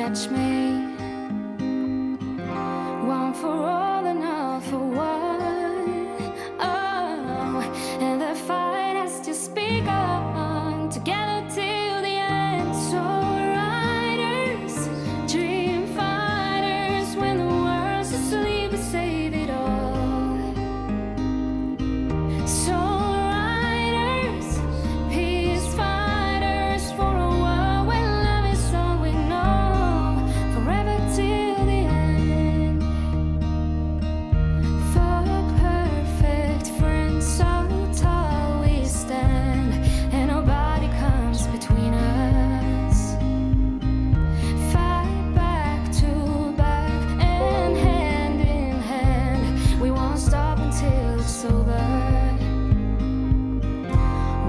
catch me. One for all and all for one. Oh, and the fight has just begun. Together till the end. So riders, dream fighters. When the world's asleep, we save it all. So riders, peace fighters for a world where love is all we know. Forever till the end. For perfect friends, so tall we stand, and nobody comes between us. Fight back to back and hand in hand. We won't stop until it's over.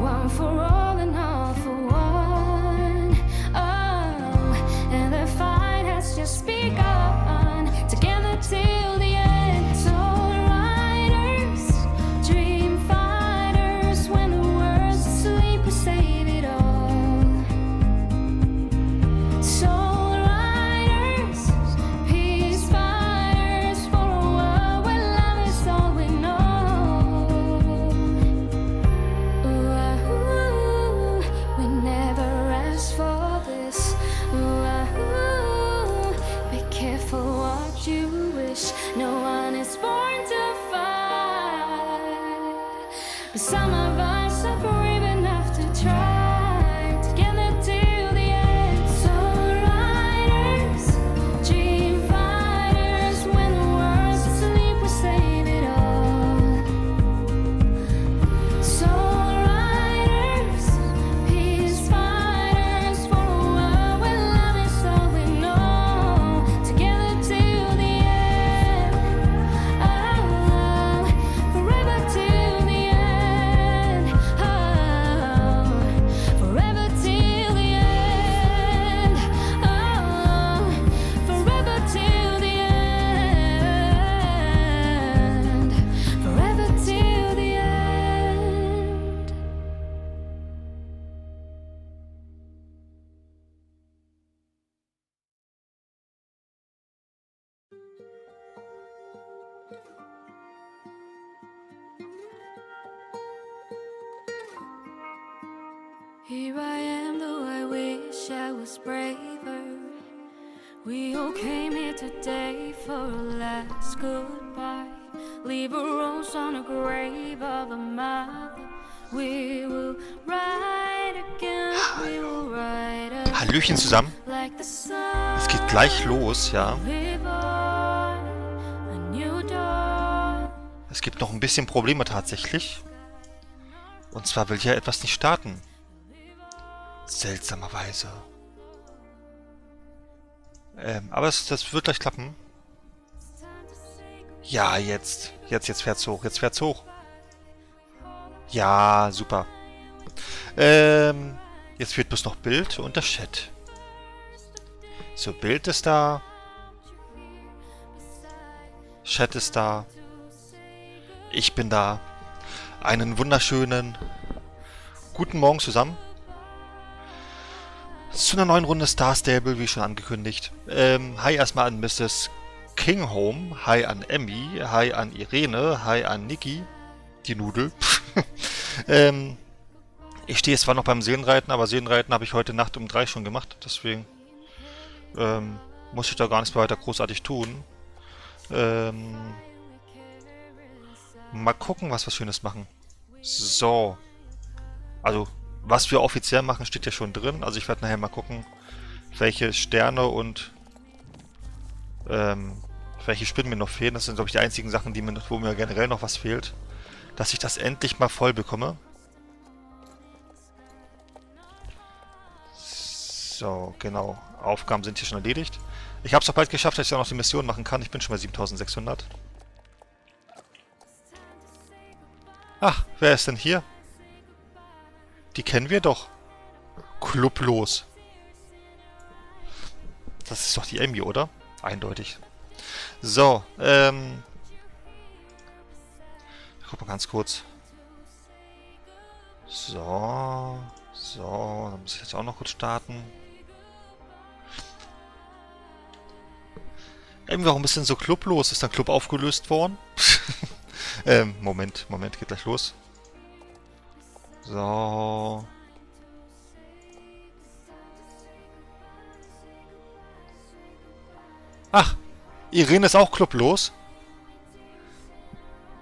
One for all and all for one. Oh, and the fight has just begun. Together till the end. So riders, dream fighters. When the world's asleep, we save it all. So riders, peace fighters for a world where love is all we know. Ooh, we never asked for this. Ooh, be careful what you wish. No one is born to fight, but some of us are brave enough to try. Together till the end. So riders, dream fighters. When the world's asleep, we save it all. So riders, peace fighters for a world where love is all we know. Together till the end. Oh, forever till the end. Oh, forever till the end. Oh, forever till the end. Forever till the end. Here I am, though I wish I was braver. We all came here today for a last goodbye. Leave a rose on a grave of a mother. We will ride again, we will ride again. Hallöchen zusammen. Like the sun. Es geht gleich los, ja. Live on a new dawn. Es gibt noch ein bisschen Probleme tatsächlich. Und zwar will hier etwas nicht starten. Seltsamerweise. Aber das wird gleich klappen. Ja, jetzt. Jetzt fährt's hoch. Jetzt fährt's hoch. Ja, super. Jetzt fehlt bloß noch Bild und der Chat. So, Bild ist da. Chat ist da. Ich bin da. Einen wunderschönen guten Morgen zusammen. Zu einer neuen Runde Star Stable, wie schon angekündigt. Hi erstmal an Mrs. Kinghome. Hi an Emmy. Hi an Irene. Hi an Niki. Die Nudel. Ich stehe zwar noch beim Seelenreiten, aber Seelenreiten habe ich heute Nacht um 3 schon gemacht. Deswegen muss ich da gar nichts mehr weiter großartig tun. Mal gucken, was wir Schönes machen. So. Also, was wir offiziell machen, steht ja schon drin. Also ich werde nachher mal gucken, welche Sterne und welche Spinnen mir noch fehlen. Das sind, glaube ich, die einzigen Sachen, wo mir generell noch was fehlt. Dass ich das endlich mal voll bekomme. So, genau. Aufgaben sind hier schon erledigt. Ich habe es auch bald geschafft, dass ich auch noch die Mission machen kann. Ich bin schon bei 7600. Ach, wer ist denn hier? Die kennen wir doch. Clublos. Das ist doch die Emmy, oder? Eindeutig. So, guck mal ganz kurz. So, dann muss ich jetzt auch noch kurz starten. Irgendwie, warum ist denn so Club los? Ist dein Club aufgelöst worden? Moment, geht gleich los. So. Ach, Irene ist auch clublos.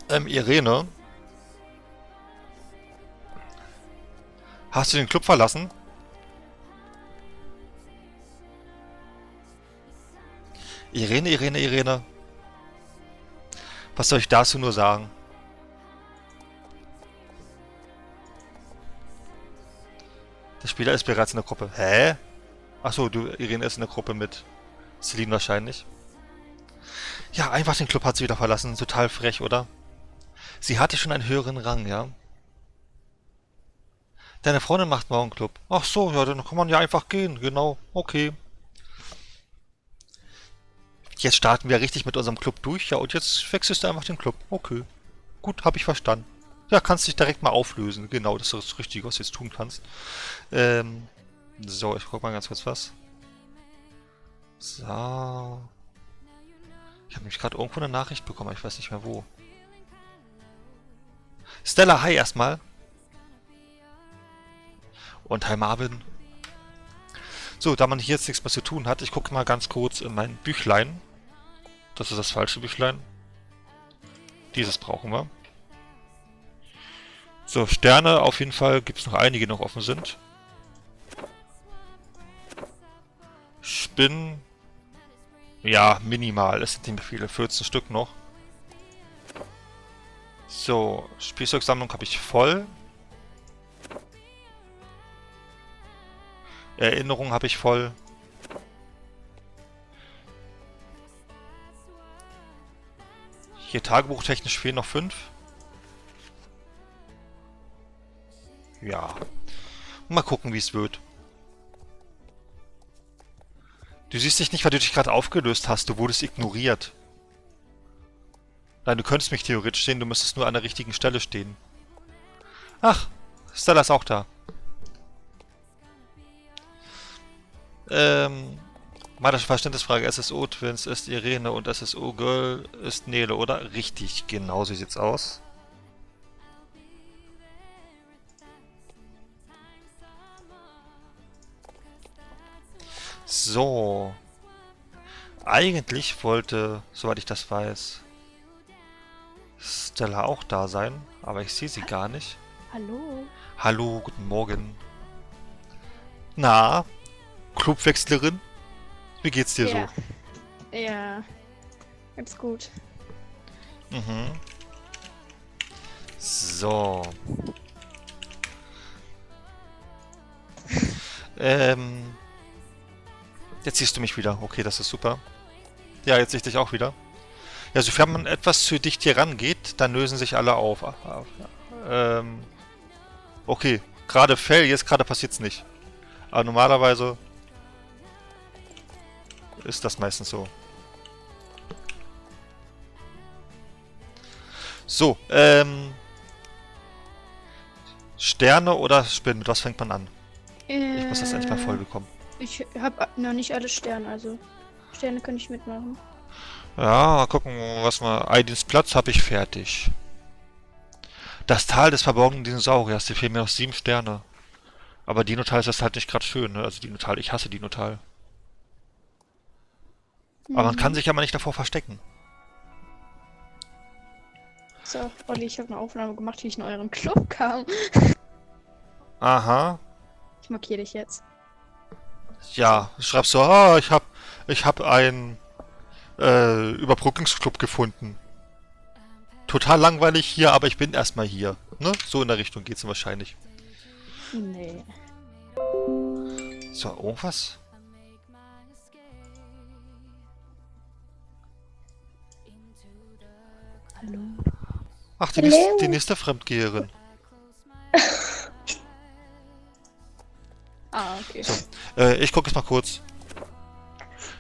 Irene. Hast du den Club verlassen? Irene. Was soll ich dazu nur sagen? Der Spieler ist bereits in der Gruppe. Hä? Achso, Irene ist in der Gruppe mit Celine wahrscheinlich. Ja, einfach den Club hat sie wieder verlassen. Total frech, oder? Sie hatte schon einen höheren Rang, ja? Deine Freundin macht morgen Club. Ach so, ja, dann kann man ja einfach gehen. Genau, okay. Jetzt starten wir richtig mit unserem Club durch. Ja, und jetzt wechselst du einfach den Club. Okay. Gut, habe ich verstanden. Ja, kannst dich direkt mal auflösen. Genau, das ist das Richtige, was du jetzt tun kannst. So, ich guck mal ganz kurz was. So. Ich habe nämlich gerade irgendwo eine Nachricht bekommen, aber ich weiß nicht mehr wo. Stella, hi erstmal. Und hi Marvin. So, da man hier jetzt nichts mehr zu tun hat, ich gucke mal ganz kurz in mein Büchlein. Das ist das falsche Büchlein. Dieses brauchen wir. So, Sterne auf jeden Fall gibt es noch einige, die noch offen sind. Spinnen. Ja, minimal. Es sind nicht mehr viele. 14 Stück noch. So, Spielzeugsammlung habe ich voll. Erinnerung habe ich voll. Hier tagebuchtechnisch fehlen noch 5. Ja. Mal gucken, wie es wird. Du siehst dich nicht, weil du dich gerade aufgelöst hast. Du wurdest ignoriert. Nein, du könntest mich theoretisch sehen. Du müsstest nur an der richtigen Stelle stehen. Ach, Stella ist auch da. Meine Verständnisfrage. SSO-Twins ist Irene und SSO-Girl ist Nele, oder? Richtig, genau so sieht's aus. So. Eigentlich wollte, soweit ich das weiß, Stella auch da sein, aber ich sehe sie gar nicht. Hallo? Hallo, guten Morgen. Na, Clubwechslerin? Wie geht's dir Ja. Ja, ganz gut. so? Mhm. So. Jetzt siehst du mich wieder. Okay, das ist super. Ja, jetzt sehe ich dich auch wieder. Ja, sofern man etwas zu dicht hier rangeht, dann lösen sich alle auf. Okay, gerade Fell, jetzt gerade passiert's nicht. Aber normalerweise ist das meistens so. So, Sterne oder Spinnen? Mit was fängt man an? Ich muss das endlich mal voll bekommen. Ich habe noch nicht alle Sterne, also Sterne kann ich mitmachen. Ja, mal gucken, was mal. Aidins Platz habe ich fertig. Das Tal des verborgenen Dinosauriers, hier fehlen mir noch 7 Sterne. Aber Dinotal ist das halt nicht gerade schön, ne? Also Dinotal, ich hasse Dinotal. Aber man kann sich ja mal nicht davor verstecken. So, Olli, ich habe eine Aufnahme gemacht, wie ich in euren Club kam. Aha. Ich markiere dich jetzt. Ja, schreibst so, ah, ich hab einen Überbrückungsclub gefunden. Total langweilig hier, aber ich bin erstmal hier. Ne? So in der Richtung geht's wahrscheinlich. Nee. So, irgendwas? Hallo? Ach, die nächste Fremdgeherin. Ah, okay. So, ich gucke jetzt mal kurz.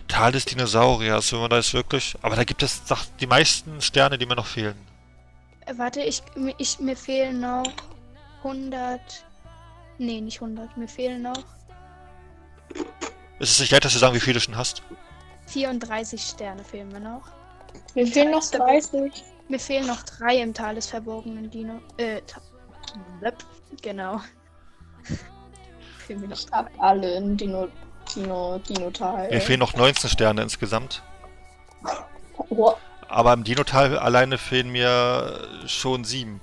Tal des Dinosauriers, wenn man da jetzt wirklich... Aber da gibt es doch die meisten Sterne, die mir noch fehlen. Warte, mir fehlen noch 100... Nee, nicht 100. Mir fehlen noch Ist es nicht leid, dass du sagen, wie viele du schon hast? 34 Sterne fehlen mir noch. Mir fehlen noch 30. Mir fehlen noch 3 im Tal des verborgenen Dino. Genau. Fehlen mir noch Ich hab alle in Dino-Tal. Mir fehlen noch 19 Sterne insgesamt. Oh, Aber im Dinotal alleine fehlen mir schon 7.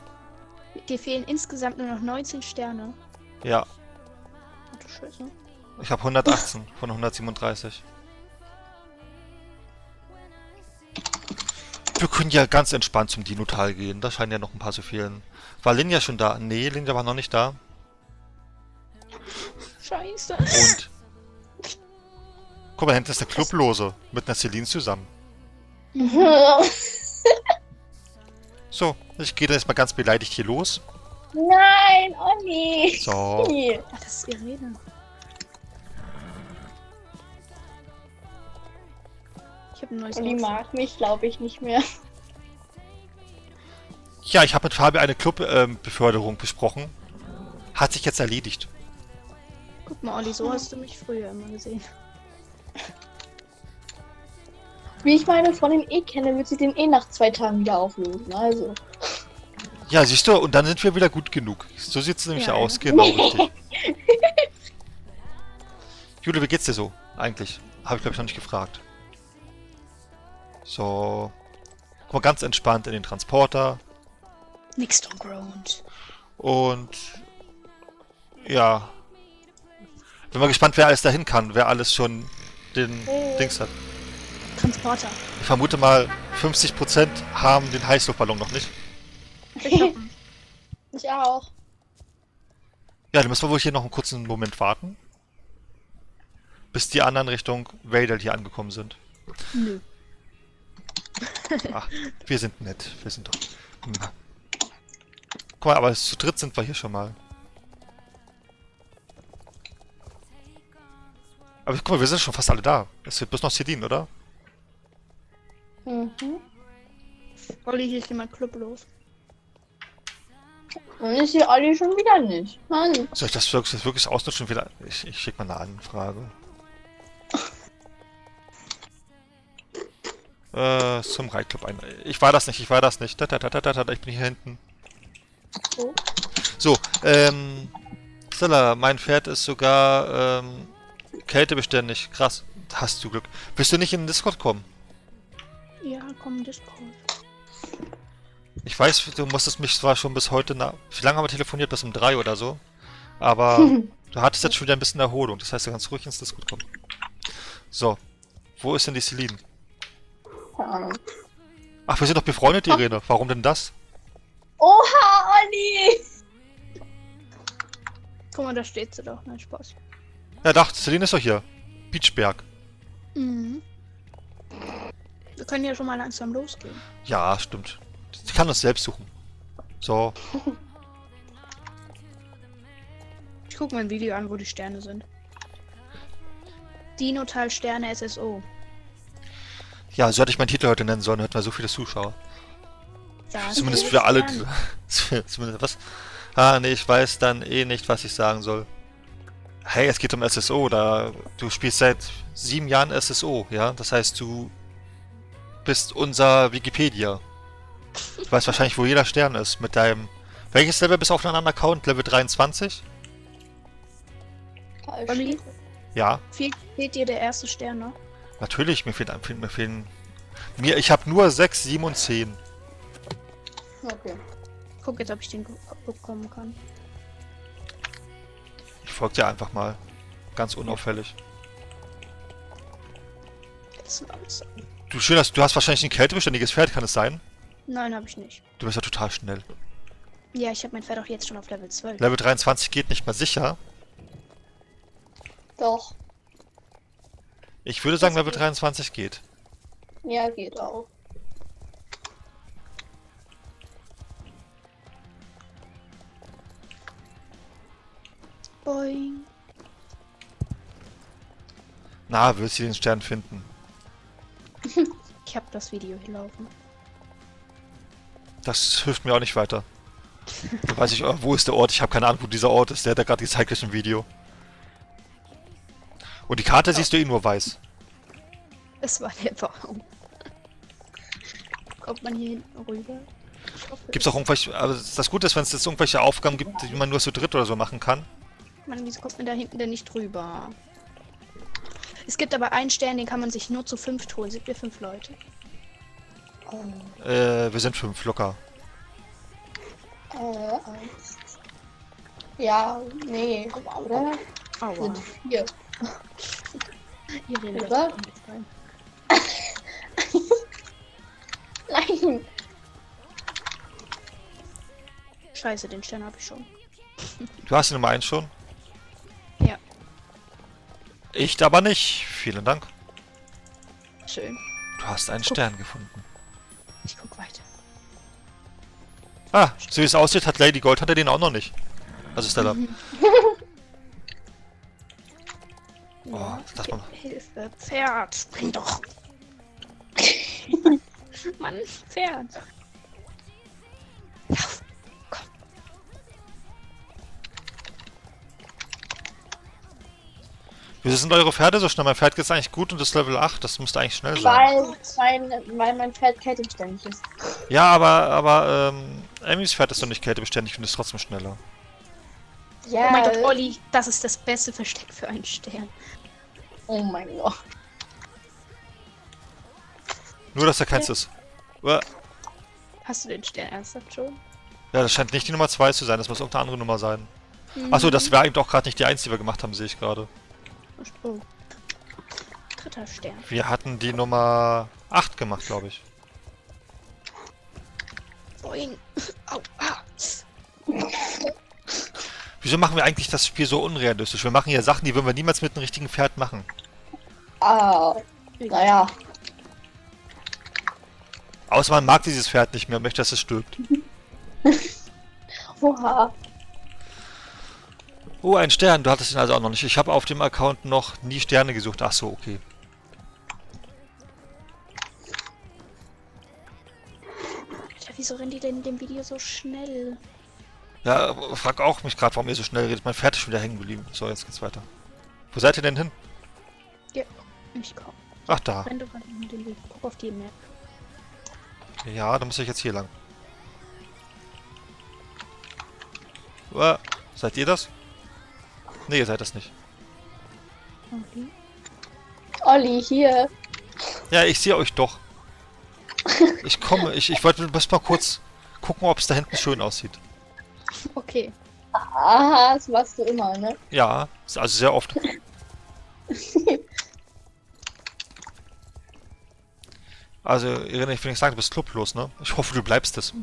Dir fehlen insgesamt nur noch 19 Sterne. Ja, Ach du Scheiße. ich habe 118 von 137. Wir können ja ganz entspannt zum Dinotal gehen. Da scheinen ja noch ein paar zu fehlen. War Linja schon da? Nee, Linja war noch nicht da. Scheiße. Und... Guck mal, hinten ist der Clublose. Mit einer Celine zusammen. So, ich gehe dann jetzt mal ganz beleidigt hier los. Nein, Olli. So. Ach, das ist Irene. Ich habe ein neues Olli Outfit. mag mich, glaube ich, nicht mehr. Ja, ich habe mit Fabi eine Clubbeförderung besprochen. Hat sich jetzt erledigt. Guck mal, Olli, so hast du mich früher immer gesehen. Wie ich meine Freundin kenne, wird sie den nach 2 Tagen wieder auflösen. Also. Ja, siehst du, und dann sind wir wieder gut genug. So sieht es nämlich Ja, aus, ja. genau richtig. Jule, wie geht's dir so? Eigentlich. Habe ich, glaube ich, noch nicht gefragt. So. Guck mal, ganz entspannt in den Transporter. Nix don't ground. Und... Ja. Bin mal gespannt, wer alles dahin kann. Wer alles schon den Dings hat. Transporter. Ich vermute mal, 50% haben den Heißluftballon noch nicht. Ich hab einen. Ich auch. Ja, dann müssen wir wohl hier noch einen kurzen Moment warten. Bis die anderen Richtung Vader hier angekommen sind. Nö. Ach, wir sind nett. Wir sind doch... Guck mal, aber zu dritt sind wir hier schon mal. Aber guck mal, wir sind schon fast alle da. Es wird bloß noch Celine, oder? Mhm. Olli, hier ist jemand clublos. Und ist hier Olli schon wieder nicht. Mann. Soll ich das wirklich ausnutzen wieder? Ich schicke mal eine Anfrage. Zum Reitclub ein. Ich war das nicht. Ich bin hier hinten. Oh. So, Stella, mein Pferd ist sogar, kältebeständig. Krass. Hast du Glück. Willst du nicht in den Discord kommen? Ja, komm, Discord. Ich weiß, du musstest mich zwar schon bis heute Wie lange haben wir telefoniert? Bis um 3 oder so. Aber du hattest jetzt schon wieder ein bisschen Erholung. Das heißt, du kannst ruhig ins Discord kommen. So. Wo ist denn die Celine? Keine Ahnung. Ach, wir sind doch befreundet, Irene. Warum denn das? Oha, Olli! Guck mal, da steht sie doch. Nein, Spaß. Ja, doch, Celine ist doch hier. Beachberg. Mhm. Wir können ja schon mal langsam losgehen. Ja, stimmt. Sie kann uns selbst suchen. So. Ich guck mir ein Video an, wo die Sterne sind. Dinotal Sterne SSO. Ja, so hätte ich meinen Titel heute nennen sollen. Hätten wir so viele Zuschauer. Ja, Zumindest viele für alle. Sterne. Zumindest was? Ah, nee, ich weiß dann eh nicht, was ich sagen soll. Hey, es geht um SSO. Du spielst seit 7 Jahren SSO, ja? Das heißt, du bist unser Wikipedia. Du weißt wahrscheinlich, wo jeder Stern ist. Mit deinem... Welches Level bist du auf einem anderen Account? Level 23? Olli, Ja, fehlt dir der erste Stern noch? natürlich. Mir fehlen... Ich habe nur 6, 7 und 10. Okay. Guck jetzt, ob ich den bekommen kann. Ich folge dir einfach mal. Ganz unauffällig. Das ist alles. Du hast wahrscheinlich ein kältebeständiges Pferd, kann es sein? Nein, habe ich nicht. Du bist ja total schnell. Ja, ich habe mein Pferd auch jetzt schon auf Level 12. Level 23 geht nicht mal sicher. Doch. Ich würde sagen, Level 23 geht. Ja, geht auch. Boing. Na, willst du den Stern finden? Ich habe das Video hier laufen. Das hilft mir auch nicht weiter. Da weiß ich, wo ist der Ort? Ich habe keine Ahnung, wo dieser Ort ist. Der hat ja gerade gezeigt ist im Video. Und die Karte siehst du eh nur weiß. Das war der Baum. Kommt man hier hinten rüber? Ich hoffe, Gibt's auch irgendwelche... Also das Gute ist, wenn es jetzt irgendwelche Aufgaben gibt, die man nur zu dritt oder so machen kann. Mann, wieso kommt man da hinten denn nicht drüber? Es gibt aber einen Stern, den kann man sich nur zu 5 holen. Sind wir 5 Leute? Wir sind 5, locker. Eins. Ja, nee, oder? Aua. Sind 4. Irene, das Oder? kommt jetzt rein. Nein. Scheiße, den Stern habe ich schon. Du hast die Nummer 1 schon? Ja, Ich aber nicht. Vielen Dank. schön. Du hast einen Stern gefunden. Ich guck weiter. Ah, so wie es aussieht, hat Lady Gold hat er den auch noch nicht. Also Stella. Oh, lass mal. Hilfe, Pferd, spring doch. Mann, Pferd. Lauf. Komm. Wieso sind eure Pferde so schnell? Mein Pferd geht eigentlich gut und ist Level 8. Das müsste eigentlich schnell sein. Weil mein Pferd kältebeständig ist. Ja, aber Emmys Pferd ist doch nicht kältebeständig und ist trotzdem schneller. Ja. Oh mein Gott, Olli, das ist das beste Versteck für einen Stern. Oh mein Gott. Nur, dass er keins ist. Uah. Hast du den Stern ernsthaft schon? Ja, das scheint nicht die Nummer 2 zu sein. Das muss irgendeine andere Nummer sein. Achso, das war eben auch gerade nicht die 1, die wir gemacht haben, sehe ich gerade. Oh. 3. Stern. Wir hatten die Nummer 8 gemacht, glaube ich. Boing. Au, ah. Wieso machen wir eigentlich das Spiel so unrealistisch? Wir machen ja Sachen, die würden wir niemals mit einem richtigen Pferd machen. Ah, naja. Außer man mag dieses Pferd nicht mehr und möchte, dass es stirbt. Oha. Oh, ein Stern. Du hattest ihn also auch noch nicht. Ich habe auf dem Account noch nie Sterne gesucht. Ach so, okay. Alter, wieso rennen die denn in dem Video so schnell? Ja, frag auch mich gerade, warum ihr so schnell redet. Mein Pferd ist schon wieder hängen geblieben. So, jetzt geht's weiter. Wo seid ihr denn hin? Ja, ich komm. Ach, da. Renn doch an den Weg. Guck auf die Map. Ja, dann muss ich jetzt hier lang. Uah. Seid ihr das? Nee, ihr seid das nicht. Okay. Olli, hier. Ja, ich sehe euch doch. Ich komme. Ich wollte bloß mal kurz gucken, ob es da hinten schön aussieht. Okay. Aha, das machst du immer, ne? Ja, also sehr oft. Also, Irene, ich will nicht sagen, du bist clublos, ne? Ich hoffe, du bleibst es.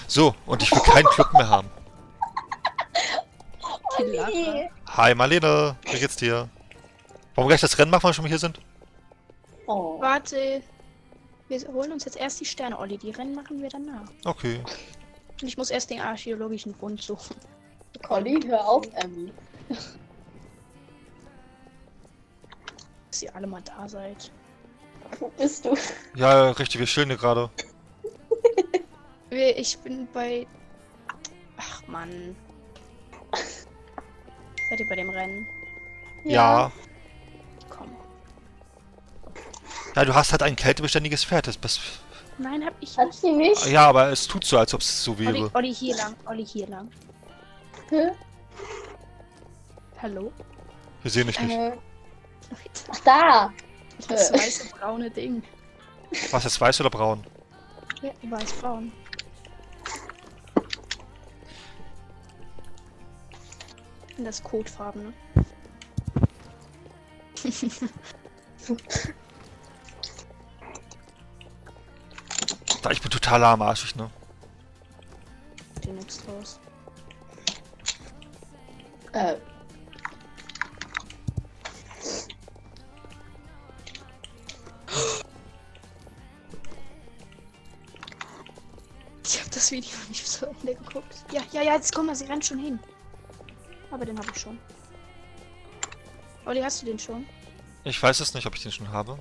So, und ich will keinen Club mehr haben. Olli. Hi Marlene, wie geht's dir? Wollen wir gleich das Rennen machen, wenn wir schon mal hier sind? Oh. Warte. Wir holen uns jetzt erst die Sterne, Olli. Die Rennen machen wir danach. Okay. Und ich muss erst den archäologischen Fund suchen. Olli, hör auf, Emmy. Dass ihr alle mal da seid. Wo bist du? Ja, richtig, wir chillen hier gerade. Ich bin bei... Ach, Mann. Seid ihr bei dem Rennen? Ja. Komm. Ja, du hast halt ein kältebeständiges Pferd. Das Nein, hab ich Hat nicht. sie nicht? ja, aber es tut so, als ob es so Olli, wäre. Olli, hier lang. Olli, hier lang. Hä? Hallo? Wir sehen dich nicht. Ach, da. Das weiße braune Ding. Was, jetzt weiß oder braun? Ja, weiß-braun. Das Kotfarben, ne? Da, ich bin total lahmarschig, ne? Die nix los. Ich hab das Video nicht zu Ende geguckt. Ja, jetzt guck mal, sie rennt schon hin. Aber den habe ich schon. Olli, hast du den schon? Ich weiß es nicht, ob ich den schon habe.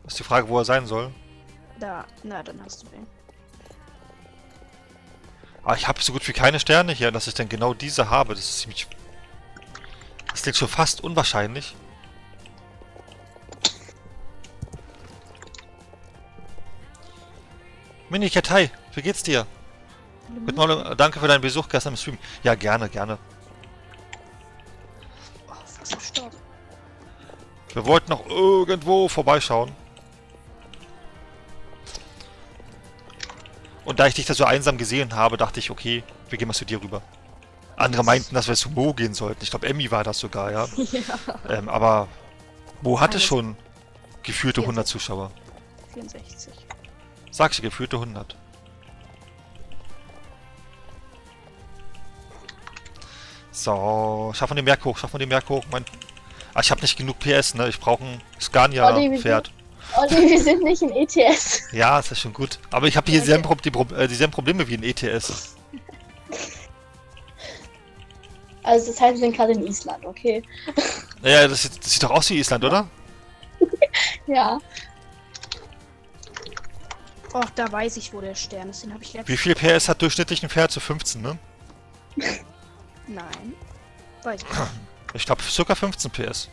Ist die Frage, wo er sein soll. Da, na, dann hast du den. Aber ich habe so gut wie keine Sterne hier, dass ich dann genau diese habe. Das ist ziemlich... Das klingt schon fast unwahrscheinlich. Minicat, hi, wie geht's dir? Guten Morgen, danke für deinen Besuch gestern im Stream. Ja, gerne, gerne. Oh, fast gestorben. Wir wollten noch irgendwo vorbeischauen. Und da ich dich da so einsam gesehen habe, dachte ich, okay, wir gehen mal zu dir rüber. Andere meinten, dass wir zu Mo gehen sollten. Ich glaube, Emmy war das sogar, ja. Ja. Aber Mo hatte Alles. schon gefühlte 100 Zuschauer. 64. Sag ich, gefühlte 100. So, schaffen wir den Berg hoch, Mein... Ah, ich habe nicht genug PS, ne? Ich brauche ein Olli, wir Scania-Pferd. Olli, wir sind nicht in ETS. Ja, ist ja schon gut. Aber ich habe hier dieselben Probleme wie in ETS. Also das heißt, wir sind gerade in Island, okay? Naja, das sieht doch aus wie Island, oder? Ja. Oh, da weiß ich, wo der Stern ist. Den habe ich Wie letztens. viel PS hat durchschnittlich ein Pferd? Zu 15, ne? Nein. Weiß ich nicht. Ich glaube, ca. 15 PS.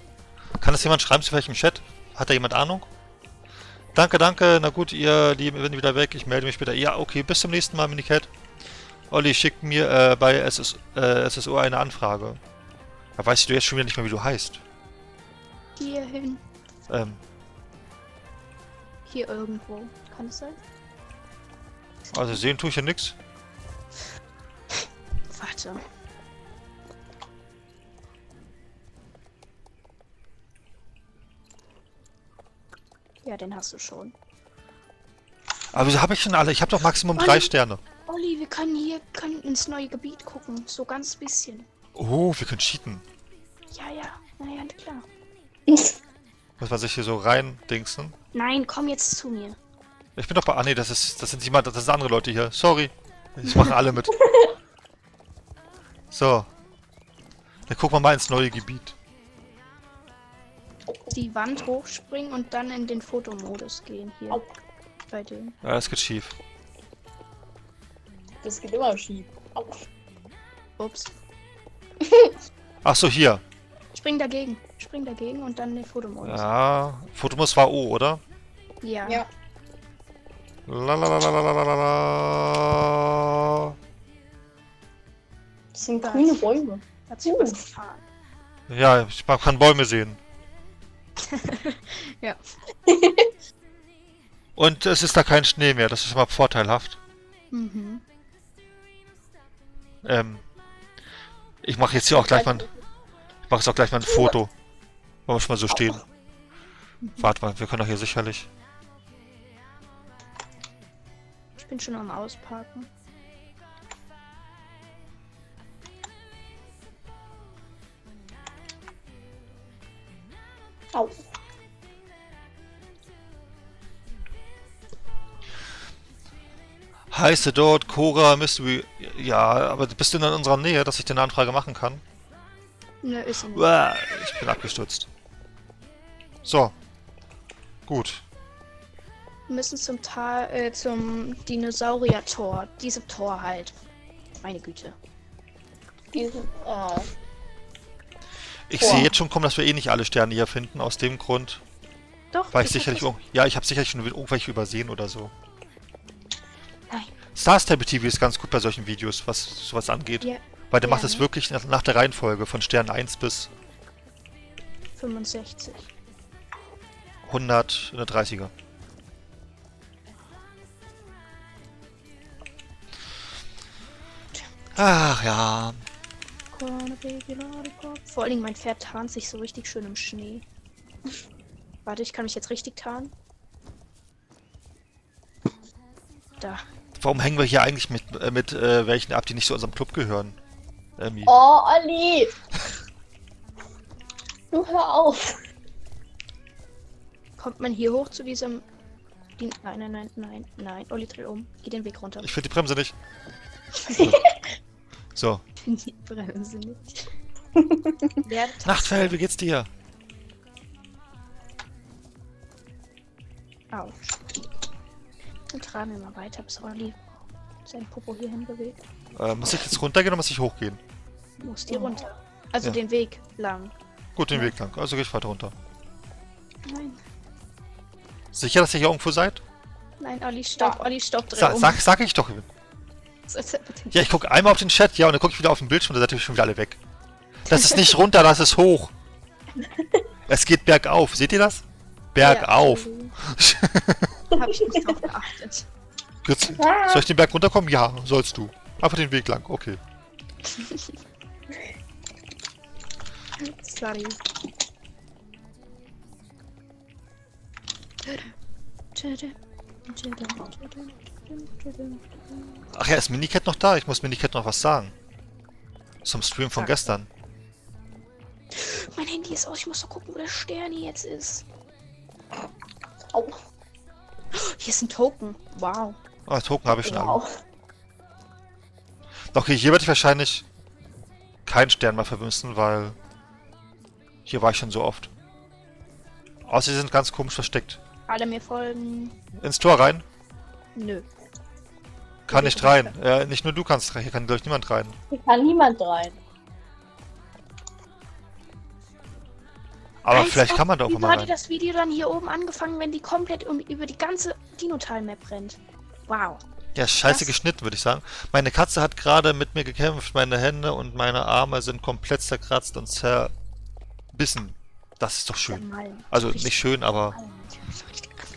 Kann das jemand schreiben, zu welchem Chat? Hat da jemand Ahnung? Danke, danke. Na gut, ihr Lieben, wir sind wieder weg. Ich melde mich später. Ja, okay, bis zum nächsten Mal, Minicat. Olli schickt mir bei SSO eine Anfrage. Da weißt du jetzt schon wieder nicht mehr, wie du heißt. Hierhin. Ähm, Hier irgendwo. Kann es sein? also sehen tue ich ja nix. Warte. Ja, den hast du schon. Aber wieso habe ich schon alle? Ich habe doch Maximum Olli. 3 Sterne. Olli, wir können ins neue Gebiet gucken. So ganz bisschen. Oh, wir können cheaten. Ja, ja. Naja, klar. Was weiß ich hier so rein dingsen. Nein, komm jetzt zu mir. Ich bin doch bei... Ah nee, das sind andere Leute hier. Sorry. Das machen alle mit. So. Dann gucken wir mal ins neue Gebiet. Die Wand hochspringen und dann in den Fotomodus gehen hier. Au. Bei dem. Ja, das geht schief. Das geht immer schief. Au. Ups. Ach so, hier. Spring dagegen. Spring dagegen und dann den Fotomodus. Ja, Fotomodus war O, oder? Ja. Ja. Lalalalalalala. Das sind Das. grüne Bäume. Hat sich was gefahren. Ja, man kann Bäume sehen. Ja. Und es ist da kein Schnee mehr, das ist schon mal vorteilhaft. Mhm. Ich mache jetzt hier auch gleich mal ein Foto. Wollen wir schon mal so stehen. Warte mal, wir können doch hier sicherlich... Ich bin schon am Ausparken. Au. Heiße dort Cora Mystery... Ja, aber bist du in unserer Nähe, dass ich dir eine Anfrage machen kann? Nö, ist sie nicht. Uah, ich bin abgestürzt. So. Gut. Wir müssen zum Dinosaurier-Tor. Diesem Tor halt. Meine Güte. Diesen, Ich Boah. sehe jetzt schon kommen, dass wir eh nicht alle Sterne hier finden, aus dem Grund. Doch. Weil ich das sicherlich... hat Ja, ich habe sicherlich schon irgendwelche übersehen oder so. Nein. Star Stable TV ist ganz gut bei solchen Videos, was sowas angeht. Ja, Weil der ja, macht es ne? wirklich nach der Reihenfolge von Stern 1 bis 65. 130er. Ach ja. Vor allen Dingen, mein Pferd tarnt sich so richtig schön im Schnee. Warte, ich kann mich jetzt richtig tarnen. Da. Warum hängen wir hier eigentlich mit welchen ab, die nicht zu unserem Club gehören? Oh, Olli! Du hör auf! Kommt man hier hoch zu diesem... Nein. Olli, dreh um. Geh den Weg runter. Ich finde die Bremse nicht. So. Die Bremse nicht. Werde Nachtfell, wie geht's dir? Autsch. Dann tragen wir mal weiter, bis Olli sein Popo hierhin bewegt. Muss ich jetzt runtergehen oder muss ich hochgehen? Muss die runter. Also Ja. den Weg lang. Gut, den Ja. Weg lang. Also gehe ich weiter runter. Nein. Sicher, dass ihr hier irgendwo seid? Nein, Olli, stopp. Olli, stopp. Dreh Sag ich doch. Ja, ich gucke einmal auf den Chat, ja, und dann gucke ich wieder auf den Bildschirm, da seid ihr schon wieder alle weg. Das ist nicht runter, das ist hoch. Es geht bergauf, seht ihr das? Bergauf. Habe ich nicht drauf geachtet. Jetzt, soll ich den Berg runterkommen? Ja, sollst du. Einfach den Weg lang, okay. Sorry. Ach ja, ist Minicat noch da? Ich muss Minicat noch was sagen. Zum Stream von Sag. gestern. Mein Handy ist aus, ich muss doch gucken, wo der Sterni jetzt ist. Au. Hier ist ein Token. Wow. Ah, Token habe ich schon alle. Wow. Okay, hier werde ich wahrscheinlich keinen Stern mehr verwünschen, weil hier war ich schon so oft. Außer sie sind ganz komisch versteckt. Alle mir folgen. Ins Tor rein? Nö. Kann nicht rein. Nicht nur du kannst rein. Hier kann, glaube ich, niemand rein. Hier kann niemand rein. Aber Als vielleicht ob- kann man da auch Wie mal war dir rein. das Video dann hier oben angefangen, wenn die komplett über die ganze Dinotal-Map rennt? Wow. Ja, scheiße Das- geschnitten, würde ich sagen. Meine Katze hat gerade mit mir gekämpft. Meine Hände und meine Arme sind komplett zerkratzt und zerbissen. Das ist doch schön. Also nicht schön, aber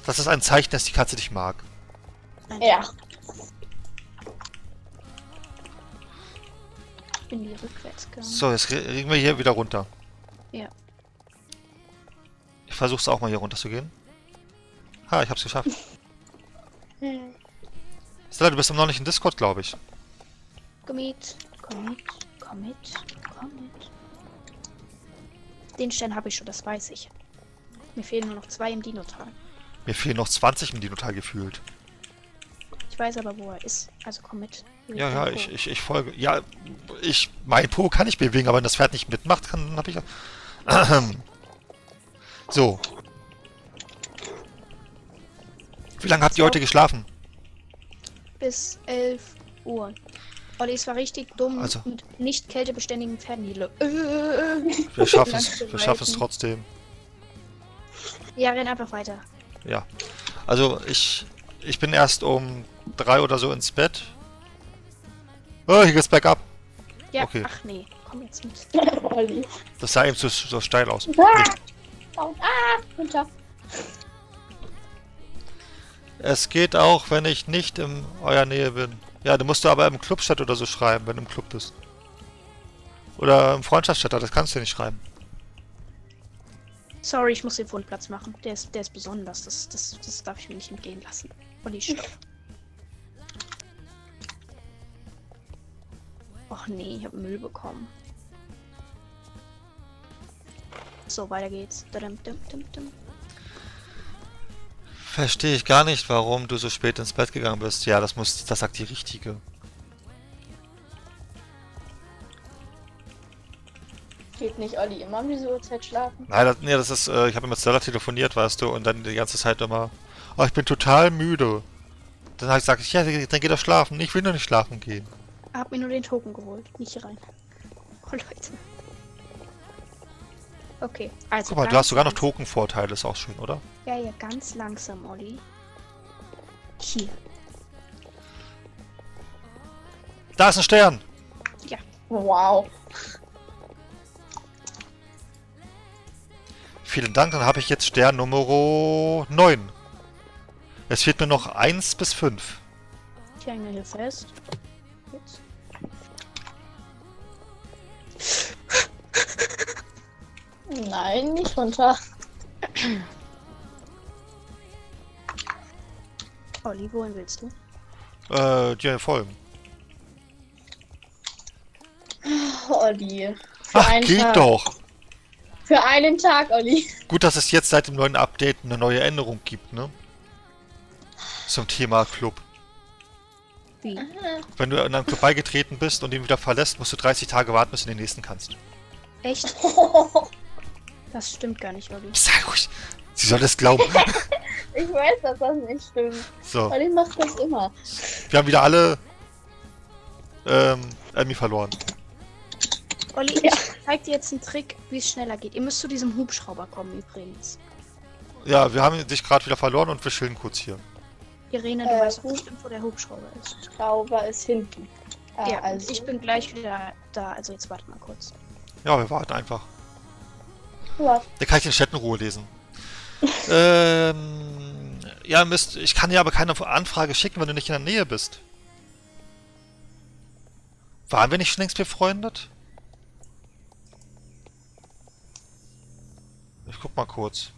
das ist ein Zeichen, dass die Katze dich mag. Ja. Ich bin die rückwärts gegangen. So, jetzt kriegen wir hier wieder runter. Ja. Ich versuch's auch mal hier runter zu gehen. Ha, ich hab's geschafft. Hm. Stella, du bist noch nicht in Discord, glaube ich. Commit. Den Stern habe ich schon, das weiß ich. Mir fehlen nur noch 2 im Dinotal. Mir fehlen noch 20 im Dinotal gefühlt. Ich weiß aber, wo er ist. Also komm mit. Ja, ich folge. Ja, mein Po kann ich bewegen, aber wenn das Pferd nicht mitmacht, dann hab ich... So. Wie lange habt ihr heute geschlafen? Bis 11 Uhr. Olli, es war richtig dumm Also- mit nicht kältebeständigen Pferden hier. Wir schaffen Lang es. zu Wir schaffen es reiten. trotzdem. Ja, renn einfach weiter. Ja. Also ich bin erst um 3 oder so ins Bett. Oh, hier geht's bergab. Ja, Okay. ach nee, komm jetzt mit. Olli. Das sah eben so steil aus. Runter. Es geht auch, wenn ich nicht in eurer Nähe bin. Ja, du musst du aber im Clubchat oder so schreiben, wenn du im Club bist. Oder im Freundschaftschat, das kannst du nicht schreiben. Sorry, ich muss den Fundplatz machen. Der ist besonders. Das darf ich mir nicht entgehen lassen. Olli, stopp. Och nee, ich habe Müll bekommen. So, weiter geht's. Dum, dum, dum, dum. Verstehe ich gar nicht, warum du so spät ins Bett gegangen bist. Ja, das sagt die Richtige. Geht nicht Olli immer um diese Uhrzeit schlafen? Nein, das ist, ich habe mit Stella telefoniert, weißt du, und dann die ganze Zeit immer, oh, ich bin total müde. Dann habe ich gesagt, ja, dann geh doch schlafen. Ich will nur nicht schlafen gehen. Hab mir nur den Token geholt. Nicht hier rein. Oh, Leute. Okay, also. Guck mal, du ganz hast sogar noch langsam. Token-Vorteile, ist auch schön, oder? Ja, ja, ganz langsam, Olli. Hier. Da ist ein Stern! Wow. Vielen Dank, dann habe ich jetzt Stern Nummer 9. Es fehlt mir noch 1 bis 5. Ich hänge hier fest. Jetzt. Nein, nicht runter. Olli, wohin willst du? Dir folgen. Olli. Für Ach, einen geht Tag. doch! Für einen Tag, Olli. Gut, dass es jetzt seit dem neuen Update eine neue Änderung gibt, ne? Zum Thema Club. Wie? Wenn du in einen Club beigetreten bist und ihn wieder verlässt, musst du 30 Tage warten, bis du in den nächsten kannst. Echt? Das stimmt gar nicht, Olli. Sei ruhig! Sie soll es glauben. Ich weiß, dass das nicht stimmt. So, Olli macht das immer. wir haben wieder alle Emmy verloren. Olli, Ja. ich zeig dir jetzt einen Trick, wie es schneller geht. Ihr müsst zu diesem Hubschrauber kommen übrigens. Ja, wir haben dich gerade wieder verloren und wir chillen kurz hier. Irene, du weißt bestimmt, wo der Hubschrauber ist. Hubschrauber ist hinten. Ja, also. ich bin gleich wieder da. Also jetzt warte mal kurz. Ja, wir warten einfach. Ja. Da kann ich den Chat in Ruhe lesen. Ja, Mist, ich kann dir aber keine Anfrage schicken, wenn du nicht in der Nähe bist. Waren wir nicht schon längst befreundet? Ich guck mal kurz.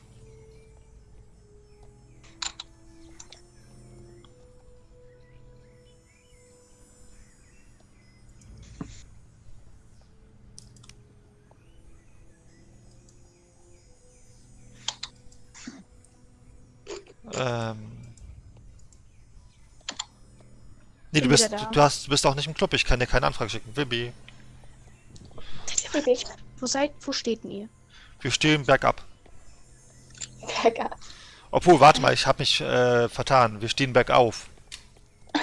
Nee, Bin wieder da. du bist auch nicht im Club. Ich kann dir keine Anfrage schicken. Wibi. Wo steht denn ihr? Wir stehen bergab. Bergab. Obwohl, warte mal, ich habe mich vertan. Wir stehen bergauf.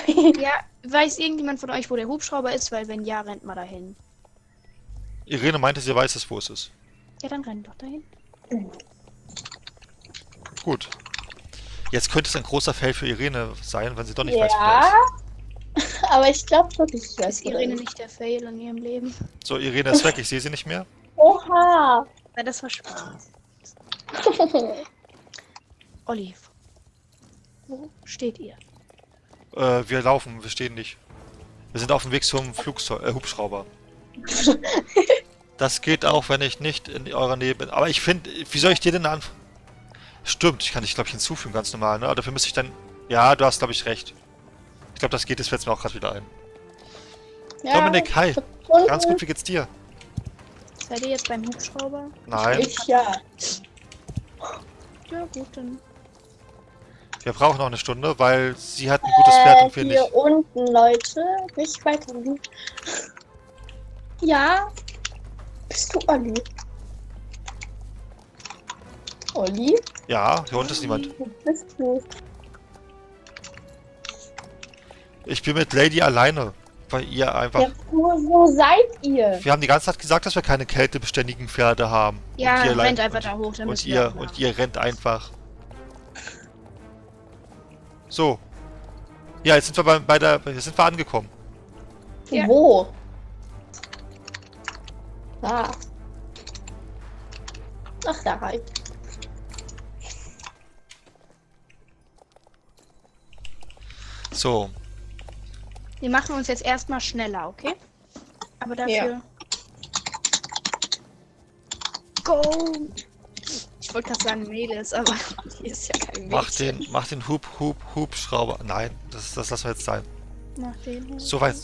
Ja, weiß irgendjemand von euch, wo der Hubschrauber ist? Weil wenn ja, rennt mal dahin. Irene meinte, sie weiß es, wo es ist. Ja, dann rennt doch dahin. Gut. Jetzt könnte es ein großer Fail für Irene sein, wenn sie doch nicht weiß, wo er Ja, ist. aber ich glaube wirklich, ich weiß Ist Irene nicht der Fail in ihrem Leben? So, Irene ist weg, ich sehe sie nicht mehr. Oha! Nein, das war Spaß. Olli, wo steht ihr? Wir laufen, wir stehen nicht. Wir sind auf dem Weg zum Hubschrauber. Das geht auch, wenn ich nicht in eurer Nähe bin. Aber ich finde, wie soll ich dir denn anfangen? Stimmt, ich kann dich, glaube ich, hinzufügen, ganz normal, ne? Aber dafür müsste ich dann... Ja, du hast, glaube ich, recht. Ich glaube, das geht, das fällt mir auch gerade wieder ein. Ja, Dominik, hi. und Ganz gut, wie geht's dir? Seid ihr jetzt beim Hubschrauber? Nein, Ich ja. Ja, gut, dann. wir brauchen noch eine Stunde, weil sie hat ein gutes Pferd und wir Hier nicht. unten, Leute. Nicht weiter. Ja. Bist du Olli? Olli? Ja, hier unten ist niemand. Wo bist du? Ich bin mit Lady alleine, weil ihr einfach... Ja, wo seid ihr? Wir haben die ganze Zeit gesagt, dass wir keine kältebeständigen Pferde haben. Ja, Und ihr rennt leid- einfach da hoch, dann Und müssen wir auch und ihr rennt einfach. So. Ja, jetzt sind wir jetzt sind wir angekommen. Ja. Wo? Ah. Ach, da halt. So. Wir machen uns jetzt erstmal schneller, okay? Aber dafür. Go! Ich wollte gerade sagen Mädels, aber die ist ja kein Mädchen. Mach den Hubschrauber. Nein, das lassen wir jetzt sein. Mach den. So weit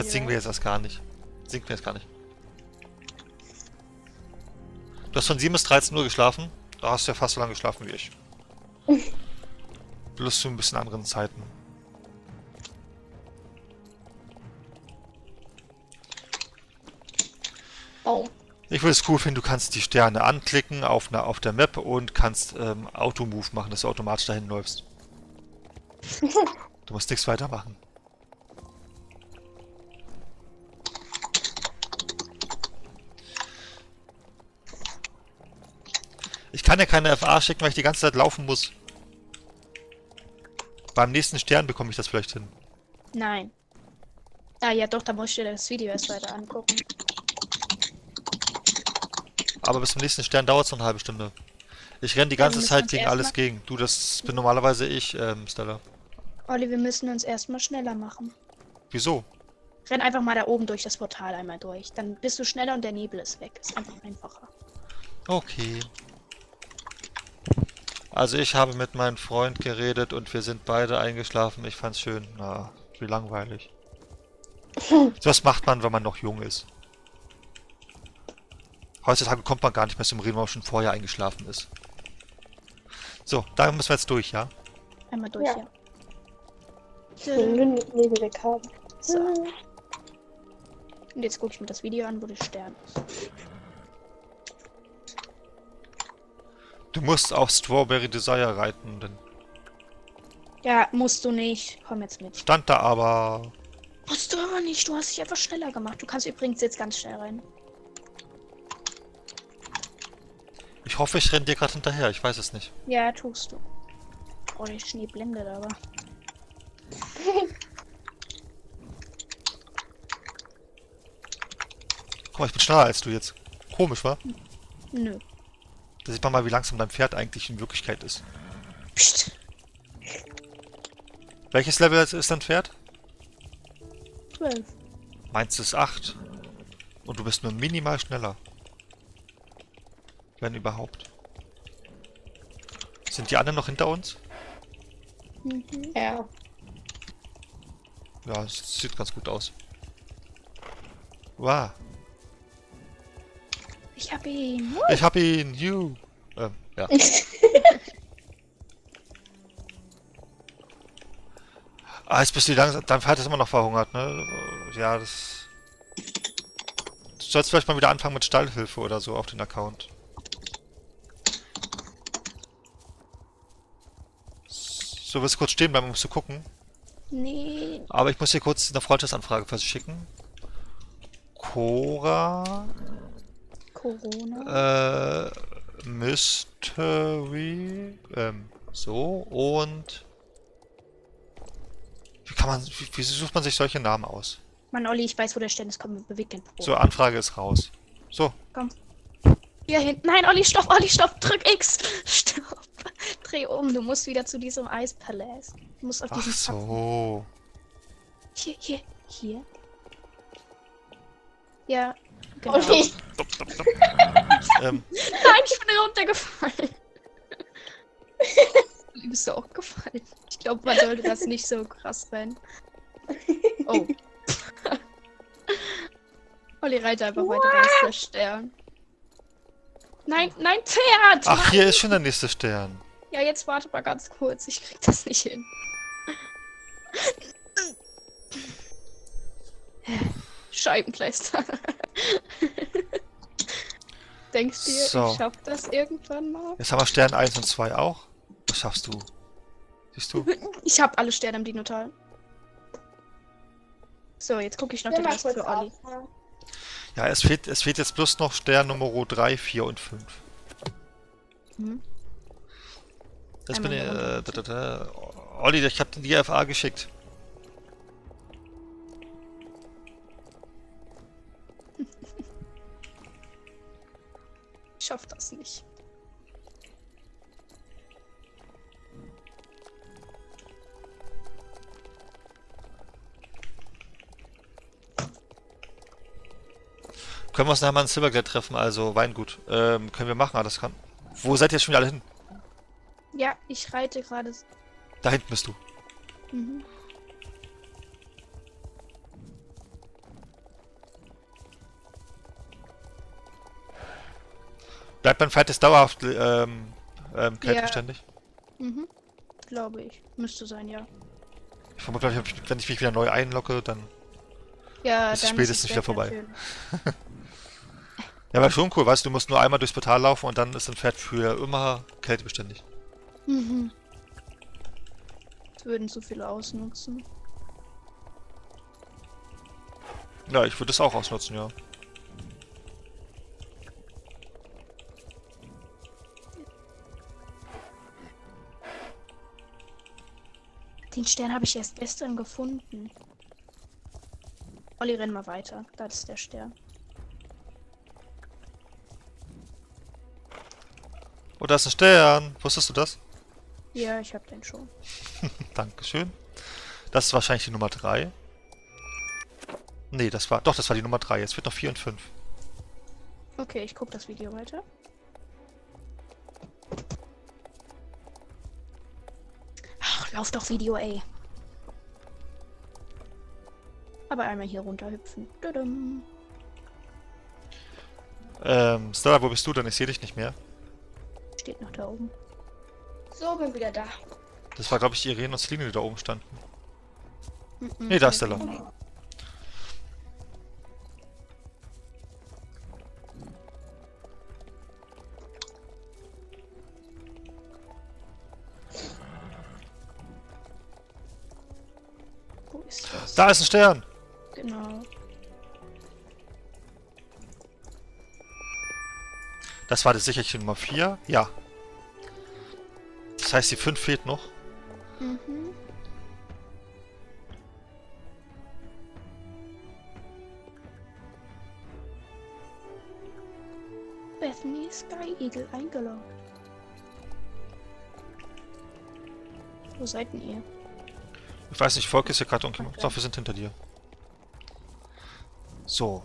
singen wir jetzt erst gar nicht. Singen wir jetzt gar nicht. Du hast von 7 bis 13 Uhr geschlafen. Da hast du ja fast so lange geschlafen wie ich. Bloß zu ein bisschen anderen Zeiten. Oh. Ich würde es cool finden, du kannst die Sterne anklicken auf der Map und kannst Automove machen, dass du automatisch dahin läufst. Du musst nichts weitermachen. Ich kann ja keine FA schicken, weil ich die ganze Zeit laufen muss. Beim nächsten Stern bekomme ich das vielleicht hin. Nein. Ah ja doch, da muss ich dir das Video erst weiter angucken. Aber bis zum nächsten Stern dauert es noch eine halbe Stunde. Ich renne die Ja, wir ganze müssen Zeit uns gegen erst alles mal- gegen. Du, das bin normalerweise ich, Stella. Olli, wir müssen uns erstmal schneller machen. Wieso? Renn einfach mal da oben durch das Portal einmal durch. Dann bist du schneller und der Nebel ist weg. Ist einfach einfacher. Okay. Also ich habe mit meinem Freund geredet und wir sind beide eingeschlafen. Ich fand's schön. Na, wie langweilig. Was macht man, wenn man noch jung ist? Heutzutage kommt man gar nicht mehr zum Reden, weil man schon vorher eingeschlafen ist. So, da müssen wir jetzt durch, ja? Einmal durch, Ja. ja. Ich will nur Nebel weg haben. So. Und jetzt gucke ich mir das Video an, wo der Stern ist. Du musst auf Strawberry Desire reiten, denn Ja, musst du nicht. Komm jetzt mit. stand da aber... Musst du aber nicht. Du hast dich einfach schneller gemacht. Du kannst übrigens jetzt ganz schnell rein. Ich hoffe, ich renne dir gerade hinterher, ich weiß es nicht. Ja, tust du. Oh, der Schnee blendet aber. Guck mal, ich bin schneller als du jetzt. Komisch, wa? Nö. Da sieht man mal, wie langsam dein Pferd eigentlich in Wirklichkeit ist. Psst. Welches Level ist dein Pferd? 12. Meins ist 8. Und du bist nur minimal schneller. Wenn überhaupt. Sind die anderen noch hinter uns? Ja. Ja, es sieht ganz gut aus. Wow. Ich hab ihn. Ich hab ihn, you. Ja. Ah, jetzt bist du langsam. Dein Pferd ist immer noch verhungert, ne? Ja, das. Du sollst vielleicht mal wieder anfangen mit Stallhilfe oder so auf den Account. So, willst du kurz stehen bleiben, um zu gucken? Nee. Aber ich muss dir kurz eine Freundschaftsanfrage verschicken. Cora. Corona. Mystery. So, und. Wie kann man. Wie sucht man sich solche Namen aus? Mann, Olli, ich weiß, wo der Stern ist. Komm, beweg den Po. So, Anfrage ist raus. So. Komm. Hier hinten. Nein, Olli, stopp, Olli, stopp. Drück X. Stopp. Dreh um. Du musst wieder zu diesem Eispalast. Du musst auf Ach diesen Zapfen. so. Hier. Ja, genau. Olli. Ähm, Nein, ich bin runtergefallen. Du bist auch gefallen. Ich glaube, man sollte das nicht so krass rennen. Oh. Olli reitet einfach weiter, da ist der Stern. Nein, Pferd! ach, Mann. hier ist schon der nächste Stern. Ja, jetzt warte mal ganz kurz. Ich krieg das nicht hin. Scheibenkleister. Denkst du, So. ich schaff das irgendwann mal? Jetzt haben wir Stern 1 und 2 auch. Das schaffst du. Siehst du? Ich hab alle Sterne im Dinotal. So, jetzt gucke ich noch Nimm den mal Rest kurz für Olli. auf. Ja, es fehlt jetzt bloß noch Stern Nummer 3, 4 und 5. Mhm. Das Einmal bin ich. hier Olli, ich hab dir die FA geschickt. Ich schaff das nicht. Können wir uns nachher mal in Silverglade treffen, also Weingut. Können wir machen, aber das kann. Wo seid ihr jetzt schon wieder alle hin? Ja, ich reite gerade. Da hinten bist du. Mhm. Bleibt mein Fight jetzt dauerhaft kältebeständig? Mhm. Glaube ich. Müsste sein, ja. Ich vermute, wenn ich mich wieder neu einlogge, dann. Ja, Ist dann spätestens es wieder weg, vorbei. natürlich. Ja, aber schon cool, weißt du, du musst nur einmal durchs Portal laufen und dann ist ein Pferd für immer kältebeständig. Mhm. Das würden zu viele ausnutzen. Ja, ich würde es auch ausnutzen, ja. Den Stern habe ich erst gestern gefunden. Olli, renn mal weiter. Da ist der Stern. Oh, da ist ein Stern. Wusstest du das? Ja, ich hab den schon. Dankeschön. Das ist wahrscheinlich die Nummer 3. Nee, das war die Nummer 3. Jetzt wird noch 4 und 5. Okay, ich guck das Video weiter. Ach, lauf doch Video, ey. Aber einmal hier runterhüpfen. Tudum. Stella, wo bist du denn? Ich sehe dich nicht mehr. Steht noch da oben. So, bin wieder da. Das war, glaube ich, Irene und Celine, die da oben standen. Mhm. Nee, da ist Stella. Wo ist das? Da ist ein Stern! Genau. Das war das sicherlich Nummer 4. Ja. Das heißt, die 5 fehlt noch. Mhm. Daphne Sky Eagle eingeloggt. Wo seid denn ihr? Ich weiß nicht, Volk ist hier gerade und Okay. doch, wir sind hinter dir. So.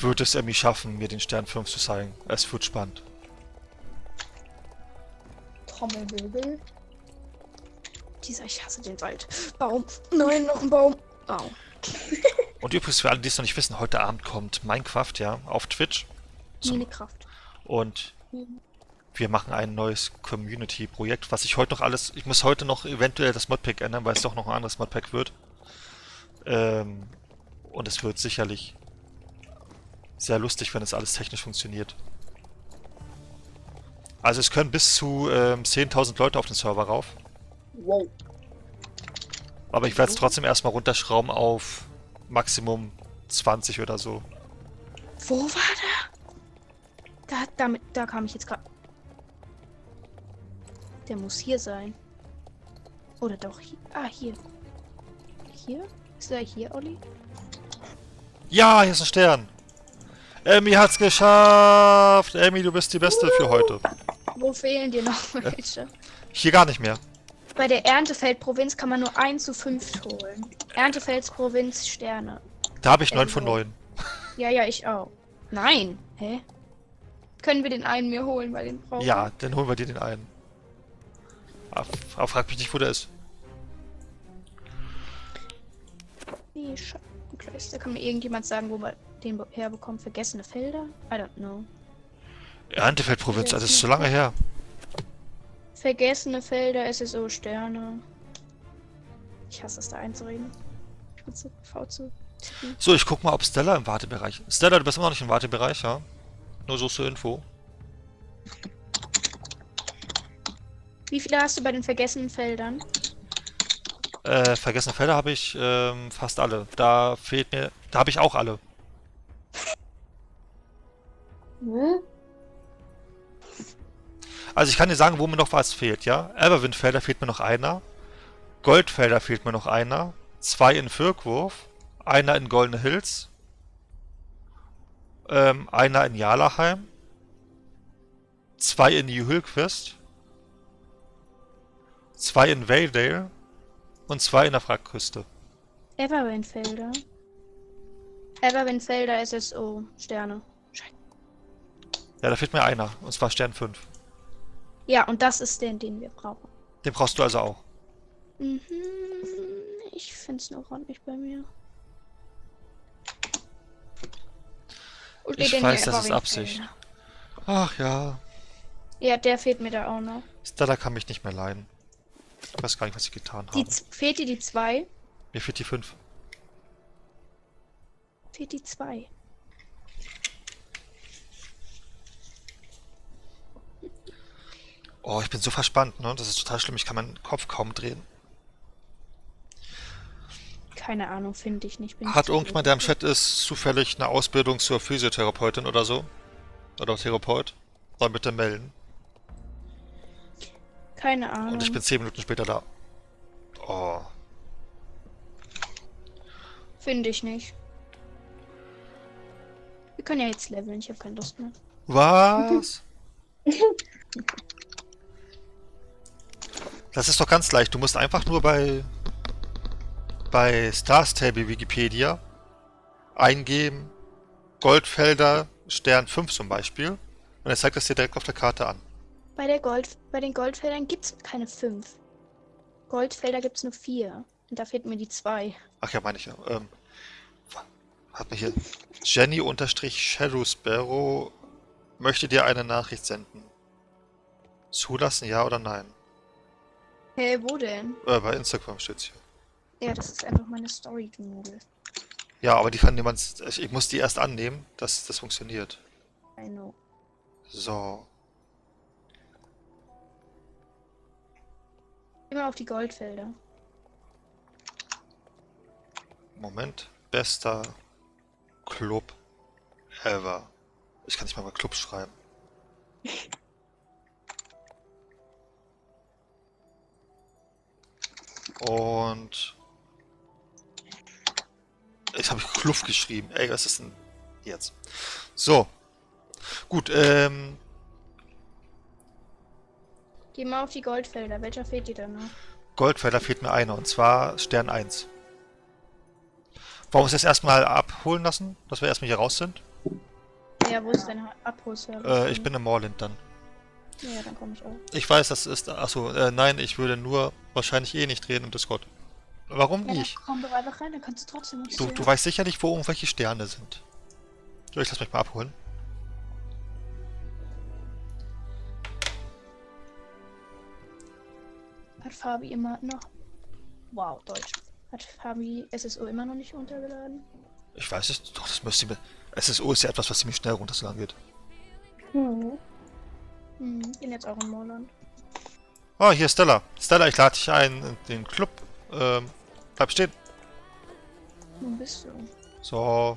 Wird es Emmy schaffen, mir den Stern 5 zu zeigen? Es wird spannend. Trommelwirbel. Ich hasse den Wald. Baum. Nein, noch ein Baum. Baum. Und übrigens, für alle, die es noch nicht wissen, heute Abend kommt Minecraft, ja, auf Twitch. Meine Kraft. Und wir machen ein neues Community-Projekt, was ich heute noch alles... Ich muss heute noch eventuell das Modpack ändern, weil es doch noch ein anderes Modpack wird. Und es wird sicherlich sehr lustig, wenn es alles technisch funktioniert. Also es können bis zu 10.000 Leute auf den Server rauf. Wow. Aber ich werde es trotzdem erstmal runterschrauben auf Maximum 20 oder so. Wo war der? Da kam ich jetzt gerade. Der muss hier sein. Oder doch hier. Ah, hier. Hier? Ist er hier, Olli? Ja, hier ist ein Stern. Emmy hat's geschafft. Emmy, du bist die Beste für heute. Wo fehlen dir noch welche? Hier gar nicht mehr. Bei der Erntefeld-Provinz kann man nur 1 zu 5 holen. Erntefelds-Provinz Sterne. Da habe ich 9 von 9. Ja, ich auch. Nein. Hä? Können wir den einen mir holen, weil den brauchen Ja, dann holen wir dir den einen. Aber frag mich nicht, wo der ist. Nee, Schattenkleister. Kann mir irgendjemand sagen, wo man den herbekommt? Vergessene Felder? I don't know. Erntefeld-Provinz, also das ist so lange her. Vergessene Felder, SSO Sterne. Ich hasse es, da einzureden. V zu. So, ich guck mal, ob Stella im Wartebereich... Stella, du bist immer noch nicht im Wartebereich, ja? Nur so zur Info. Wie viele hast du bei den vergessenen Feldern? Vergessene Felder habe ich fast alle. Da fehlt mir... Da habe ich auch alle. Hm? Also ich kann dir sagen, wo mir noch was fehlt, ja? Everwindfelder fehlt mir noch einer. Goldfelder fehlt mir noch einer. 2 in Firkwurf. Einer in Goldene Hills. Einer in Jarlaheim. 2 in New Hillquist. 2 in Valedale. Und 2 in der Wrackküste. Everwindfelder. Everwindfelder SSO Sterne. Ja, da fehlt mir einer. Und zwar Stern 5. Ja, und das ist der, den wir brauchen. Den brauchst du also auch. Mhm. Ich find's nur gerade nicht bei mir. Wo steht Ich denn weiß, hier das ist Everwindfelder? Absicht. Ach ja. Ja, der fehlt mir da auch noch. Stella kann mich nicht mehr leiden. Ich weiß gar nicht, was ich getan habe. Fehlt dir die 2? Mir fehlt die 5. Fehlt die 2. Oh, ich bin so verspannt, ne? Das ist total schlimm. Ich kann meinen Kopf kaum drehen. Keine Ahnung, finde ich nicht. Hat irgendjemand, der im Chat ist, zufällig eine Ausbildung zur Physiotherapeutin oder so? Oder Therapeut? Soll bitte melden. Keine Ahnung. Und ich bin 10 Minuten später da. Oh. Finde ich nicht. Wir können ja jetzt leveln, ich habe keine Lust mehr. Was? Das ist doch ganz leicht. Du musst einfach nur bei Star Stable Wikipedia eingeben Goldfelder Stern 5 zum Beispiel. Und er zeigt das dir direkt auf der Karte an. Bei den Goldfeldern gibt es keine 5. Goldfelder gibt es nur 4. Und da fehlt mir die 2. Ach ja, meine ich ja. Hat mir hier Jenny-Shadow Sparrow möchte dir eine Nachricht senden. Zulassen, ja oder nein? Hä, wo denn? Bei Instagram steht's hier. Ja, das ist einfach meine Story, du Nudel. Ja, aber die kann niemand... Ich muss die erst annehmen, dass das funktioniert. I know. So. Immer auf die Goldfelder. Moment. Bester Club ever. Ich kann nicht mal Club schreiben. Und... Jetzt habe ich Kluft geschrieben. Ey, was ist denn jetzt? So. Gut. Gut, Geh mal auf die Goldfelder. Welcher fehlt dir denn noch? Goldfelder fehlt mir einer, und zwar Stern 1. Wollen wir uns jetzt erstmal abholen lassen, dass wir erstmal hier raus sind? Ja, wo ist dein Abholservice? Ich bin im Moorland dann. Ja, dann komme ich auch. Ich weiß, das ist... Achso, nein, ich würde nur wahrscheinlich eh nicht reden im Discord. Warum Ja, dann nicht? komm doch einfach rein, dann kannst du trotzdem uns Du, sehen. du weißt sicherlich, wo irgendwelche Sterne sind. So, ich lass mich mal abholen. Hat Fabi immer noch... Wow, Deutsch. Hat Fabi SSO immer noch nicht runtergeladen? Ich weiß es, doch, das müsste mir... SSO ist ja etwas, was ziemlich schnell runtergeladen geht. Hm. Bin jetzt auch in Moorland. Oh, hier ist Stella. Stella, ich lade dich ein in den Club. Bleib stehen. Wo bist du? So.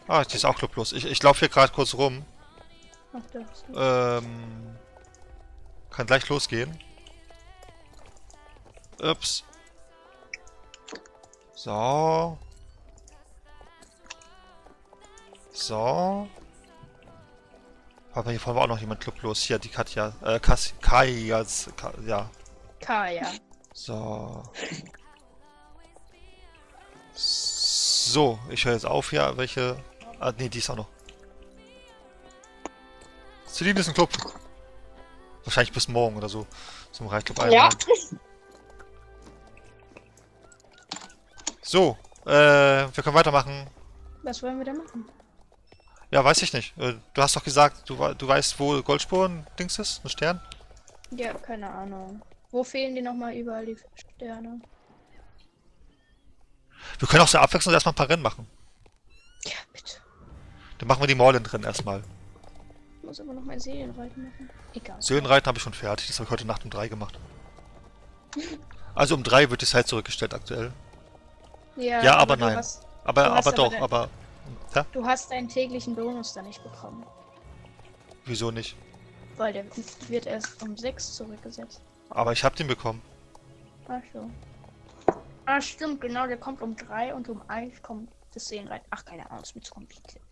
Ah, die ist auch clublos. Ich laufe hier gerade kurz rum. Ach, da bist du. Kann gleich losgehen. Ups. So. So. Aber hier vorne war auch noch jemand clublos. Hier, die Katja. Kaja. Ja. Kaya. So. So, ich höre jetzt auf hier. Welche... Ah, nee, die ist auch noch. Celine ist ein Club. Wahrscheinlich bis morgen oder so. Zum Reitclub Ja. einladen. So, wir können weitermachen. Was wollen wir da machen? Ja, weiß ich nicht. Du hast doch gesagt, du weißt, wo Goldspuren-Dings ist? Ein Stern? Ja, keine Ahnung. Wo fehlen dir nochmal überall die Sterne? Wir können auch so abwechselnd erstmal ein paar Rennen machen. Ja, bitte. Dann machen wir die Moorland-Rennen erstmal. Ich muss aber noch mein Serienreiten machen. Egal. Söhnreiten habe ich schon fertig. Das habe ich heute Nacht um 3 gemacht. Also um 3 wird die Zeit zurückgestellt aktuell. Ja, aber du nein. hast- Aber, Du hast aber doch, aber aber... Ja? Du hast deinen täglichen Bonus da nicht bekommen. Wieso nicht? Weil der wird erst um 6 zurückgesetzt. Aber ich habe den bekommen. Ach so. Ah, stimmt, genau, der kommt um 3 und um 1 kommt das Serienreiten. Ach, keine Ahnung, ist mir zu kompliziert.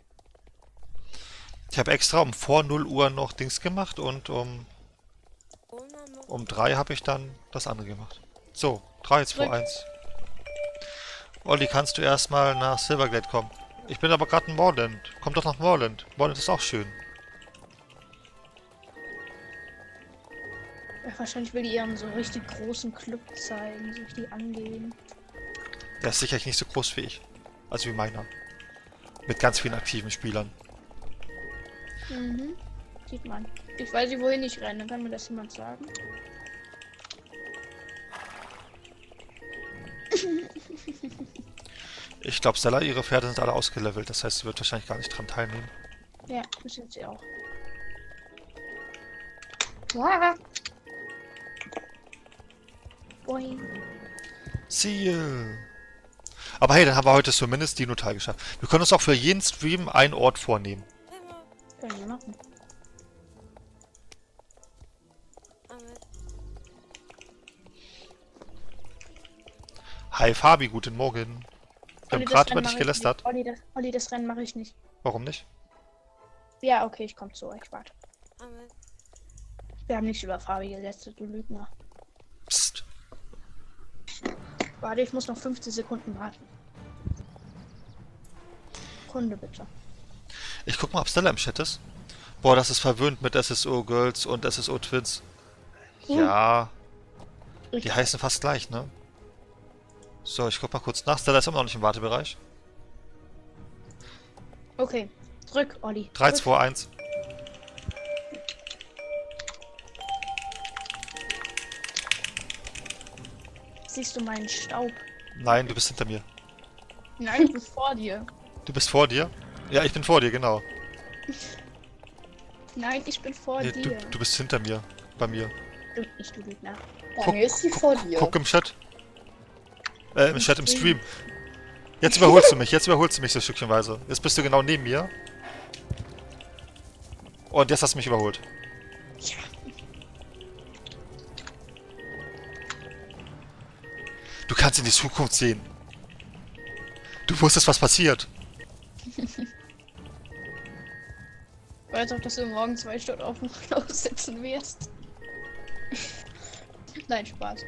Ich habe extra um vor 0 Uhr noch Dings gemacht und um 3 habe ich dann das andere gemacht. So, 3, 2, 1. Olli, kannst du erstmal nach Silverglade kommen? Ich bin aber gerade in Moorland. Komm doch nach Moorland. Moorland ist auch schön. Ja, wahrscheinlich will die ihren so richtig großen Club zeigen, so richtig angehen. Der ist sicherlich nicht so groß wie ich. Also wie meiner. Mit ganz vielen aktiven Spielern. Mhm. Sieht man. Ich weiß nicht, wohin ich renne. Kann mir das jemand sagen? Ich glaube, Stella, ihre Pferde sind alle ausgelevelt. Das heißt, sie wird wahrscheinlich gar nicht dran teilnehmen. Ja, das sind sie auch. Ja. Boing. Ziel! Aber hey, dann haben wir heute zumindest Dino-Teil geschafft. Wir können uns auch für jeden Stream einen Ort vornehmen. Können wir machen. Hi Fabi, guten Morgen. Wir haben Olli, das gerade über Rennen dich mach ich gelästert. nicht. Olli, das Rennen mache ich nicht. Warum nicht? Ja, okay, ich komme zu euch. Warte. Wir haben nicht über Fabi gelästert, du Lügner. Psst. Warte, ich muss noch 15 Sekunden warten. Kunde bitte. Ich guck mal, ob Stella im Chat ist. Boah, das ist verwöhnt mit SSO Girls und SSO Twins. Ja, die heißen fast gleich, ne? So, ich guck mal kurz nach. Stella ist immer noch nicht im Wartebereich. Okay, drück, Olli. 3, drück. 2, 1. Siehst du meinen Staub? Nein, du bist hinter mir. Nein, ich bin vor dir. Du bist vor dir? Ja, ich bin vor dir, genau. Nein, ich bin vor Nee, dir. du bist hinter mir. Bei mir. Du, nicht, du Lügner. Bei mir ist sie vor dir. Guck im Chat. Im Chat, im Stream. Jetzt überholst du mich so stückchenweise. Jetzt bist du genau neben mir. Und jetzt hast du mich überholt. Ja. Du kannst in die Zukunft sehen. Du wusstest, was passiert. Ich weiß auch, dass du morgen 2 Stunden auf dem Klos sitzen wirst. Nein, Spaß.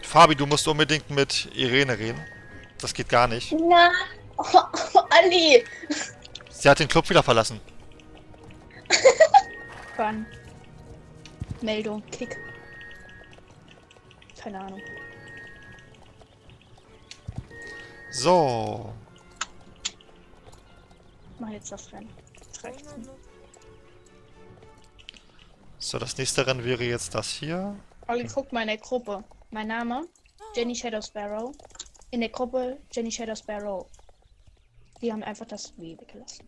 Fabi, du musst unbedingt mit Irene reden. Das geht gar nicht. Na, Ali. Sie hat den Club wieder verlassen. Wann? Meldung, Kick. Keine Ahnung. So. Ich mach jetzt das Rennen. Das reicht. So, das nächste Rennen wäre jetzt das hier. Olli, guck mal in der Gruppe. Mein Name, Jenny Shadow Sparrow. In der Gruppe Jenny Shadow Sparrow. Die haben einfach das W weggelassen.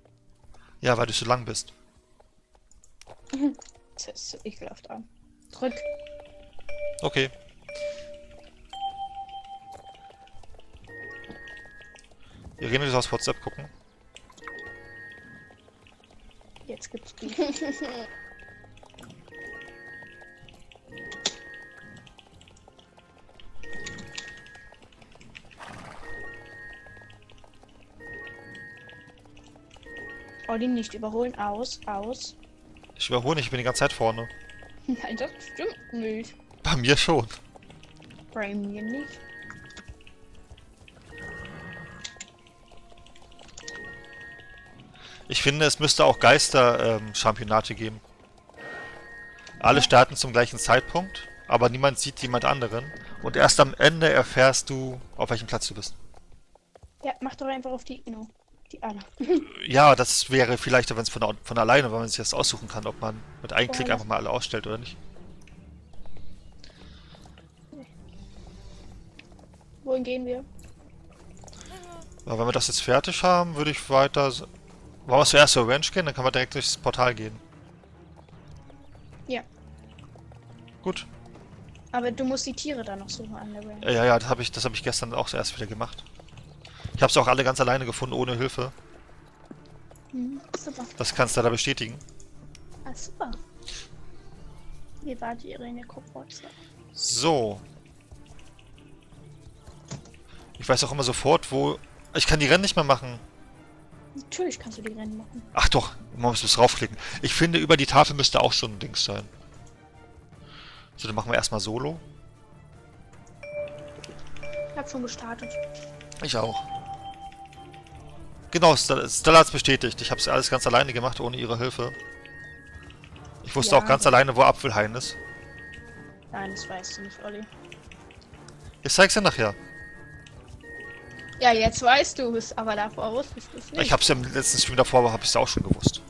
Ja, weil du so lang bist. Das ist so ekelhaft an. Drück. Okay. Irene, du sollst WhatsApp gucken. Jetzt gibt's die. Olli, nicht überholen. Aus. Ich überhole nicht, ich bin die ganze Zeit vorne. Nein, das stimmt nicht. Bei mir schon. Bei mir nicht. Ich finde, es müsste auch Geister-Championate geben. Alle starten zum gleichen Zeitpunkt, aber niemand sieht jemand anderen. Und erst am Ende erfährst du, auf welchem Platz du bist. Ja, mach doch einfach auf die Inno. Die Anna. Ja, das wäre vielleicht, wenn es von alleine, weil man sich das aussuchen kann, ob man mit einem Klick einfach mal alle ausstellt oder nicht. Wohin gehen wir? Ja, wenn wir das jetzt fertig haben, würde ich weiter... Wollen wir zuerst zur Ranch gehen? Dann können wir direkt durchs Portal gehen. Ja. Gut. Aber du musst die Tiere da noch suchen an der Ranch. Ja, das hab ich gestern auch erst wieder gemacht. Ich habe es auch alle ganz alleine gefunden, ohne Hilfe. Super. Das kannst du da bestätigen. Ah, super. Hier war die Irene Kopotze. So. Ich weiß auch immer sofort, wo... Ich kann die Rennen nicht mehr machen. Natürlich kannst du die Rennen machen. Ach doch, man muss es raufklicken. Ich finde, über die Tafel müsste auch so ein Dings sein. So, dann machen wir erstmal Solo. Ich hab schon gestartet. Ich auch. Genau, Stella hat's bestätigt. Ich habe es alles ganz alleine gemacht, ohne ihre Hilfe. Ich wusste Ja, auch ganz aber- alleine, wo Apfelhain ist. Nein, das weißt du nicht, Olli. Ich zeig's dir nachher. Ja, jetzt weißt du es, aber davor wusstest du es nicht. Ich hab's ja im letzten Stream davor, habe ich es auch schon gewusst.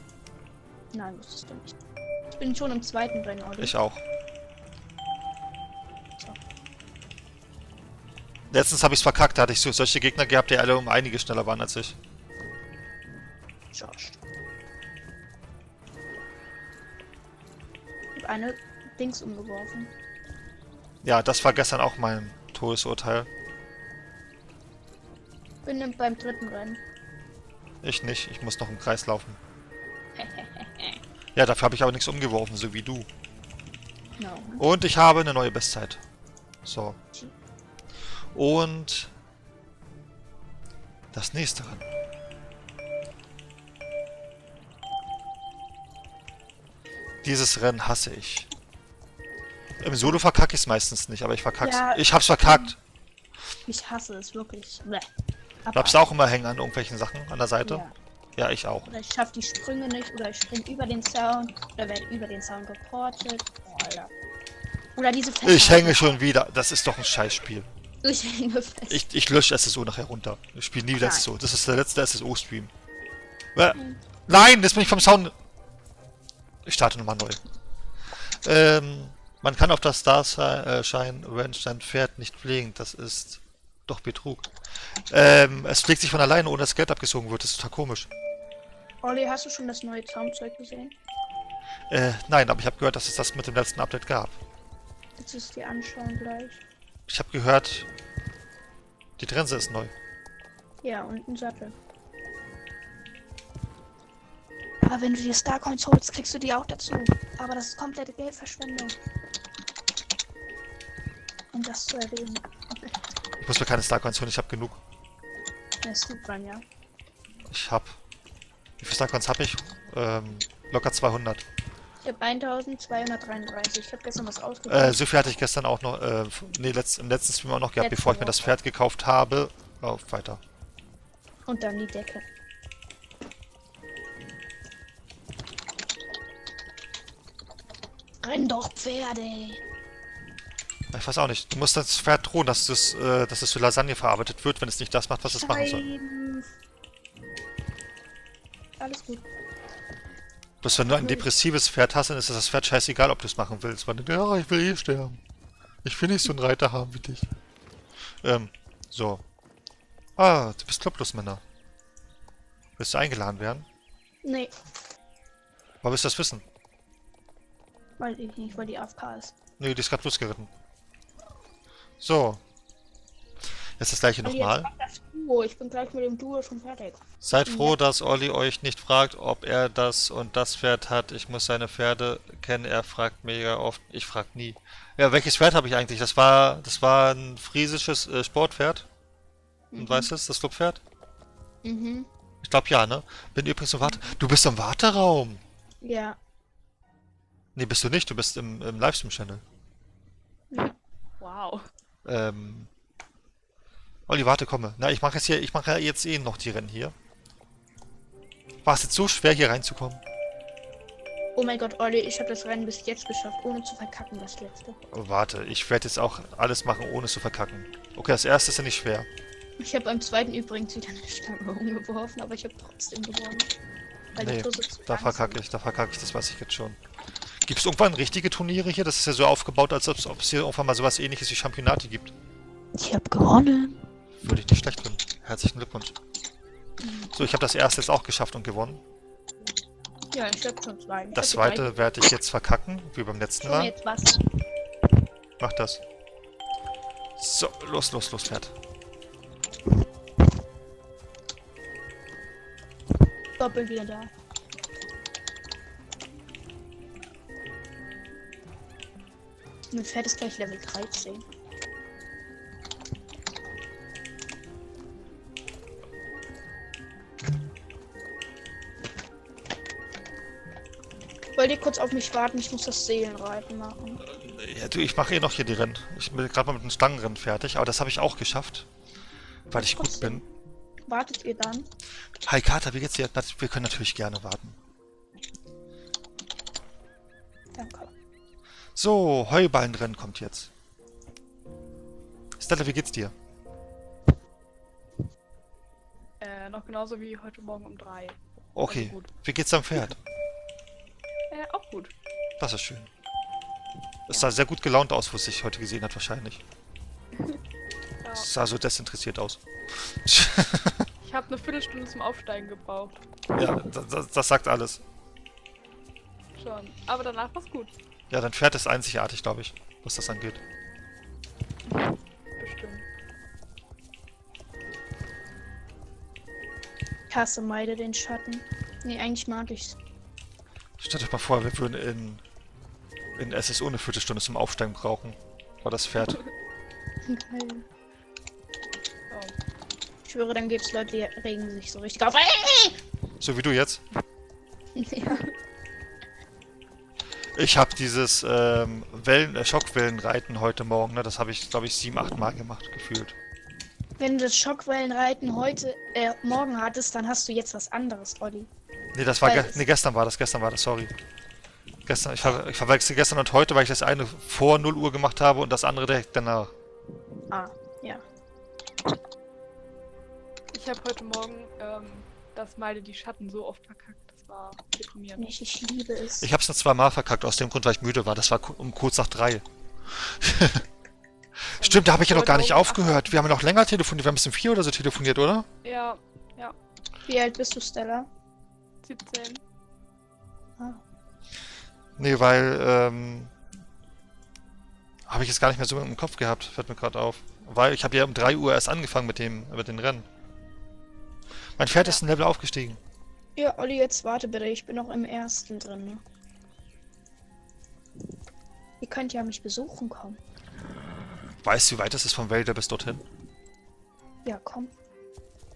Nein, wusstest du nicht. Ich bin schon im zweiten Rennen, Olli. Ich auch. So. Letztens habe ich's verkackt, da hatte ich solche Gegner gehabt, die alle um einige schneller waren als ich. Josh. Ich hab eine Dings umgeworfen. Ja, das war gestern auch mein Todesurteil. Bin beim dritten Rennen. Ich nicht, ich muss noch im Kreis laufen. Ja, dafür habe ich aber nichts umgeworfen, so wie du. No. Und ich habe eine neue Bestzeit. So. Und das nächste Rennen. Dieses Rennen hasse ich. Im Solo verkacke ich es meistens nicht, aber ich verkack's. Ja, Ich hab's verkackt. Ich hasse es wirklich. Bleh. Bleibst du auch immer hängen an irgendwelchen Sachen an der Seite? Ja. Ja, ich auch. Oder ich schaff die Sprünge nicht, oder ich spring über den Zaun, oder werde über den Zaun geportet. Oh, Alter. Oder diese Fässer. Ich hänge schon wieder. Das ist doch ein Scheißspiel. Ich hänge fest. Ich lösche SSO nachher runter. Ich spiele nie wieder Nein. SSO. Das ist der letzte SSO-Stream. Nein, jetzt bin ich vom Sound... Ich starte nochmal neu. Man kann auf das Starshine Ranch sein Pferd nicht pflegen. Das ist doch Betrug. Es pflegt sich von alleine, ohne dass Geld abgezogen wird. Das ist total komisch. Olli, hast du schon das neue Zaunzeug gesehen? Nein, aber ich habe gehört, dass es das mit dem letzten Update gab. Willst du es dir anschauen gleich? Ich habe gehört, die Trense ist neu. Ja, und ein Sattel. Aber wenn du dir Starcoins holst, kriegst du die auch dazu. Aber das ist komplette Geldverschwendung. um das zu erwähnen. Ich muss mir keine Starcoins holen, ich habe genug. Das tut man ja. Ich habe... Wie viele Starcoins habe ich? Locker 200. Ich habe 1233. Ich habe gestern was ausgegeben. So viel hatte ich gestern auch noch... im letzten Stream auch noch gehabt, bevor ich mir das Pferd gekauft habe. Lauf weiter. Und dann die Decke. Renn doch, Pferde! Ich weiß auch nicht. Du musst das Pferd drohen, dass es zu Lasagne verarbeitet wird, wenn es nicht das macht, was es machen soll. Nein. Alles gut. Bloß wenn du ein depressives Pferd hast, dann ist das Pferd scheißegal, ob du es machen willst. Weil du, ja, ich will eh sterben. Ich will nicht so einen Reiter haben wie dich. So. Ah, du bist Clublosmänner. Willst du eingeladen werden? Nee, Woher willst du das wissen? weiß ich nicht, weil die AFK ist. Nee, die ist gerade losgeritten. So. Jetzt das gleiche Olli, nochmal. jetzt mach das Duo. Ich bin gleich mit dem Duo schon fertig. Seid froh, dass Olli euch nicht fragt, ob er das und das Pferd hat. Ich muss seine Pferde kennen. Er fragt mega oft. Ich frag nie. Ja, welches Pferd habe ich eigentlich? Das war ein friesisches Sportpferd. Und weißt du es, das Clubpferd? Mhm. Ich glaube ja, ne? Bin übrigens im Du bist im Warteraum. Ja. Nee, bist du nicht. Du bist im Livestream-Channel. Wow. Olli, warte, komme. Na, ich mache ja jetzt eh noch die Rennen hier. War es jetzt so schwer, hier reinzukommen? Oh mein Gott, Olli, ich habe das Rennen bis jetzt geschafft, ohne zu verkacken, das letzte. Oh, warte, ich werde jetzt auch alles machen, ohne zu verkacken. Okay, das erste ist ja nicht schwer. Ich habe beim zweiten übrigens wieder eine Stange umgeworfen, aber ich habe trotzdem gewonnen. Weil Nee, die Tusse zu da lang verkacke sind. ich, das weiß ich jetzt schon. Gibt es irgendwann richtige Turniere hier? Das ist ja so aufgebaut, als ob es hier irgendwann mal sowas ähnliches wie Championati gibt. Ich habe gewonnen. Würde ich nicht schlecht finden. Herzlichen Glückwunsch. So, ich habe das erste jetzt auch geschafft und gewonnen. Ja, ich habe schon zwei. Ich Das hab die zweite werde ich jetzt verkacken, wie beim letzten drei. Mal. Jetzt was. Mach das. So, los, Pferd. Doppelt wieder da. Mein Pferd ist gleich Level 13. Wollt ihr kurz auf mich warten? Ich muss das Seelenreiten machen. Ja, du, ich mache eh noch hier die Rennen. Ich bin gerade mal mit dem Stangenrennen fertig, aber das habe ich auch geschafft. Weil ich gut bin. Wartet ihr dann? Hi Kater, wie geht's dir? Wir können natürlich gerne warten. Danke. So, Heuballenrennen kommt jetzt. Stella, wie geht's dir? Noch genauso wie heute Morgen um 3. Okay. Also gut. Wie geht's am Pferd? Auch gut. Das ist schön. Es sah sehr gut gelaunt aus, wo es sich heute gesehen hat, wahrscheinlich. Ja. Es sah so desinteressiert aus. Ich habe eine Viertelstunde zum Aufsteigen gebraucht. Ja, das sagt alles. Schon. Aber danach war's gut. Ja, dein Pferd ist einzigartig, glaube ich, was das angeht. Bestimmt. Ich hasse meide den Schatten. Nee, eigentlich mag ich's. Stellt euch mal vor, wir würden in SSO eine Viertelstunde zum Aufsteigen brauchen. War das Pferd. Geil. Oh. Ich schwöre, dann gibt's Leute, die regen sich so richtig auf. So wie du jetzt. Ja. Ich habe dieses Schockwellenreiten heute Morgen, ne? Das habe ich, glaube ich, 7, 8 Mal gemacht, gefühlt. Wenn du das Schockwellenreiten morgen hattest, dann hast du jetzt was anderes, Olli. Nee, das war Weil gestern war das, sorry. Ich verwechsel gestern und heute, weil ich das eine vor 0 Uhr gemacht habe und das andere direkt danach. Ah, ja. Ich habe heute Morgen das Meide die Schatten so oft verkackt. Das war deprimierend. Ich liebe es. Ich habe es nur 2 Mal verkackt, aus dem Grund, weil ich müde war. Das war um kurz nach 3. Stimmt, da habe ich ja noch gar nicht aufgehört. Wir haben ja noch länger telefoniert. Wir haben bis um 4 oder so telefoniert, oder? Ja, Wie alt bist du, Stella? 17. Ah. Nee, weil, habe ich jetzt gar nicht mehr so im Kopf gehabt. Fällt mir gerade auf. Weil ich habe ja um 3 Uhr erst angefangen mit den Rennen. Mein Pferd ist ein Level aufgestiegen. Ja, Olli, jetzt warte bitte. Ich bin noch im ersten drin. Ne? Ihr könnt ja mich besuchen kommen. Weißt du, wie weit es ist vom Wälder bis dorthin? Ja, komm.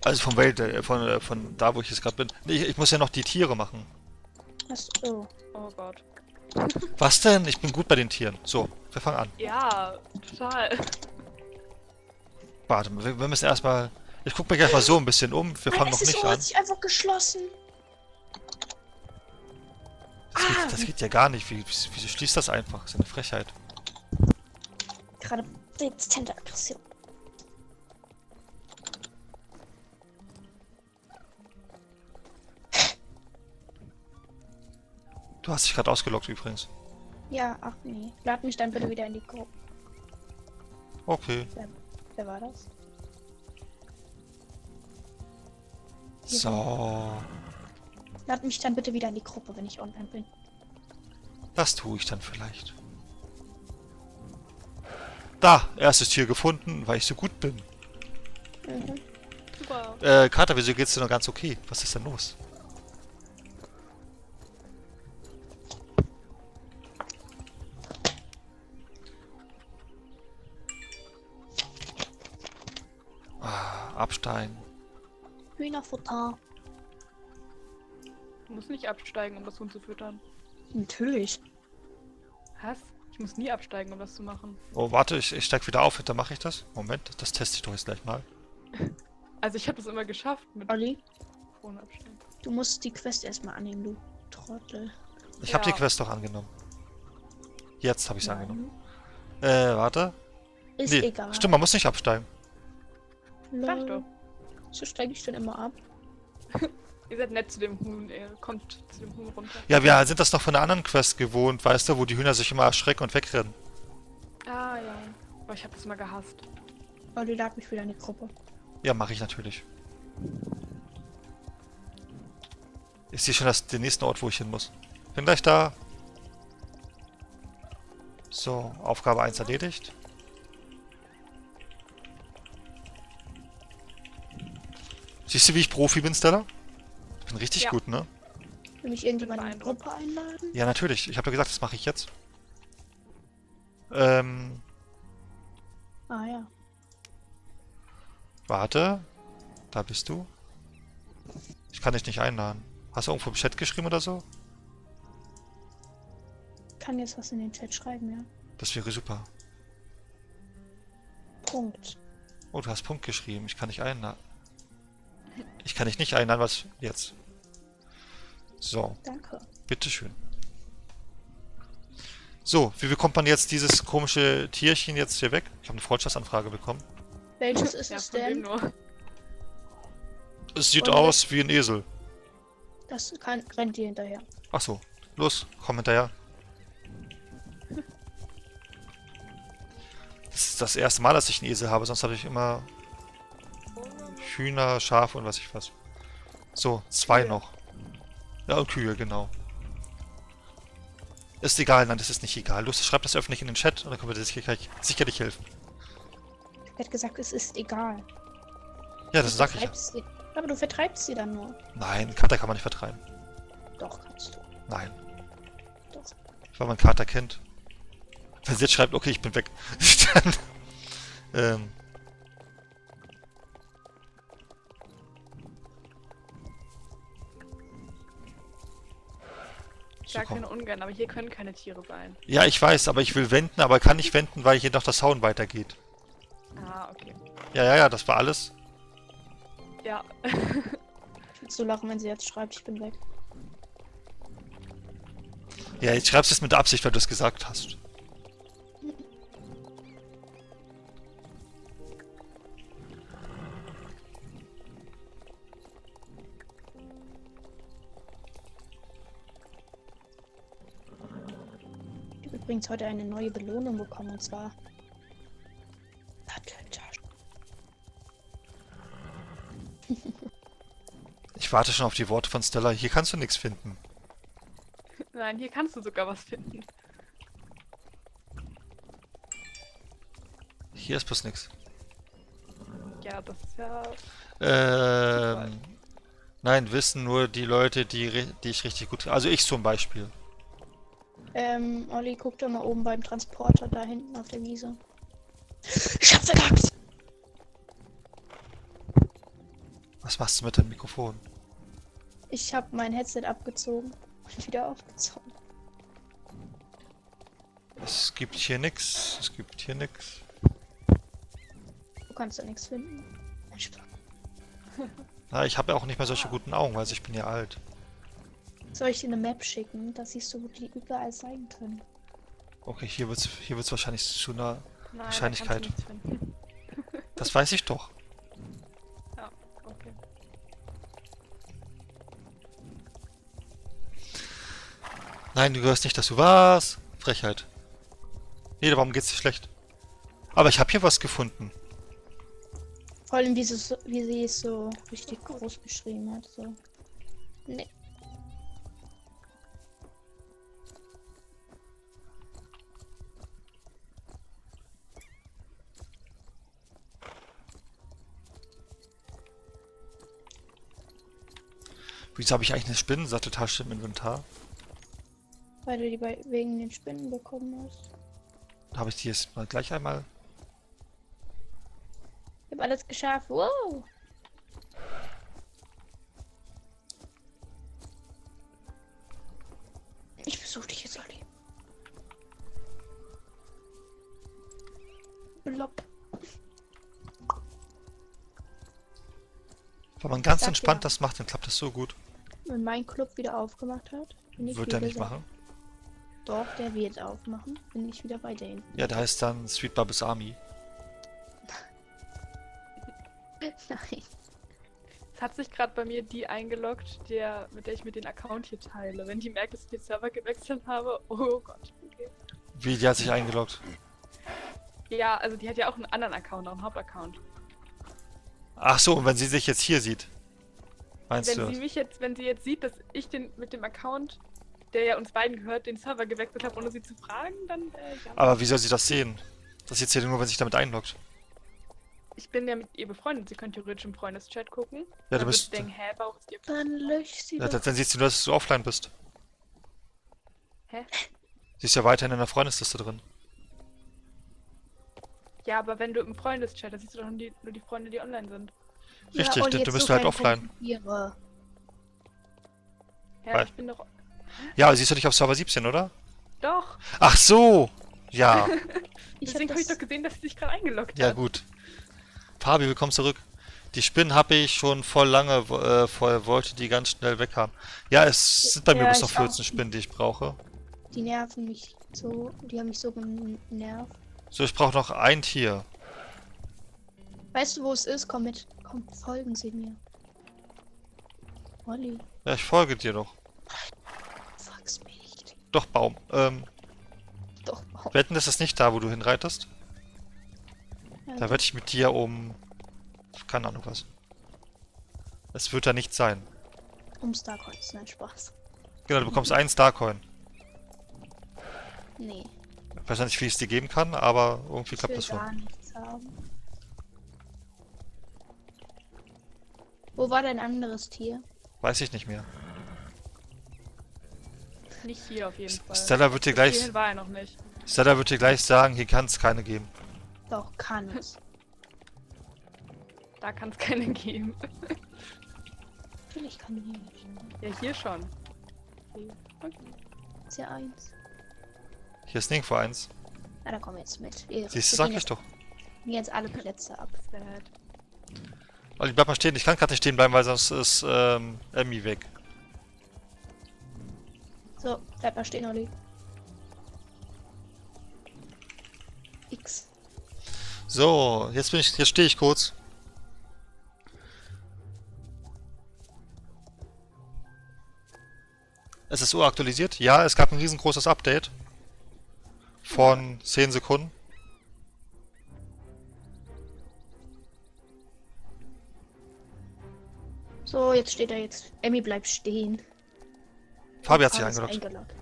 Also vom Wälder, von da, wo ich jetzt gerade bin. Nee, ich muss ja noch die Tiere machen. Was? Oh. Oh Gott. Was denn? Ich bin gut bei den Tieren. So, wir fangen an. Ja, total. Warte, wir müssen erstmal... Ich gucke mich erstmal so ein bisschen um. Wir fangen noch nicht an. hat sich einfach geschlossen. Das geht ja gar nicht. Wieso schließt das einfach? Das ist eine Frechheit. Gerade dezente Aggression. Du hast dich gerade ausgeloggt übrigens. Ja, ach nee. Lad mich dann bitte wieder in die Gruppe. Okay. Wer war das? So. Lad mich dann bitte wieder in die Gruppe, wenn ich online bin. Das tue ich dann vielleicht. Da, erstes Tier gefunden, weil ich so gut bin. Mhm. Super. Kater, wieso geht's dir noch ganz okay? Was ist denn los? Ah, Abstein. Hühnerfutter. Du musst nicht absteigen, um das Huhn zu füttern. Natürlich. Was? Ich muss nie absteigen, um das zu machen. Oh, warte, ich steig wieder auf, dann mache ich das. Moment, das teste ich doch jetzt gleich mal. Also ich habe das immer geschafft mit Olli, ohne Absteigen. du musst die Quest erstmal annehmen, du Trottel. Ich habe die Ja. Quest doch angenommen. Jetzt habe ich es Nein. angenommen. Warte. Ist Nee, egal. stimmt, man muss nicht absteigen. Sag doch. So steige ich schon immer ab. Ihr seid nett zu dem Huhn, ihr kommt zu dem Huhn runter. Ja, wir sind das noch von einer anderen Quest gewohnt, weißt du, wo die Hühner sich immer erschrecken und wegrennen. Ah ja. Aber ich habe das mal gehasst. Olli, lad mich wieder in die Gruppe. Ja, mache ich natürlich. Ich sehe schon den nächsten Ort, wo ich hin muss. Bin gleich da. So, Aufgabe 1 erledigt. Siehst du, wie ich Profi bin, Stella? Ich bin richtig Ja. gut, ne? Will mich irgendjemand in die beeindruckt. Gruppe einladen? Ja, natürlich. Ich habe ja gesagt, das mache ich jetzt. Ah ja. Warte. Da bist du. Ich kann dich nicht einladen. Hast du irgendwo im Chat geschrieben oder so? Kann jetzt was in den Chat schreiben, ja. Das wäre super. Punkt. Oh, du hast Punkt geschrieben. Ich kann dich einladen. Ich kann dich nicht einladen, was jetzt? So, Danke. bitteschön. So, wie bekommt man jetzt dieses komische Tierchen jetzt hier weg? Ich habe eine Freundschaftsanfrage bekommen. Welches ist Ja, es von wem denn? nur? Es sieht Und aus wie ein Esel. Das rennt dir hinterher. Ach so, los, komm hinterher. Das ist das erste Mal, dass ich einen Esel habe, sonst habe ich immer Hühner, Schafe und was ich was. So, 2 Kühe. noch. Ja, und Kühe, genau. Ist egal, nein, das ist nicht egal. Los, schreib das öffentlich in den Chat und dann können wir dir sicherlich helfen. Er hat gesagt, es ist egal. Ja, das Du sag ich ja. vertreibst sie. Aber du vertreibst sie dann nur. Nein, Kater kann man nicht vertreiben. Doch, kannst du. Nein. Doch. Weil man Kater kennt. Wenn sie jetzt schreibt, okay, ich bin weg. Dann, Ich so, sag komm. keine ungern, aber hier können keine Tiere sein. Ja, ich weiß, aber ich will wenden, aber kann nicht wenden, weil hier noch das Hauen weitergeht. Ah, okay. Ja, das war alles. Ja. Ich würde so lachen, wenn sie jetzt schreibt, ich bin weg. Ja, jetzt schreibst du es mit Absicht, weil du es gesagt hast. Ich habe übrigens heute eine neue Belohnung bekommen, und zwar Datteltaschen. Ich warte schon auf die Worte von Stella. Hier kannst du nichts finden. Nein, hier kannst du sogar was finden. Hier ist bloß nichts. Ja, das ist ja. Nein, wissen nur die Leute, die ich richtig gut... Also ich zum Beispiel. Olli, guck doch mal oben beim Transporter da hinten auf der Wiese. Ich hab verkackt. Was machst du mit deinem Mikrofon? Ich hab mein Headset abgezogen und wieder aufgezogen. Es gibt hier nix. Es gibt hier nix. Du kannst da nichts finden. Nein, Spaß. Na, ich habe ja auch nicht mehr solche guten Augen, weil ich bin ja alt. Soll ich dir eine Map schicken? Da siehst du, wo die überall sein können. Okay, hier wird's wahrscheinlich zu einer Nein, Wahrscheinlichkeit. Da kannst du nichts finden. Das weiß ich doch. Ja, okay. Nein, du gehörst nicht dazu. Was? Frechheit. Nee, warum geht's dir schlecht? Aber ich habe hier was gefunden. Vor allem, wie sie es so richtig groß geschrieben hat. So. Nee. Wieso habe ich eigentlich eine Spinnensatteltasche im Inventar? Weil du die wegen den Spinnen bekommen hast. Da habe ich die jetzt mal gleich einmal. Ich hab alles geschafft. Wow. Ich besuche dich jetzt, Olli. Blopp. Wenn man ganz Sag entspannt ja. das macht, dann klappt das so gut. Wenn mein Club wieder aufgemacht hat, bin ich Wird wieder er nicht da. machen? Doch, der wird aufmachen. Bin ich wieder bei denen. Ja, der heißt dann Sweet Bubbles Army. Nein. Es hat sich gerade bei mir die eingeloggt, mit der ich mir den Account hier teile. Wenn die merkt, dass ich den Server gewechselt habe, oh Gott. Okay. Wie, die hat sich eingeloggt? Ja, also die hat ja auch einen anderen Account, auch einen Hauptaccount. Ach so, und wenn sie sich jetzt hier sieht. Meinst du? Wenn sie jetzt sieht, dass ich den mit dem Account, der ja uns beiden gehört, den Server gewechselt habe, ohne sie zu fragen, dann ja. Aber wie soll sie das sehen? Das sieht sie nur, wenn sie sich damit einloggt. Ich bin ja mit ihr befreundet, sie kann theoretisch im Freundeschat gucken. Ja, du Dann wird bist. sie denken, hä, warum ist ihr... Dann lösch sie Ja, doch. dann sieht sie nur, dass du offline bist. Hä? Sie ist ja weiterhin in der Freundesliste drin. Ja, aber wenn du im Freundeschat, da siehst du doch nur die Freunde, die online sind. Richtig, Olli, du jetzt bist such halt einen offline. Kommentierer. Ja, Weil- ich bin doch... Ja, aber siehst du nicht auf Server 17, oder? Doch! Ach so! Ja, Deswegen habe ich doch gesehen, dass sie sich gerade eingeloggt ja hat. gut. Fabi, willkommen zurück. Die Spinnen habe ich schon voll lange, wollte die ganz schnell weg haben. Ja, es sind bei mir Ja, bis noch ich auch. 14 Spinnen, die ich brauche. Die nerven mich so. Die haben mich so genervt. So, ich brauche noch ein Tier. Weißt du, wo es ist? Komm mit. Komm, folgen Sie mir. Olli, Ja, ich folge dir doch. frag's mich nicht. Doch, Baum. Doch, oh, Wetten, das ist nicht da, wo du hinreitest? ja, Da wette ich mit dir um... keine Ahnung was. Es wird da nicht sein. um Starcoins, nein, Spaß. Genau, du bekommst einen Starcoin. Nee, Ich weiß nicht, wie ich es dir geben kann, aber irgendwie ich klappt will das schon. gar nichts haben. Wo war dein anderes Tier? Weiß ich nicht mehr. Nicht hier auf jeden Fall. Stella wird dir Bis gleich... hierhin war er noch nicht. Stella wird dir gleich sagen, hier kann es keine geben. Doch, kann es. Da kann es keine geben. Natürlich kann die hier nicht. Ja, hier schon. Okay. Ist ja eins. Hier ist nirgendwo eins. Na, da komm jetzt mit. Wir Siehst du, wir sag gehen ich doch. jetzt alle Plätze ab. Sad. Olli, bleib mal stehen. Ich kann gerade nicht stehen bleiben, weil sonst ist Emmy weg. So, bleib mal stehen, Olli. X. So, jetzt stehe ich kurz. Es ist aktualisiert. Ja, es gab ein riesengroßes Update. Von 10 Sekunden. So, jetzt steht er jetzt. Emmy bleibt stehen. Fabi hat sich Alles eingeloggt. eingeloggt.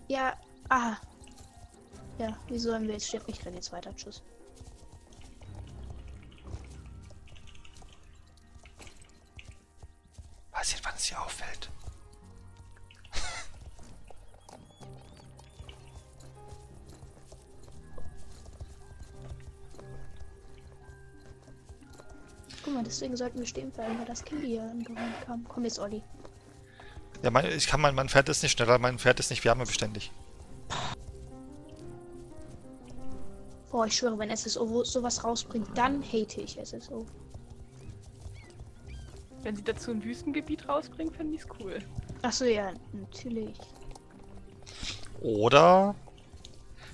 Ja, Ja, wie sollen wir jetzt stehen? Ich renne jetzt weiter. Tschüss. Weiß nicht, wann es hier auffällt. Guck mal, deswegen sollten wir stehen bleiben, weil das Kind hier angerannt kam. Komm jetzt, Olli. Ja, mein Pferd ist nicht schneller, mein Pferd ist nicht wärmebeständig. Boah, ich schwöre, wenn SSO sowas rausbringt, dann hate ich SSO. Wenn sie dazu ein Wüstengebiet rausbringen, finde ich es cool. Achso, ja, natürlich. Oder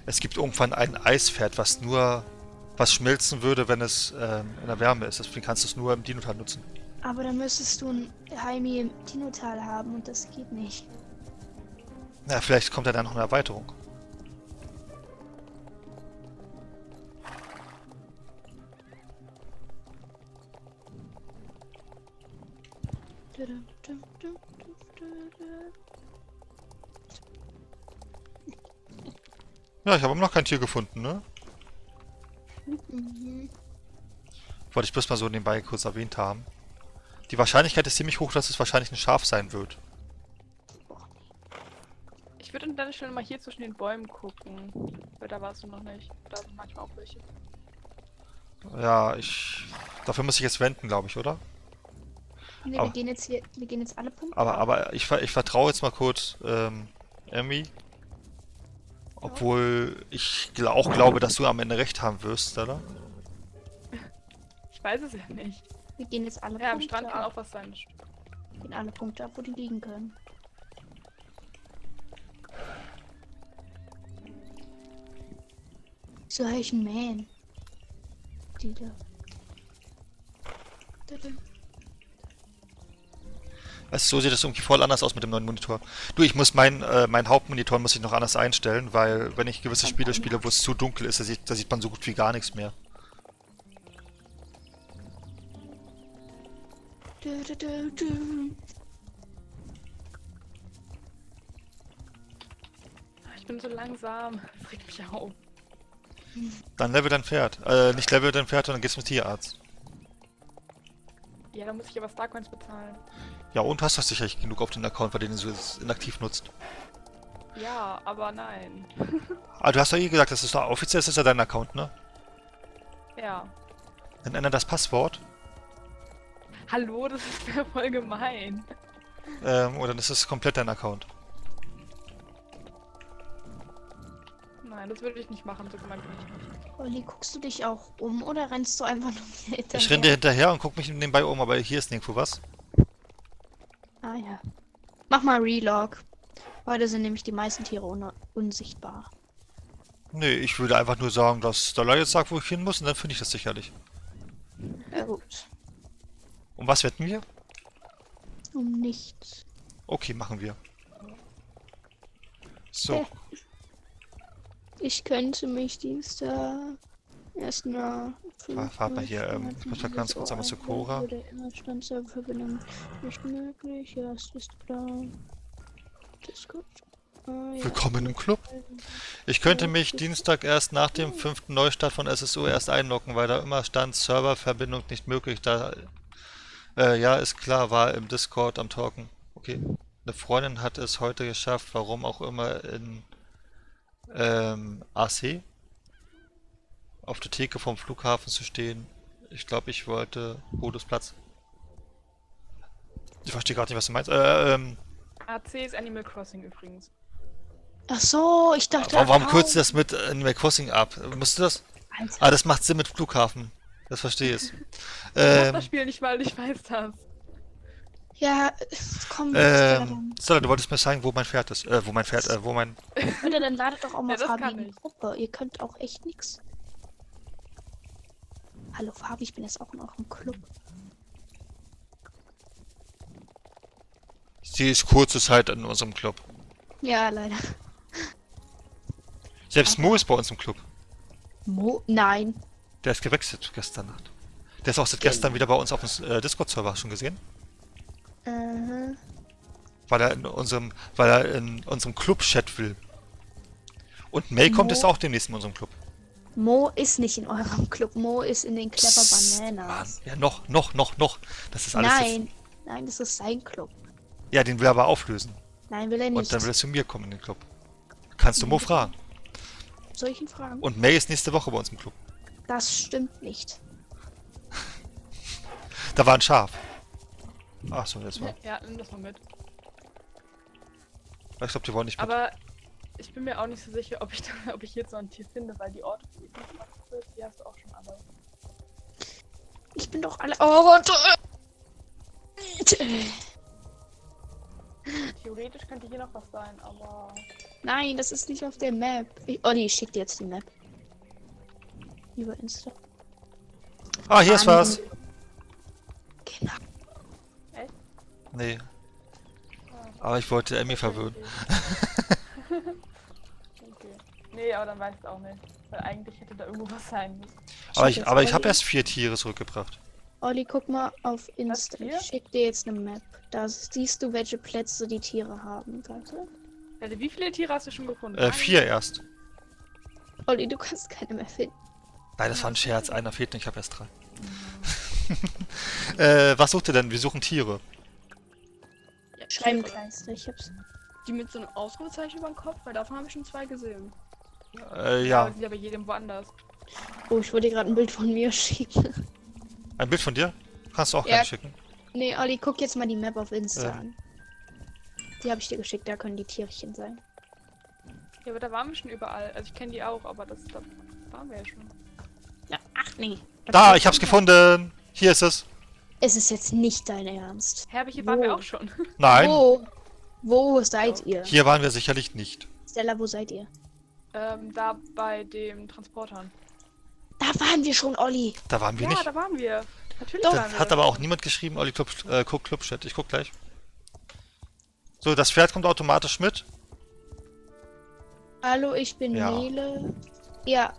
es gibt irgendwann ein Eispferd, was schmelzen würde, wenn es in der Wärme ist. Deswegen kannst du es nur im Dinotal nutzen. Aber dann müsstest du ein Heimi im Dinotal haben und das geht nicht. Na, vielleicht kommt ja dann noch eine Erweiterung. Ja, ich habe immer noch kein Tier gefunden, ne? Mhm. Wollte ich bloß mal so nebenbei kurz erwähnt haben. Die Wahrscheinlichkeit ist ziemlich hoch, dass es wahrscheinlich ein Schaf sein wird. Ich würde an deiner Stelle mal hier zwischen den Bäumen gucken. Weil da warst du noch nicht. Da sind manchmal auch welche. Ja, dafür muss ich jetzt wenden, glaube ich, oder? Nee, Aber- wir gehen jetzt alle Punkte. Aber ich vertraue jetzt mal kurz Emmy. Obwohl ich auch glaube, dass du am Ende recht haben wirst, oder? Ich weiß es ja nicht. Wir gehen jetzt alle Ja, am Punkte Strand kann ab. auch was sein. Wir gehen alle Punkte ab, wo die liegen können. So habe ich einen Man. Die da. Also so sieht es irgendwie voll anders aus mit dem neuen Monitor. Du, ich muss mein Hauptmonitor muss ich noch anders einstellen, weil wenn ich gewisse Spiele spiele, wo es zu dunkel ist, da sieht man so gut wie gar nichts mehr. Ich bin so langsam. Das regt mich auf. Dann level dein Pferd. Nicht level dein Pferd, dann gehst du zum Tierarzt. Ja, da muss ich aber Starcoins bezahlen. Ja, und hast du sicherlich genug auf den Account, bei denen du es inaktiv nutzt. Ja, aber nein. Ah, du hast doch eh gesagt, das ist doch offiziell, das ist ja dein Account, ne? Ja. Dann ändere das Passwort. Hallo, das ist ja voll gemein. Oder dann ist es komplett dein Account. Nein, das würde ich nicht machen, so gemein bin ich nicht. Olli, guckst du dich auch um oder rennst du einfach nur wieder hinterher? Ich renne dir hinterher und guck mich nebenbei um, aber hier ist nirgendwo was. Ah ja. Mach mal Relog. Heute sind nämlich die meisten Tiere unsichtbar. Nee, ich würde einfach nur sagen, dass Dollar jetzt sagt, wo ich hin muss, und dann finde ich das sicherlich. Ja gut. Um was wetten wir? Um nichts. Okay, machen wir. So, Ich könnte mich Dienstag erst nach Warte mal hier, ich muss mal ganz kurz einmal zu Cora. Der Inhaltsstandserverbindung nicht möglich. Ja, es ist klar. Discord. Ah, ja. willkommen im Club. Ich könnte mich Dienstag erst nach dem 5. Neustart von SSO erst einloggen, weil da immer stand, Serververbindung nicht möglich. Da, ja, ist klar, war im Discord am Talken. Okay. Eine Freundin hat es heute geschafft, warum auch immer in AC auf der Theke vom Flughafen zu stehen. Ich glaube, ich wollte Bodos Platz. Ich verstehe gerade nicht, was du meinst. AC ist Animal Crossing übrigens. Ach so, ich dachte. Warum kürzt du das mit Animal Crossing ab? Musst du das? Alter. Ah, das macht Sinn mit Flughafen. Das verstehe ich. Ich mach das Spiel nicht mal, ich weiß das. Ja, komm. Dann. Stella, du wolltest mir sagen, wo mein Pferd ist. Alter, Dann ladet doch auch mal Ja, das Fabi kann in die ich. Gruppe. Ihr könnt auch echt nix. Hallo Fabi, ich bin jetzt auch in eurem Club. Sie ist kurze Zeit in unserem Club. Ja, leider. Selbst Mo ist bei uns im Club. Nein. Der ist gewechselt gestern Nacht. Der ist auch seit gestern wieder bei uns auf dem Discord-Server, schon gesehen? Weil er in unserem Club-Chat will. Und May kommt Mo? jetzt auch demnächst in unserem Club. Mo ist nicht in eurem Club. Mo ist in den Clever Psst, Bananas. Mann. Ja, noch. Das ist alles jetzt. Nein, das ist sein Club. Ja, den will er aber auflösen. Nein, will er Und nicht. dann will er zu mir kommen in den Club. Kannst du Mo fragen. Solchen Fragen? Und May ist nächste Woche bei uns im Club. Das stimmt nicht. Da war ein Schaf. Ach so, jetzt war. Ja, nimm das mal mit. Ich glaube, die wollen nicht mit. Aber ich bin mir auch nicht so sicher, ob ich jetzt noch ein Tier finde, weil die Orte, die ich nicht gemacht habe, die hast du auch schon alle. Ich bin doch alle. Oh Gott! Theoretisch könnte hier noch was sein, aber... Nein, das ist nicht auf der Map. Olli, ich schick dir jetzt die Map. Über Insta. Ah, hier ist was. Genau. Echt? Nee. Aber ich wollte Emmy verwöhnen. Okay. Nee, aber dann weißt du auch nicht. Weil eigentlich hätte da irgendwo was sein müssen. Aber ich habe erst 4 Tiere zurückgebracht. Olli, guck mal auf Insta. hier? Ich schick dir jetzt eine Map. Da siehst du, welche Plätze die Tiere haben. Warte. Also, wie viele Tiere hast du schon gefunden? 4 erst. Olli, du kannst keine mehr finden. Nein, das war ein Scherz. Einer fehlt nicht, ich habe erst 3. Was sucht ihr denn? Wir suchen Tiere. Ja, Scheibenkleister, ich hab's. Die mit so einem Ausrufezeichen über dem Kopf, weil davon habe ich schon 2 gesehen. Ja. Aber die sind bei jedem woanders. Oh, ich wollte dir gerade ein Bild von mir schicken. Ein Bild von dir? Kannst du auch Ja. gerne schicken. Nee, Olli, guck jetzt mal die Map auf Insta Ja. an. Die habe ich dir geschickt, da können die Tierchen sein. Ja, aber da waren wir schon überall. Also ich kenne die auch, aber da waren wir ja schon. Ja, ach nee. Da, ich hab's gefunden. Hier ist es. Es ist jetzt nicht dein Ernst. Hä, aber hier waren wir Wo? auch schon. Nein, Wo seid ihr? hier waren wir sicherlich nicht. Stella, wo seid ihr? Da bei den Transportern. Da waren wir schon, Olli. Da waren wir Ja, nicht. da waren wir. Natürlich Doch. waren wir. Hat aber auch niemand geschrieben, Olli guck Clubchat. Ich guck gleich. So, das Pferd kommt automatisch mit. Hallo, ich bin Ja. Nele. Ja,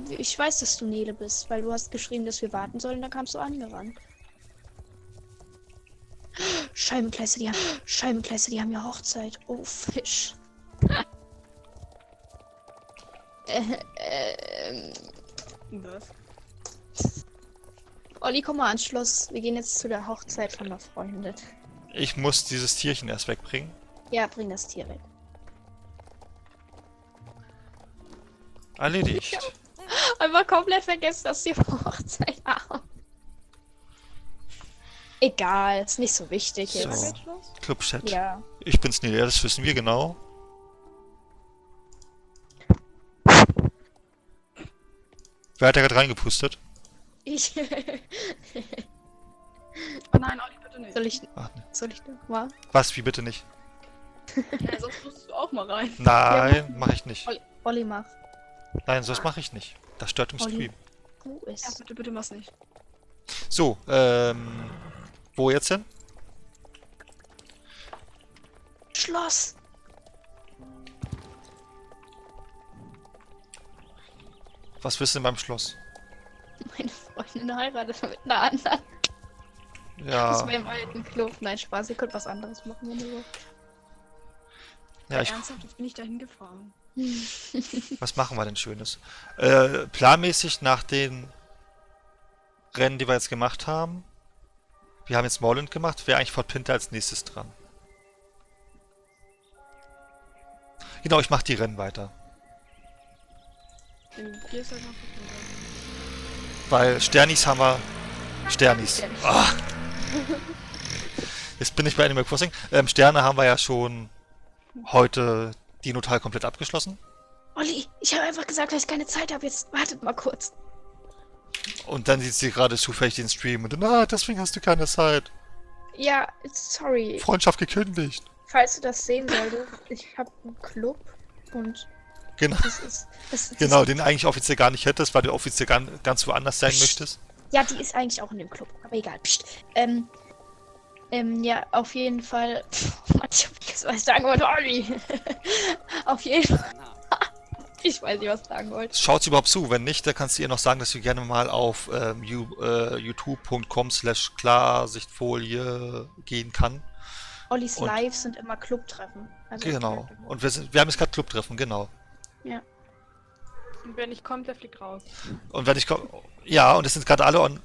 ich weiß, dass du Nele bist, weil du hast geschrieben, dass wir warten sollen, da kamst du angerannt. Scheibenkleister, die haben ja Hochzeit. Oh, Fisch. Was? Olli, komm mal ans Schloss. Wir gehen jetzt zu der Hochzeit von einer Freundin. Ich muss dieses Tierchen erst wegbringen. Ja, bring das Tier weg. Erledigt. Einfach komplett vergessen, dass wir Hochzeit haben. Egal, ist nicht so wichtig So. jetzt. Clubchat. Ja. Ich bin's nicht, ja, das wissen wir genau. Wer hat da gerade reingepustet? Ich. Oh nein, Olli, bitte nicht. Ach, nee. Soll ich noch mal? Was, wie bitte nicht? Ja, sonst musst du auch mal rein. Nein, mache ich nicht. Olli, mach. Nein, sowas mache ich nicht. Das stört im Olli. Stream. Wo Ja, ist? bitte mach's nicht. So, wo jetzt hin? Schloss. Was willst du denn beim Schloss? Meine Freundin heiratet mit einer anderen. Das Ja, war im alten Club. Nein, Spaß, ihr könnt was anderes machen, wenn ihr wollt. ja, Ernsthaft, jetzt bin ich dahin gefahren. was machen wir denn Schönes? Planmäßig nach den Rennen, die wir jetzt gemacht haben. Wir haben jetzt Morland gemacht, wäre eigentlich Fort Pinter als nächstes dran. Genau, ich mache die Rennen weiter. Hier ist halt noch Weil Sternis haben wir... Sternis. Ah. Jetzt bin ich bei Animal Crossing. Sterne haben wir ja schon heute Dino-Tal komplett abgeschlossen. Olli, ich habe einfach gesagt, dass ich keine Zeit habe. Jetzt wartet mal kurz. Und dann sieht sie gerade zufällig den Stream und dann, deswegen hast du keine Zeit. Ja, sorry. Freundschaft gekündigt. Falls du das sehen solltest, ich habe einen Club und Genau, das ist genau, den eigentlich offiziell gar nicht hättest, weil du offiziell ganz woanders sein möchtest. Ja, die ist eigentlich auch in dem Club, aber egal. Psst. Ja, auf jeden Fall. Mann, ich hab vergessen, was ich sagen wollte. Olli. Auf jeden Fall. Ich weiß nicht, was ich sagen wollte. Schaut sie überhaupt zu? Wenn nicht, dann kannst du ihr noch sagen, dass du gerne mal auf youtube.com/Klarsichtfolie gehen kann. Ollis Und- Lives sind immer Clubtreffen. Also Genau. Und wir haben jetzt gerade Clubtreffen, genau. Ja. Und wer nicht kommt, der fliegt raus. Und wenn ich komme... Ja, und es sind gerade alle on...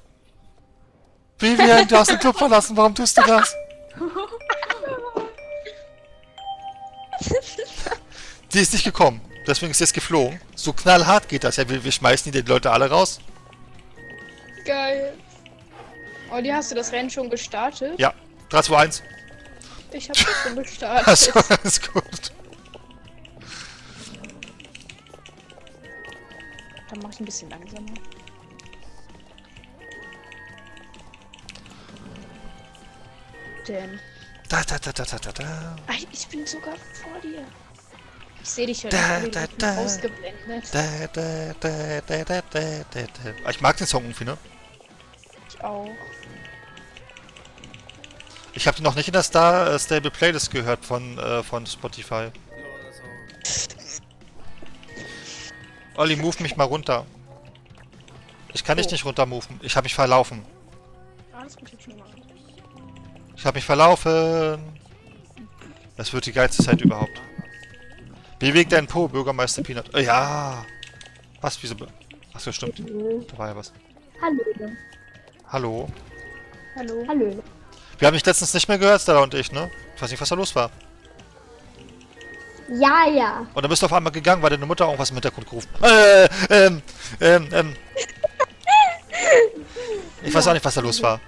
Vivian, du hast den Club verlassen, warum tust du das? Die ist nicht gekommen, deswegen ist sie jetzt geflogen. So knallhart geht das ja, wir schmeißen die Leute alle raus. Geil. Olli, hast du das Rennen schon gestartet? Ja, 3, 2, 1. Ich habe das schon gestartet. Achso, alles gut. Dann mach ich ein bisschen langsamer. Denn. Da, da, da, da, da, da, da. Ah, ich bin sogar vor dir. Ich sehe dich ja Da, nicht, da, ich bin da. ausgeblendet. Da, da, da, da, da, da, da, da. Ah, ich mag den Song irgendwie, ne? Ich auch. Ich habe den noch nicht in der Star Stable Playlist gehört von Spotify. Olli, move mich mal runter. Ich kann dich nicht runtermoven. Ich habe mich verlaufen. Alles gut, jetzt schon mal. Ich habe mich verlaufen. Das wird die geilste Zeit überhaupt. Bewegt dein Po, Bürgermeister Peanut. Ja. Was? Wieso? Achso, stimmt. Da war ja was. Hallo. Hallo. Hallo. Hallo. Wir haben dich letztens nicht mehr gehört, Stella und ich, ne? Ich weiß nicht, was da los war. Ja, ja. Und dann bist du auf einmal gegangen, weil deine Mutter irgendwas im Hintergrund gerufen. Ich weiß auch nicht, was da los war.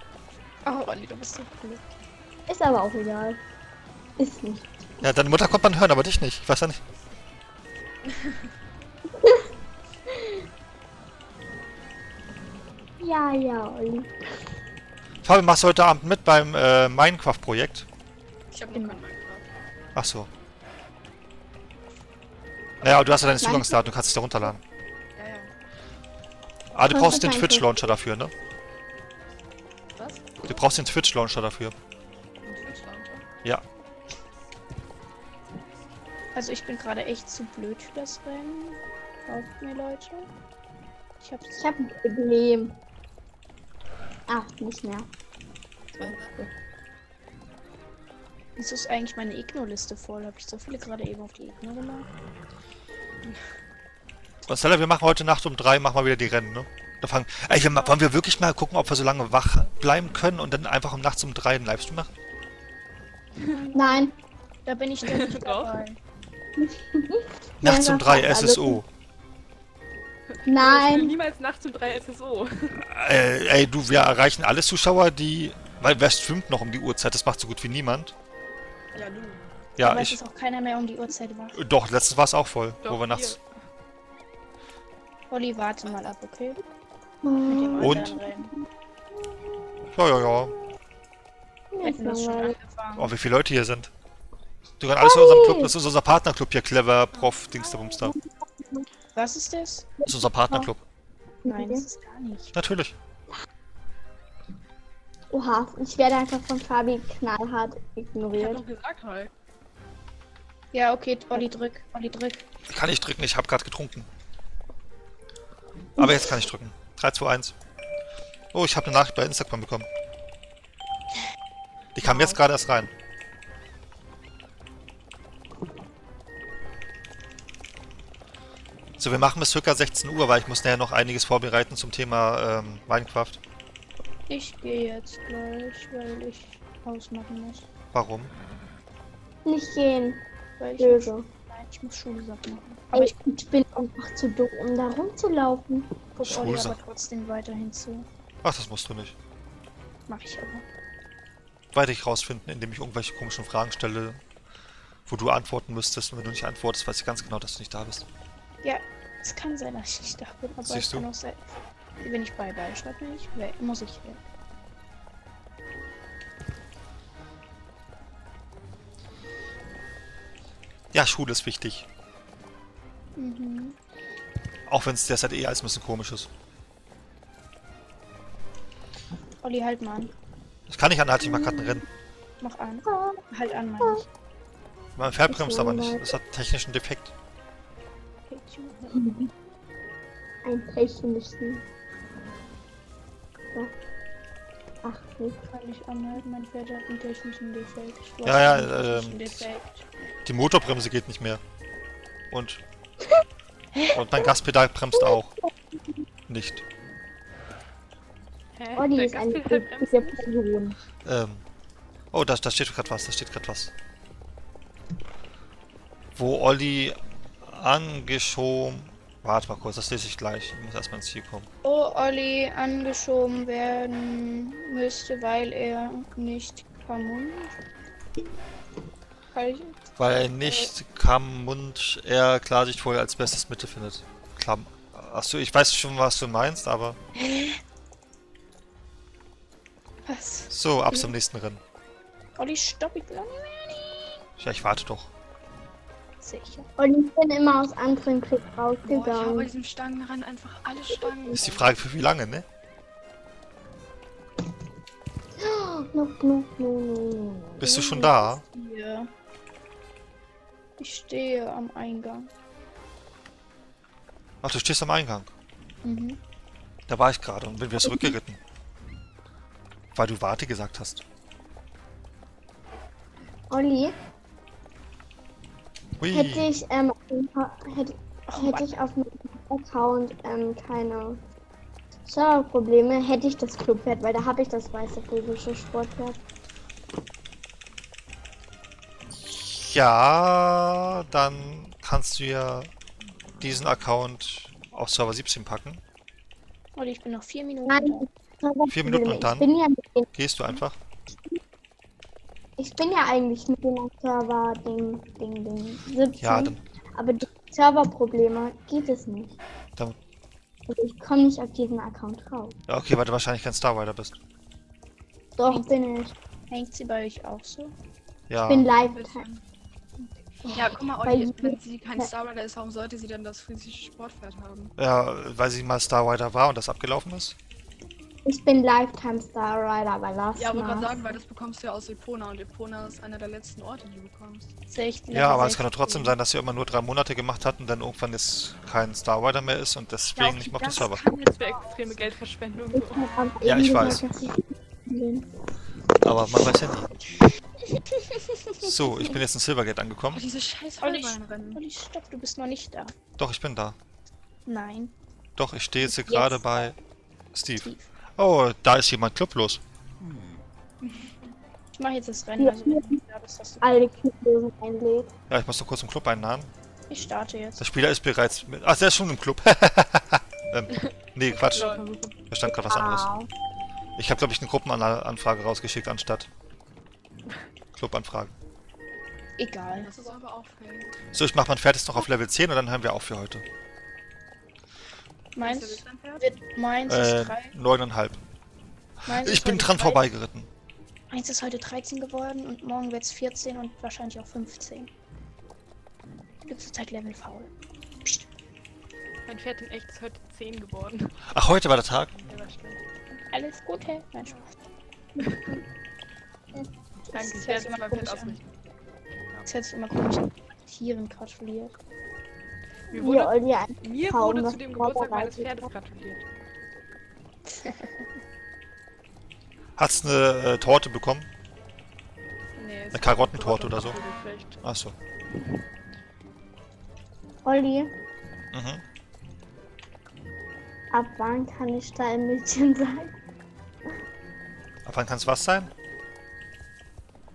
Oh, Olli, du bist so cool. Ist aber auch egal. Ist nicht. Ja, deine Mutter konnte man hören, aber dich nicht. Ich weiß ja nicht. Ja, ja, Olli. Fabi, machst du heute Abend mit beim Minecraft-Projekt? Ich habe noch keinen Minecraft. Ach so. Naja, aber du hast ja deine Zugangsdaten, du kannst es da runterladen. Ja, ja. Ah, du Was brauchst ist den Minecraft? Twitch-Launcher dafür, ne? Was? Du brauchst den Twitch-Launcher dafür. Ein Twitch-Launcher? Ja. Also ich bin gerade echt zu blöd für das Rennen. Kauft mir, Leute. Ich hab's. Ich habe ein Problem. Ach, nicht mehr. Wieso ist eigentlich meine Igno-Liste voll? Habe ich so viele gerade eben auf die Igno gemacht? Und Stella, wir machen heute Nacht um 3, machen wir wieder die Rennen, ne? Da fangen. Ey, wollen wir wirklich mal gucken, ob wir so lange wach bleiben können und dann einfach nachts um 3 einen Livestream machen? Nein. Da bin ich doch nicht Doch. dabei. Nachts um das 3 macht alles SSO. Ich will Nein. niemals nachts um 3 SSO. Ey, du, wir erreichen alle Zuschauer, die. Weil wer streamt noch um die Uhrzeit? Das macht so gut wie niemand. Ja, du. Ja, Aber es ich. ist auch keiner mehr um die Uhrzeit wach. Doch, letztens war es auch voll, Doch, wo wir nachts. Olli, warte mal ab, okay? Mit dem Und? anderen Rennen. Ja, ja, ja. Wir hätten das schon angefangen. Oh, wie viele Leute hier sind. Du kannst alles in unserem Club. Das ist unser Partnerclub hier, Clever, Prof, Dingsterbumster. Was ist das? Das ist unser Partnerclub. Nein, das ist gar nicht. Natürlich. Oha, ich werde einfach von Fabi knallhart Ich hab ignoriert. doch gesagt halt. Ja, okay, Olli, drück. Olli, drück. Kann ich drücken, ich habe gerade getrunken. Aber jetzt kann ich drücken. 3, 2, 1. Oh, ich habe eine Nachricht bei Instagram bekommen. Die kam jetzt gerade erst rein. So, wir machen bis ca. 16 Uhr, weil ich muss nachher noch einiges vorbereiten zum Thema Minecraft. Ich gehe jetzt gleich, weil ich ausmachen muss. Warum? Nicht gehen. Weil ich, Böse. nein, ich muss Schulsachen machen. Aber Aber ich bin einfach zu dumm, um da rumzulaufen. guck Olli aber Schulsachen. trotzdem weiterhin zu. Ach, das musst du nicht. Mach ich aber. Weiter ich rausfinden, indem ich irgendwelche komischen Fragen stelle, wo du antworten müsstest. Und wenn du nicht antwortest, weiß ich ganz genau, dass du nicht da bist. Ja, es kann sein, dass ich nicht da bin, aber es Siehst kann du? auch sein. Wenn ich bei schreibe nicht, muss ich weg. Ja, Schule ist wichtig. Mhm. Auch wenn es derzeit eh alles ein bisschen komisch ist. Olli, halt mal an. Ich kann nicht anhalten, ich mach gerade ein Rennen. Mach an. Halt an, meine ich. Mein Pferd bremst aber nicht. Das hat einen technischen Defekt. Okay, ich mach- Ein technischen. Ja. Ach, nicht. Kann ich anhalten, mein Pferd hat einen technischen Defekt. Du Ja, hast ja, einen technischen Defekt. Die Motorbremse geht nicht mehr. Und mein Gaspedal bremst auch. Nicht. Hä? Olli Der ist eine Gaspedal bremst gute nicht? Person. Oh, da steht gerade was, da steht gerade was. Wo Olli angeschoben Warte mal kurz, das lese ich gleich. Ich muss erstmal ins Ziel kommen. Oh, Olli angeschoben werden müsste, weil er nicht kann. Weil er nicht Kammund er Klarsicht vorher als bestes Mittel findet. Achso, ich weiß schon, was du meinst, aber... Was? So, ab zum nächsten Rennen. Olli, stopp, ich lang. Ja, ich warte doch. Sicher. Und ich bin immer aus anderen Clubs Boah, ich habe bei rausgegangen. diesem Stangenrennen einfach alle Stangen. Ist die Frage, für wie lange, ne? No. Bist du schon da? Hier. Ich stehe am Eingang. Ach, du stehst am Eingang. Mhm. Da war ich gerade und bin wieder zurückgeritten. Weil du Warte gesagt hast. Olli, Hui. hätte ich auf meinem Account keine Serverprobleme, hätte ich das Clubpferd, weil da habe ich das weiße physische Sportpferd. Ja, dann kannst du ja diesen Account auf Server 17 packen. Olli, ich bin noch 4 Minuten Nein, da. 4 Minuten und dann gehst du einfach. Ich bin ja eigentlich mit dem Server Ding 17, Ja, dann, aber durch Serverprobleme geht es nicht. dann Also ich komme nicht auf diesen Account raus. ja, okay, weil du wahrscheinlich kein Starrider bist. Doch bin ich. Hängt sie bei euch auch so? Ja, Ich bin live. Ja, guck mal, Weil Olli, ich- wenn sie kein Starrider ist, warum sollte sie denn das physische Sportpferd haben? ja, weil sie mal Starrider war und das abgelaufen ist. Ich bin Lifetime Star Rider, aber lass Ja, wollte gerade mal. sagen, weil das bekommst du ja aus Epona und Epona ist einer der letzten Orte, die du bekommst. 16. Ja, aber es kann doch trotzdem sein, dass sie immer nur 3 Monate gemacht hat und dann irgendwann jetzt kein Starrider mehr ist und deswegen nicht mehr auf dem das Server. kann jetzt für extreme Geldverschwendung so. Ja, ich weiß. Aber man weiß ja nie. So, ich bin jetzt in Silvergate Oh, angekommen. diese scheiß Olli, Vollbeinrennen. Olli, stopp, du bist noch nicht da. Doch, ich bin da. Nein. Doch, ich stehe jetzt hier gerade Jetzt. bei Steve. Steve. Oh, da ist jemand clublos. Ich mache jetzt das Rennen, also wenn du da bist, hast du. Alle Clublosen einlädt. Ja, ich muss noch kurz im Club einladen. Ich starte jetzt. Der Spieler ist bereits mit... Ach, der ist schon im Club. Nee, Quatsch. Da stand gerade was anderes. Ich habe, glaube ich, eine Gruppenanfrage rausgeschickt anstatt Clubanfragen. Egal. Das ist aber auch fair. So, ich mache mein Pferd jetzt noch auf Level 10 und dann hören wir auf für heute. Meins Ist dein Pferd? meins ist 3. 9,5. Meins Ich ist bin heute dran 13. vorbeigeritten. Meins ist heute 13 geworden und morgen wird es 14 und wahrscheinlich auch 15. Ich bin zurzeit Level faul. Psst. Mein Pferd in echt ist heute 10 geworden. Ach, heute war der Tag? Ja, das stimmt. Alles Gute. Nein, Spaß. Danke, Das ich hört werde sich es immer mein Pferd komisch an. ausrichten. Das hört sich immer komisch an. Tieren gratuliert. Mir Hier, wurde, Olli, mir kaum wurde was zu dem Geburtstag meines vorbereitet. Pferdes gratuliert. Hat's eine Torte bekommen? Nee, Eine Karottentorte oder so? Vielleicht. Ach so. Olli, Mhm. ab wann kann ich da ein Mädchen sein? Ab wann kann's was sein?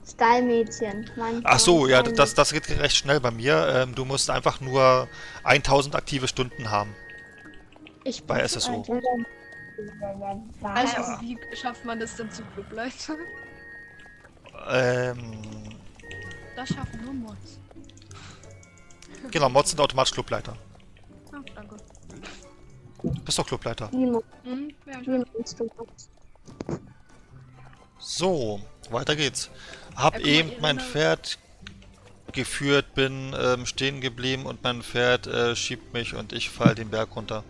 Stallmädchen. Ach so, ja, das geht recht schnell bei mir. Du musst einfach nur 1000 aktive Stunden haben. Ich Bei bin SSO. zu alt. Also, wie schafft man das denn zu Clubleiter? Das schaffen nur Mods. Genau, Mods sind automatisch Clubleiter. Ah, danke. Du bist doch Clubleiter. Wie Ja, meinst du das? So, weiter geht's. Hab guck mal, eben Irina- mein Pferd geführt, bin stehen geblieben und mein Pferd schiebt mich und ich fall den Berg runter.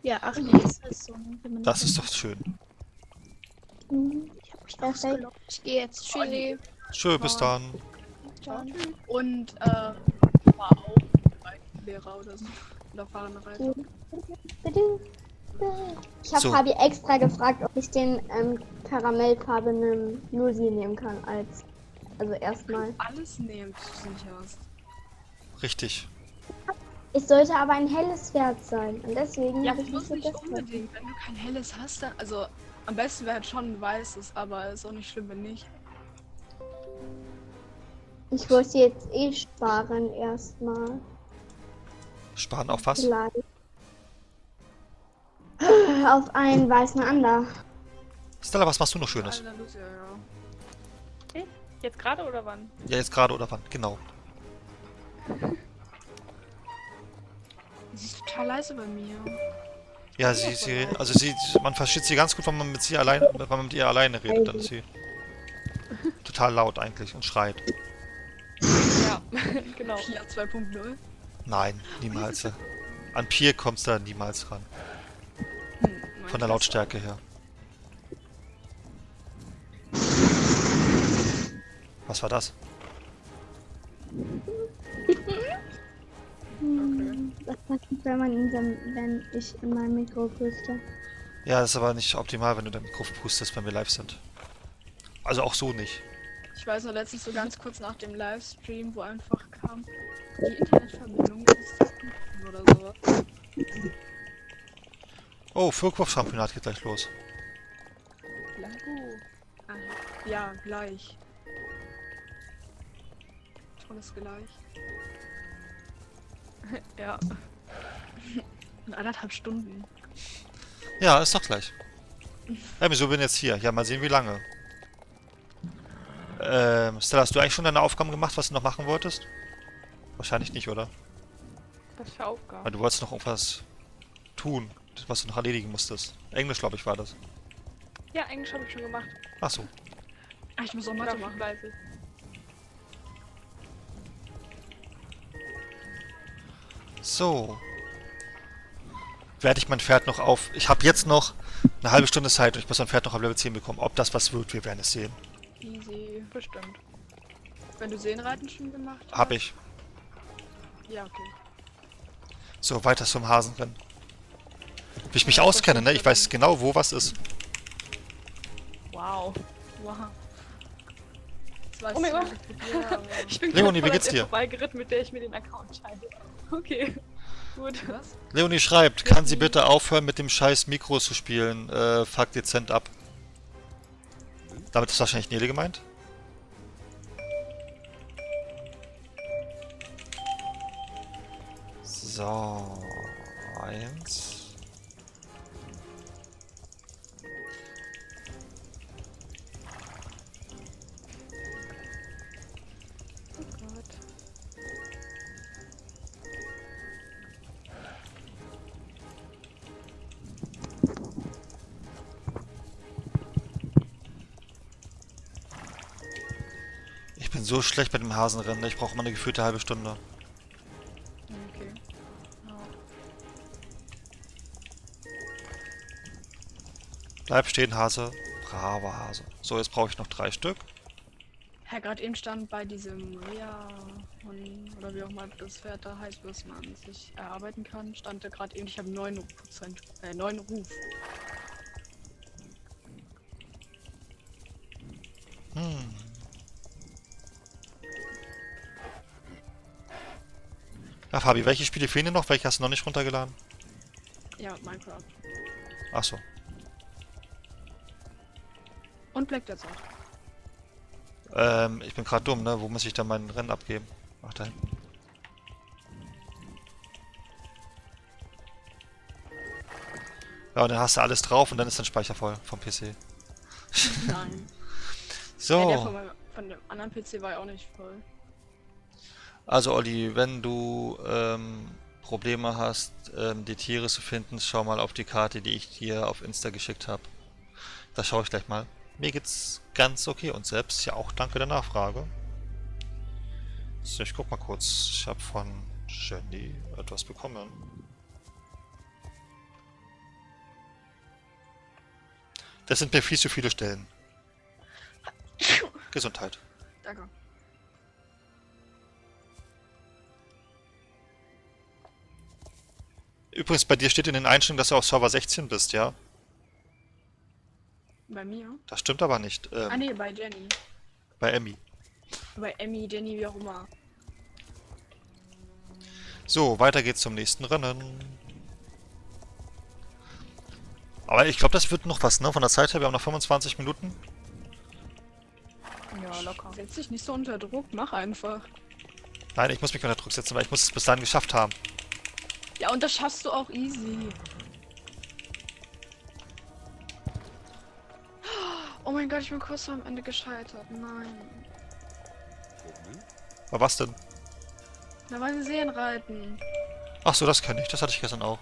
Ja, ach nee, ist das so. Ne? Wenn man Das ist doch schön. Ich hab mich ausgelockt. Ich gehe jetzt. Tschüssi. Schön, bis dann. Dann. Und, war auch Lehrer oder so. Oder fahrende Reiter. Ich habe So. Fabi extra gefragt, ob ich den karamellfarbenen Lucy nehmen kann als. Also erstmal. Alles nehmen, du nicht hast. Richtig. Es sollte aber ein helles Pferd sein. Und deswegen Ja, habe ich muss mich nicht für das unbedingt. Wenn du kein helles hast, dann. Also, am besten wäre halt schon ein weißes, aber ist auch nicht schlimm, wenn nicht. Ich wollte jetzt sparen erstmal. Sparen auf was? Vielleicht. auf einen weißen Ander. Stella, was machst du noch Schönes? Andalusia, ja. Okay. Jetzt gerade oder wann? Ja, jetzt gerade oder wann? Genau. Sie ist total leise bei mir. Ja, man versteht sie ganz gut, wenn man wenn man mit ihr alleine redet, dann ist sie total laut eigentlich und schreit. Ja, genau. Pia 2.0. Nein, niemals. An Pier kommst du da niemals ran. Von der Lautstärke her. Was war das? Das passiert, wenn ich in mein Mikro puste. Ja, das ist aber nicht optimal, wenn du dein Mikro pustest, wenn wir live sind. Also auch so nicht. Ich weiß noch letztens so ganz kurz nach dem Livestream, wo einfach kam, die Internetverbindung ist oder sowas. Oh, Fürkwurf-Championat geht gleich los. Ja, gleich. Tolles gleich. Ja. In 1,5 Stunden. Ja, ist doch gleich. Wieso bin ich jetzt hier? Ja, mal sehen, wie lange. Stella, hast du eigentlich schon deine Aufgaben gemacht, was du noch machen wolltest? Wahrscheinlich nicht, oder? Was für Aufgaben? Weil du wolltest noch irgendwas tun, was du noch erledigen musstest. Englisch, glaube ich, war das. Ja, Englisch habe ich schon gemacht. Ach so. Ah, ich muss auch Ich Mathe war machen. fleißig. So. Werde ich mein Pferd noch auf... Ich habe jetzt noch eine halbe Stunde Zeit und ich muss mein Pferd noch auf Level 10 bekommen. Ob das was wird, wir werden es sehen. Easy. Bestimmt. Wenn du Seenreiten schon gemacht hast? Hab ich. Ja, okay. So, weiter zum Hasenrennen. Wie ich mich auskenne, ne? Ich weiß genau, wo was ist. Wow. Wow. Das weiß Oh mein ich Gott. nicht mit dir, aber- Ich bin Leonie, wie voll geht's an der dir? vorbeigeritten, mit der ich mir den Account teile. Okay. Gut. Was? Leonie schreibt, kann sie bitte aufhören mit dem scheiß Mikro zu spielen? Fuck dezent ab. Damit ist wahrscheinlich Nele gemeint. So, 1. Oh Gott. Ich bin so schlecht bei dem Hasenrennen, ich brauche mal eine gefühlte halbe Stunde. Okay. Bleib stehen, Hase. Braver Hase. So, jetzt brauche ich noch 3 Stück. Herr, gerade eben stand bei diesem Maria oder wie auch mal das Pferd da heißt, was man sich erarbeiten kann, stand da gerade eben, ich habe 9 Ruf. Hm. Ja, Fabi, welche Spiele fehlen dir noch? Welche hast du noch nicht runtergeladen? Ja, Minecraft. Achso. Und Black Desert. Ich bin gerade dumm, ne? Wo muss ich dann mein Rennen abgeben? Ach, da hinten. Ja, und dann hast du alles drauf und dann ist dein Speicher voll vom PC. Nein. So. Ja, der von dem anderen PC war ja auch nicht voll. Also Olli, wenn du Probleme hast, die Tiere zu finden, schau mal auf die Karte, die ich dir auf Insta geschickt habe. Da schaue ich gleich mal. Mir geht's ganz okay und selbst ja auch danke der Nachfrage. So, ich guck mal kurz. Ich habe von Jenny etwas bekommen. Das sind mir viel zu viele Stellen. Gesundheit. Danke. Übrigens, bei dir steht in den Einstellungen, dass du auf Server 16 bist, ja? Bei mir? Das stimmt aber nicht. Ah ne, bei Jenny. Bei Emmy. Bei Emmy, Jenny, wie auch immer. So, weiter geht's zum nächsten Rennen. Aber ich glaube, das wird noch was, ne? Von der Zeit her, wir haben noch 25 Minuten. Ja, locker. Setz dich nicht so unter Druck, mach einfach. Nein, ich muss mich unter Druck setzen, weil ich muss es bis dahin geschafft haben. Ja, und das schaffst du auch easy. mein Gott, ich bin kurz vor am Ende gescheitert. Nein. Aber was denn? Da waren sie Seenreiten. Ach so, das kenne ich. Das hatte ich gestern auch.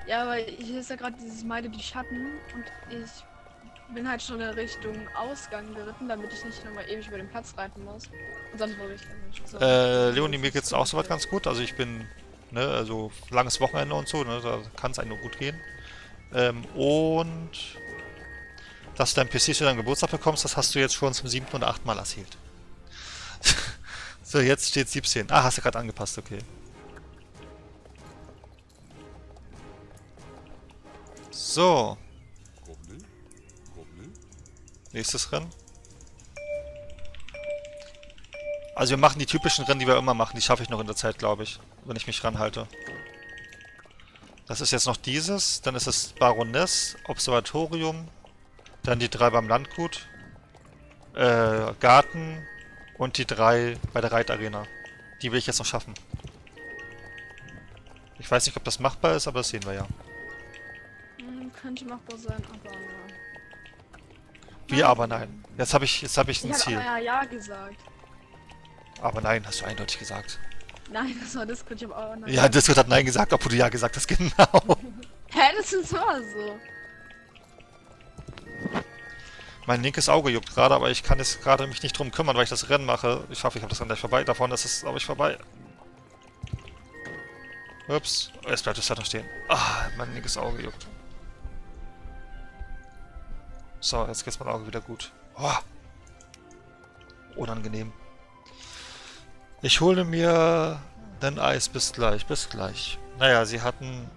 Ja, aber hier ist ja gerade dieses Meide die Schatten und ich bin halt schon in Richtung Ausgang geritten, damit ich nicht nochmal ewig über den Platz reiten muss. Und sonst wurde ich nicht so. Leonie, mir geht's auch soweit ganz gut. Also ich bin, ne, also langes Wochenende und so, ne, da kann es einem nur gut gehen. Und dass du dein PC zu deinem Geburtstag bekommst, das hast du jetzt schon zum 7. oder 8. Mal erzählt. So, jetzt steht 17. Ah, hast du gerade angepasst, okay. So. Nächstes Rennen. Also wir machen die typischen Rennen, die wir immer machen. Die schaffe ich noch in der Zeit, glaube ich. Wenn ich mich ranhalte. Das ist jetzt noch dieses. Dann ist es Baroness, Observatorium. Dann die 3 beim Landgut. Garten. Und die 3 bei der Reitarena. Die will ich jetzt noch schaffen. Ich weiß nicht, ob das machbar ist, aber das sehen wir ja. Könnte machbar sein, aber... Wie aber nein? Jetzt habe ich ein Ich habe Ziel. aber ja gesagt. Aber nein, hast du eindeutig gesagt. Nein, das war Discord, ich habe auch nein. Ja, Discord hat nein gesagt, obwohl du ja gesagt hast, genau. Hä, das ist immer so. Mein linkes Auge juckt gerade, aber ich kann jetzt gerade mich nicht drum kümmern, weil ich das Rennen mache. Ich hoffe, ich habe das Rennen gleich vorbei. Davon ist es, glaube ich, vorbei. Ups. Jetzt bleibt es da noch stehen. Ah, mein linkes Auge juckt. So, jetzt geht's mein Auge wieder gut. Oh. Unangenehm. Ich hole mir den Eis. Bis gleich, bis gleich. Naja, sie hatten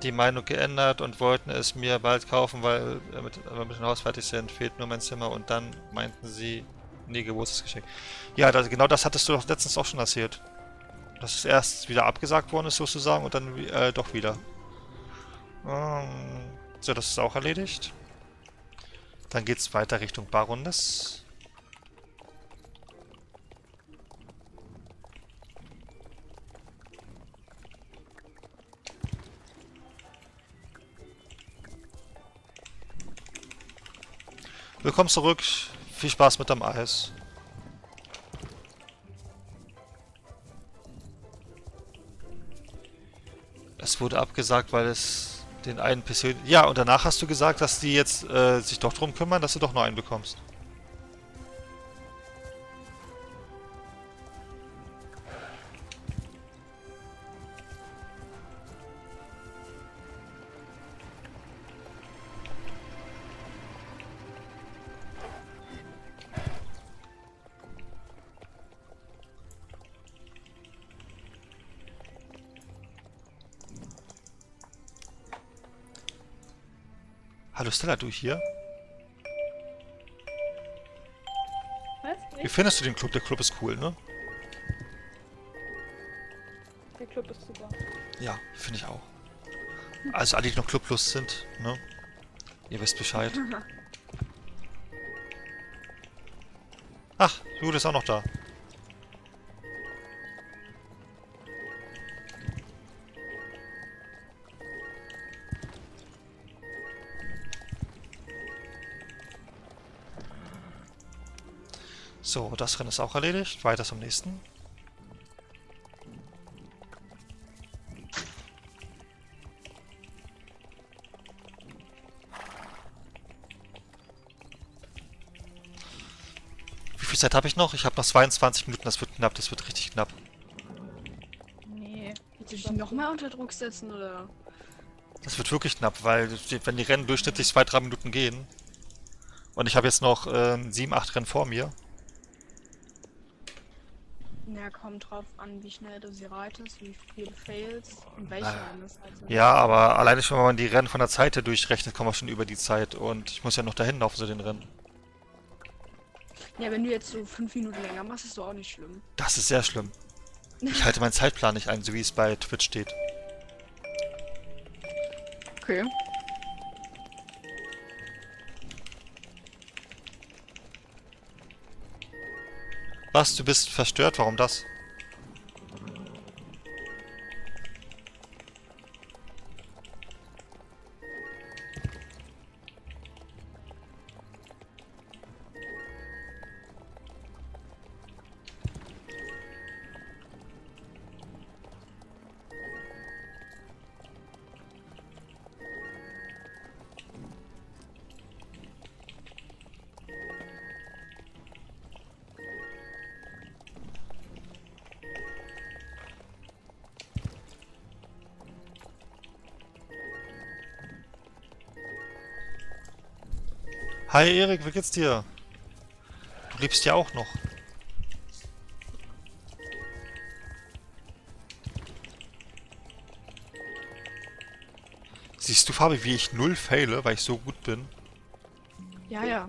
die Meinung geändert und wollten es mir bald kaufen, weil wir mit dem Haus fertig sind, fehlt nur mein Zimmer und dann meinten sie, nee, Geburtstagsgeschenk. Ja, genau das hattest du doch letztens auch schon erzählt. Dass es erst wieder abgesagt worden ist, sozusagen, und dann doch wieder. So, das ist auch erledigt. Dann geht's weiter Richtung Baroness. Willkommen zurück. Viel Spaß mit dem Eis. Es wurde abgesagt, weil es den einen PC... Ja, und danach hast du gesagt, dass die jetzt sich doch drum kümmern, dass du doch noch einen bekommst. Hallo Stella, du hier? Was? Wie Nicht? findest du den Club? Der Club ist cool, ne? Der Club ist super. Ja, finde ich auch. Also alle, die noch Club Plus sind, ne? Ihr wisst Bescheid. Ach, Jude ist auch noch da. So, das Rennen ist auch erledigt. Weiter zum nächsten. Wie viel Zeit habe ich noch? Ich habe noch 22 Minuten. Das wird knapp. Das wird richtig knapp. Nee. Willst du dich noch mal unter Druck setzen, oder? Das wird wirklich knapp, weil wenn die Rennen durchschnittlich 2-3 Minuten gehen und ich habe jetzt noch 7-8 Rennen vor mir. Ja, kommt drauf an, wie schnell du sie reitest, wie viele Fails und welche Rennen es halt sind. Ja, aber alleine schon, wenn man die Rennen von der Zeit her durchrechnet, kommen wir schon über die Zeit und ich muss ja noch dahin laufen zu den Rennen. Ja, wenn du jetzt so 5 Minuten länger machst, ist doch auch nicht schlimm. Das ist sehr schlimm. Ich halte meinen Zeitplan nicht ein, so wie es bei Twitch steht. Okay. Was, du bist verstört? Warum das? Hi Erik, wie geht's dir? Du lebst ja auch noch. Siehst du, Fabi, wie ich null faile, weil ich so gut bin? Ja, ja.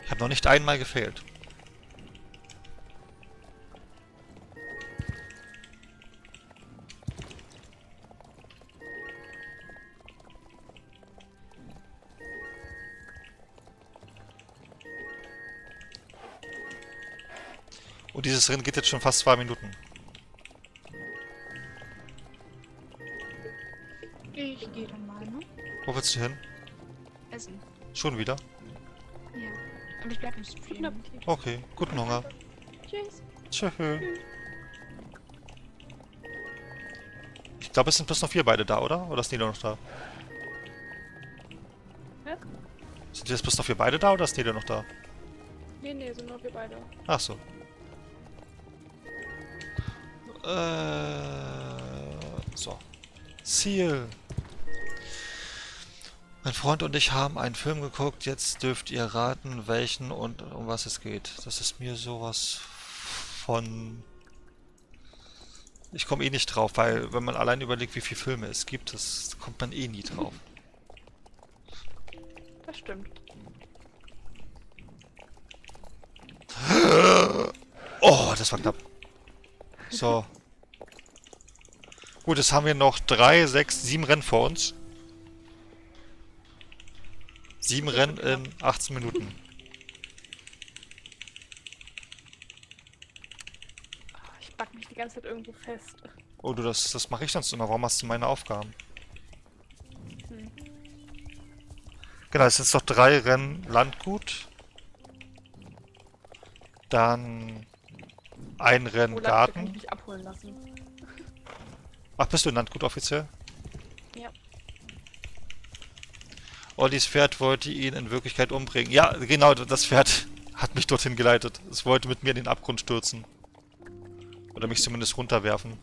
Ich habe noch nicht einmal gefailt. Und dieses Rennen geht jetzt schon fast 2 Minuten. Ich gehe dann mal, ne? Wo willst du hin? Essen. Schon wieder? Ja. Aber ich bleib im Stream. Guten Appetit. Okay, guten Hunger. Tschüss. Tschüss. Ich glaube, es sind bloß noch 4 beide da, oder? Oder ist Nilo noch da? Hä? Sind jetzt bloß noch 4 beide da, oder ist Nilo noch da? Nee, sind nur wir beide. Ach so. So. Ziel. Mein Freund und ich haben einen Film geguckt. Jetzt dürft ihr raten, welchen und um was es geht. Das ist mir sowas von... Ich komme eh nicht drauf, weil wenn man allein überlegt, wie viele Filme es gibt, das kommt man eh nie drauf. Das stimmt. Oh, das war knapp. So. Gut, jetzt haben wir noch 3, 6, 7 Rennen vor uns. 7 Rennen in 18 Minuten. Ich back mich die ganze Zeit irgendwo fest. Oh, du, das mache ich sonst immer. Warum hast du meine Aufgaben? Hm. Genau, es sind noch 3 Rennen Landgut. Dann ein Rennen Olaf, da kann ich Garten. mich abholen lassen. Ach, bist du in Landgut offiziell? Ja. Ollis Pferd wollte ihn in Wirklichkeit umbringen. Ja, genau, das Pferd hat mich dorthin geleitet. Es wollte mit mir in den Abgrund stürzen. Oder mich zumindest runterwerfen.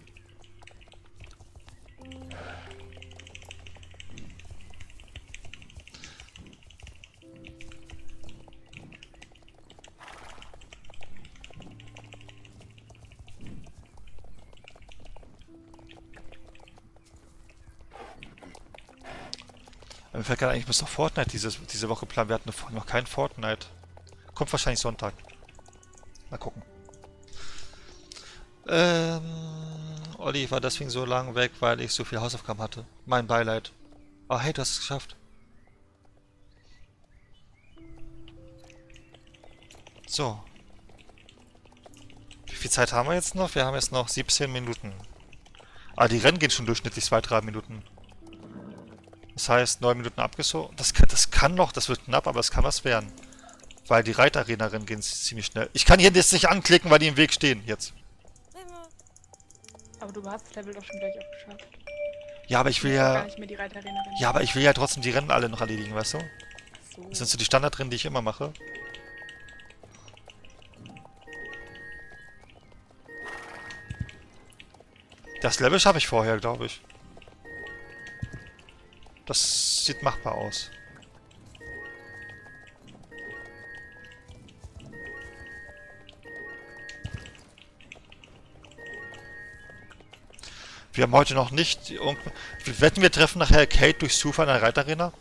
Mir fällt gerade eigentlich, muss noch Fortnite diese Woche planen. Wir hatten noch kein Fortnite. Kommt wahrscheinlich Sonntag. Mal gucken. Olli war deswegen so lange weg, weil ich so viel Hausaufgaben hatte. Mein Beileid. Oh, hey, du hast es geschafft. So. Wie viel Zeit haben wir jetzt noch? Wir haben jetzt noch 17 Minuten. Ah, die Rennen gehen schon durchschnittlich 2-3 Minuten. Das heißt, 9 Minuten abgezogen. Das kann noch, das wird knapp, aber es kann was werden. Weil die Reitarena-Rennen gehen ziemlich schnell. Ich kann hier jetzt nicht anklicken, weil die im Weg stehen. Jetzt. Aber du hast das Level doch schon gleich aufgeschafft. Ja, aber ich will Gar ja... nicht mehr die Reiterarena rennen. Ja, aber ich will ja trotzdem die Rennen alle noch erledigen, weißt du? Ach so. Das sind so die Standardrennen, die ich immer mache. Das Level schaffe ich vorher, glaube ich. Das sieht machbar aus. Wir haben heute noch nicht... Wir wetten, wir treffen nachher Kate durch Zufall in der Reitarena?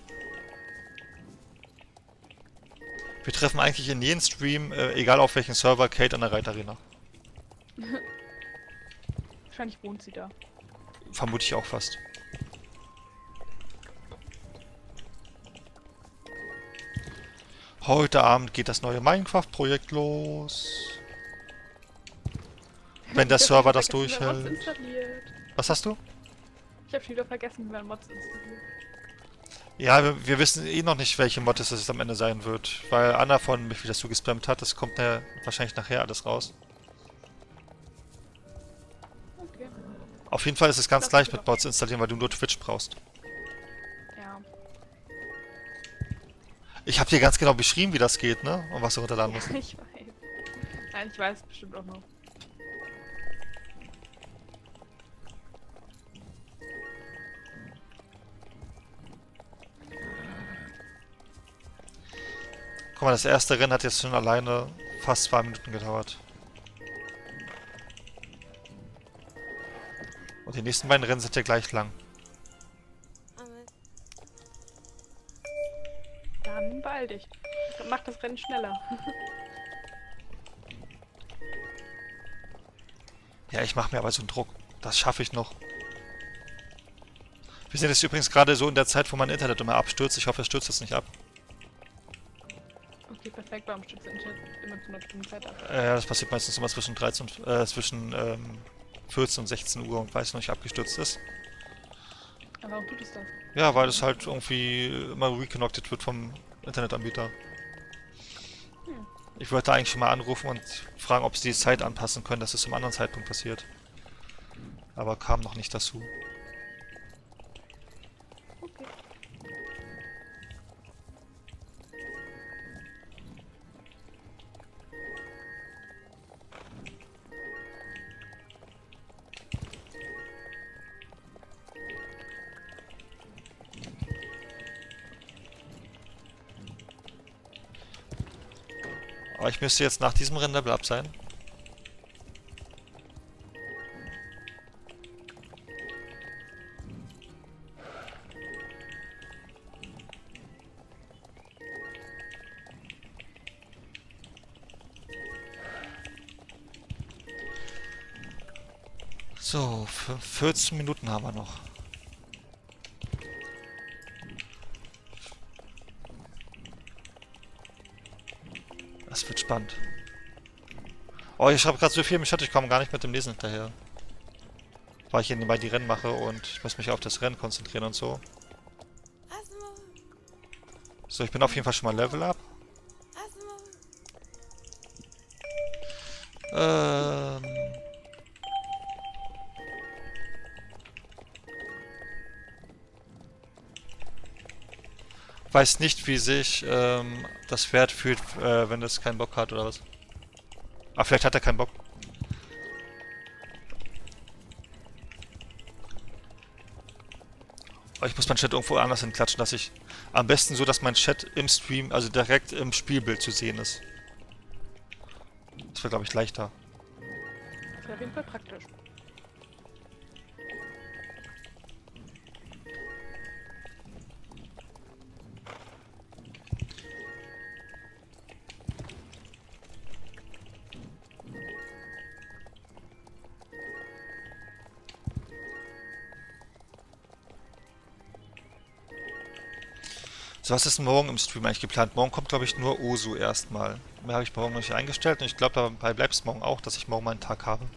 Wir treffen eigentlich in jedem Stream, egal auf welchen Server, Kate an der Reitarena. Wahrscheinlich wohnt sie da. Vermute ich auch fast. Heute Abend geht das neue Minecraft-Projekt los. Wenn der Ich hab Server wieder das vergessen, wie man Mods durchhält. installiert. Was hast du? Ich habe schon wieder vergessen, wie man Mods installiert. Ja, wir wissen eh noch nicht, welche Mod es am Ende sein wird. Weil Anna von mich wieder zugespammt hat. Das kommt ja wahrscheinlich nachher alles raus. Okay. Auf jeden Fall ist es ganz Das leicht ist mit doch- Mods installieren, weil du nur Twitch brauchst. Ja. Ich habe dir ganz genau beschrieben, wie das geht, ne? Und was du runterladen musst. Ich weiß. Nein, ich weiß bestimmt auch noch. Guck mal, das erste Rennen hat jetzt schon alleine fast 2 Minuten gedauert. Und die nächsten beiden Rennen sind ja gleich lang. Dann beeil dich. Mach das Rennen schneller. Ja, ich mache mir aber so einen Druck. Das schaffe ich noch. Wir sind jetzt übrigens gerade so in der Zeit, wo mein Internet immer abstürzt. Ich hoffe, es stürzt jetzt nicht ab. Okay, perfekt. Warum stützt das Internet immer zu einer bestimmten Zeit ab? Ja, das passiert meistens immer zwischen 14 und 16 Uhr und weiß noch nicht abgestürzt ist. Aber warum tut es das? Ja, weil es halt irgendwie immer reconnected wird vom Internetanbieter. Ich wollte eigentlich schon mal anrufen und fragen, ob sie die Zeit anpassen können, dass es zum anderen Zeitpunkt passiert. Aber kam noch nicht dazu. Okay. Aber ich müsste jetzt nach diesem Rennen Level Up sein. So, 14 Minuten haben wir noch. Das wird spannend. Oh, ich habe gerade so viel im Chat, ich komme gar nicht mit dem Lesen hinterher. Weil ich hier nebenbei die Rennen mache und ich muss mich auf das Rennen konzentrieren und so. So, ich bin auf jeden Fall schon mal Level Up. Ähm... Weiß nicht, wie sich das Pferd fühlt, wenn es keinen Bock hat oder was. Ah, vielleicht hat er keinen Bock. Aber ich muss meinen Chat irgendwo anders hinklatschen, dass ich... Am besten so, dass mein Chat im Stream, also direkt im Spielbild zu sehen ist. Das wäre, glaube ich, leichter. Das wäre auf jeden Fall praktisch. So, was ist denn morgen im Stream eigentlich geplant? Morgen kommt, glaube ich, nur Osu erstmal. Mehr habe ich morgen noch nicht eingestellt und ich glaube, dabei bleibt es morgen auch, dass ich morgen mal einen Tag habe,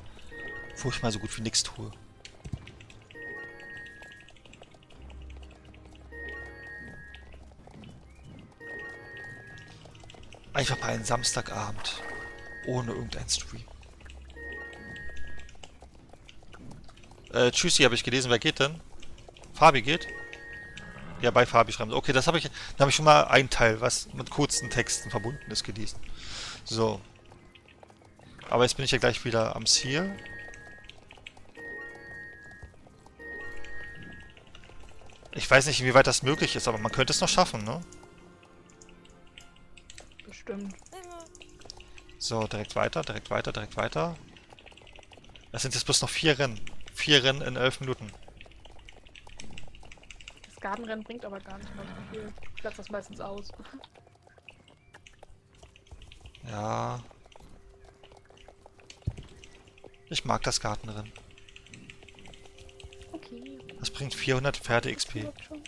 wo ich mal so gut wie nichts tue. Einfach mal einen Samstagabend. Ohne irgendeinen Stream. Tschüssi, habe ich gelesen. Wer geht denn? Fabi geht? Ja, bei Fabi schreiben. Okay, das habe ich. Dann habe ich schon mal einen Teil, was mit kurzen Texten verbunden ist, gelesen. So. Aber jetzt bin ich ja gleich wieder am Ziel. Ich weiß nicht, inwieweit das möglich ist, aber man könnte es noch schaffen, ne? Bestimmt. So, direkt weiter, direkt weiter, direkt weiter. Es sind jetzt bloß noch 4 Rennen. 4 Rennen in 11 Minuten. Das Gartenrennen bringt aber gar nicht mal so viel. Ich lasse das meistens aus. Ja. Ich mag das Gartenrennen. Okay. Das bringt 400 Pferde XP. Überhaupt schon?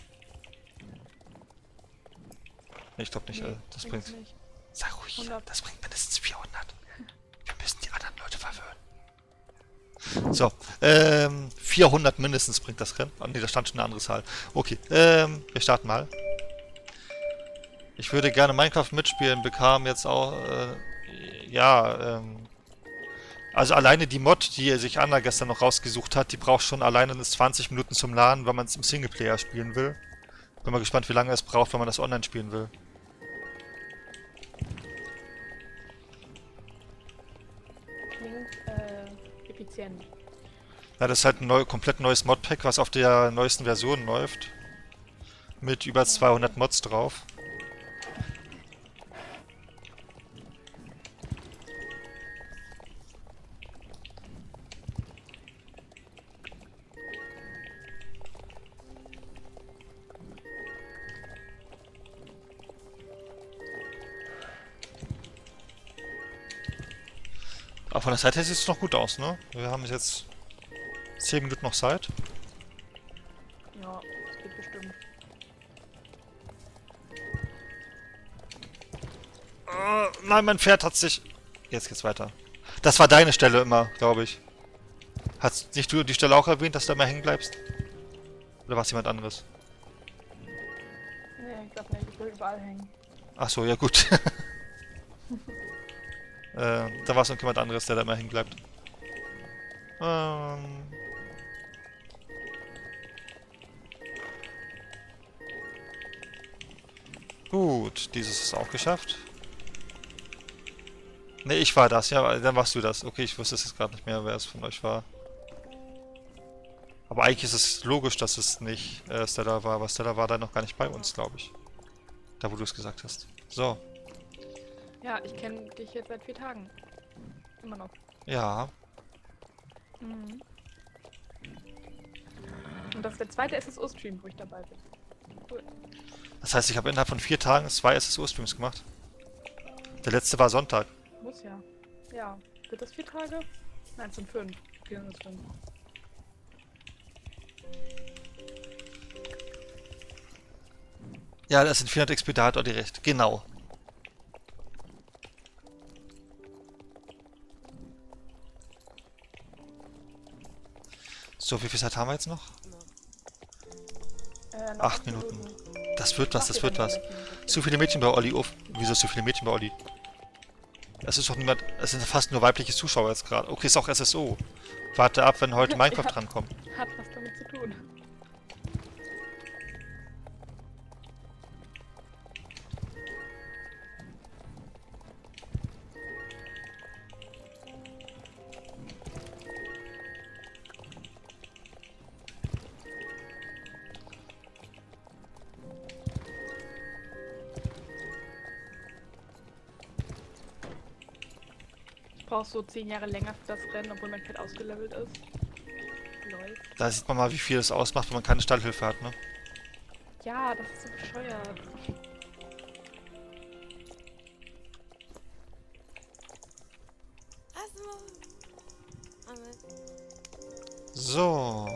Ich glaube nicht, Nee, das bringt's bringt... nicht. Sei ruhig, 100. das bringt mindestens 400. Wir müssen die anderen Leute verwöhnen. So, 400 mindestens bringt das Rennen. Oh ne, da stand schon eine andere Zahl. Okay, wir starten mal. Ich würde gerne Minecraft mitspielen, bekam jetzt auch, also alleine die Mod, die sich Anna gestern noch rausgesucht hat, die braucht schon alleine 20 Minuten zum Laden, wenn man es im Singleplayer spielen will. Bin mal gespannt, wie lange es braucht, wenn man das online spielen will. Klingt effizient. Ja, das ist halt ein komplett neues Modpack, was auf der neuesten Version läuft. Mit über 200 Mods drauf. Aber von der Seite her sieht es noch gut aus, ne? Wir haben jetzt 10 Minuten noch Zeit. Ja, das geht bestimmt. Nein, mein Pferd hat sich... Jetzt geht's weiter. Das war deine Stelle immer, glaube ich. Hast nicht du die Stelle auch erwähnt, dass du da immer hängen bleibst? Oder war es jemand anderes? Nee, ich glaube nicht, ich will überall hängen. Ach so, ja gut. Da war es noch jemand anderes, der da immer hängen bleibt. Gut, dieses ist auch geschafft. Ne, ich war das, ja, dann warst du das. Okay, ich wusste es jetzt gerade nicht mehr, wer es von euch war. Aber eigentlich ist es logisch, dass es nicht Stella war, aber Stella war da noch gar nicht bei uns, glaube ich. Da, wo du es gesagt hast. So, Ja, ich kenne dich jetzt seit 4 Tagen. Immer noch. ja. Mhm. Und das ist der zweite SSO-Stream, wo ich dabei bin. Cool. Das heißt, ich habe innerhalb von 4 Tagen 2 SSO-Streams gemacht. Der letzte war Sonntag. Muss ja. Ja. Sind das 4 Tage? Nein, es sind 5. 4 sind 5. Ja, das sind 400 XP, da hat Olli recht. Genau. So, wie viel Zeit haben wir jetzt noch? Noch 8 Minuten. Das wird was, das wird was. Zu viele Mädchen bei Olli. Oh, wieso zu viele Mädchen bei Olli? Es ist doch niemand. Es sind fast nur weibliche Zuschauer jetzt gerade. Okay, ist auch SSO. Warte ab, wenn heute Minecraft Ja. drankommt. Hat was damit zu tun. Ich brauche so 10 Jahre länger für das Rennen, obwohl mein Pferd ausgelevelt ist. Läuft. Da sieht man mal, wie viel es ausmacht, wenn man keine Stallhilfe hat, ne? Ja, das ist so bescheuert. So.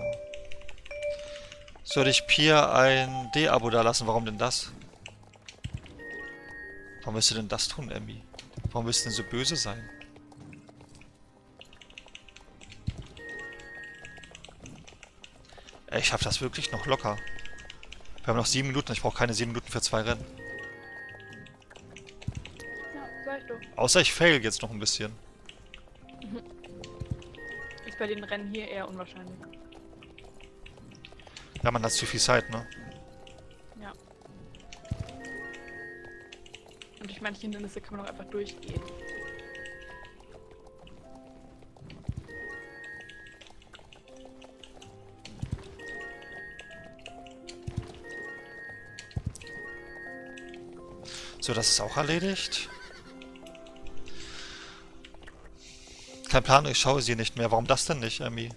Soll ich Pia ein D-Abo da lassen? Warum denn das? Warum willst du denn das tun, Emmy? Warum willst du denn so böse sein? Ey, ich schaff das wirklich noch locker. Wir haben noch 7 Minuten. Ich brauche keine 7 Minuten für 2 Rennen. Ja, sag ich doch. Außer ich fail jetzt noch ein bisschen. Ist bei den Rennen hier eher unwahrscheinlich. Ja, man hat zu viel Zeit, ne? Ja. Und durch manche Hindernisse kann man auch einfach durchgehen. So, das ist auch erledigt. Kein Plan, ich schaue sie nicht mehr. Warum das denn nicht, Emmy?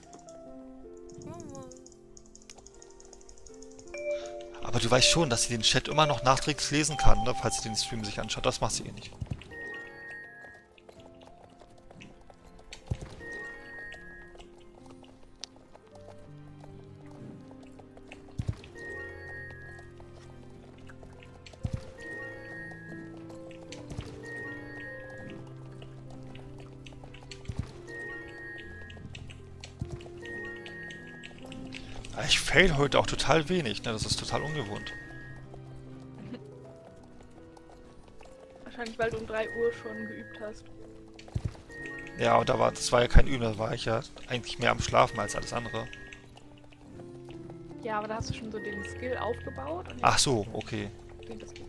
Aber du weißt schon, dass sie den Chat immer noch nachträglich lesen kann, ne? Falls sie den Stream sich anschaut. Das macht sie eh nicht. Ich fail heute auch total wenig, ne? Das ist total ungewohnt. Wahrscheinlich, weil du um 3 Uhr schon geübt hast. Ja, und das war ja kein Üben, da war ich ja eigentlich mehr am Schlafen als alles andere. Ja, aber da hast du schon so den Skill aufgebaut. Und Ach so, okay. jetzt klingt das gut.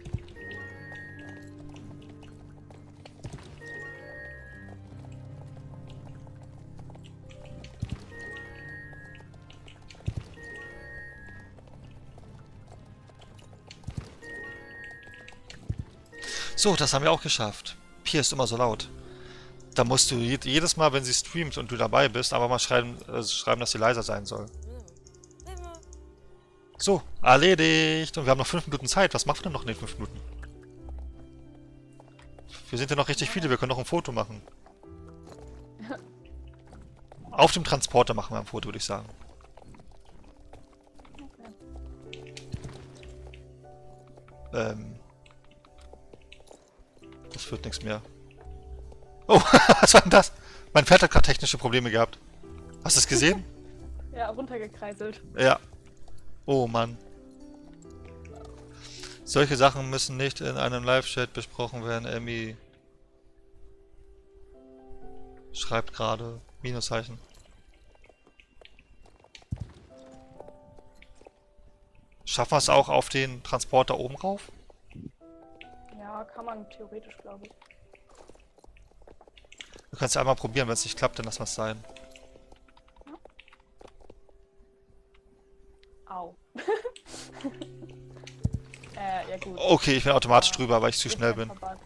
So, das haben wir auch geschafft. Pia ist immer so laut. Da musst du jedes Mal, wenn sie streamt und du dabei bist, aber mal schreiben, dass sie leiser sein soll. So, erledigt. Und wir haben noch 5 Minuten Zeit. Was machen wir denn noch in den 5 Minuten? Wir sind ja noch richtig viele. Wir können noch ein Foto machen. Auf dem Transporter machen wir ein Foto, würde ich sagen. Das wird nichts mehr. Oh, was war denn das? Mein Pferd hat gerade technische Probleme gehabt. Hast du es gesehen? Ja, runtergekreiselt. Ja. Oh Mann. Solche Sachen müssen nicht in einem Live-Chat besprochen werden, Emmy. Schreibt gerade. Minuszeichen. Schaffen wir es auch auf den Transporter oben rauf? Ja, kann man theoretisch, glaube ich. Du kannst ja einmal probieren, wenn es nicht klappt, dann lass was sein. Au. Ja gut. Okay, ich bin automatisch drüber, weil ich zu Ist schnell einfach bin. Bug.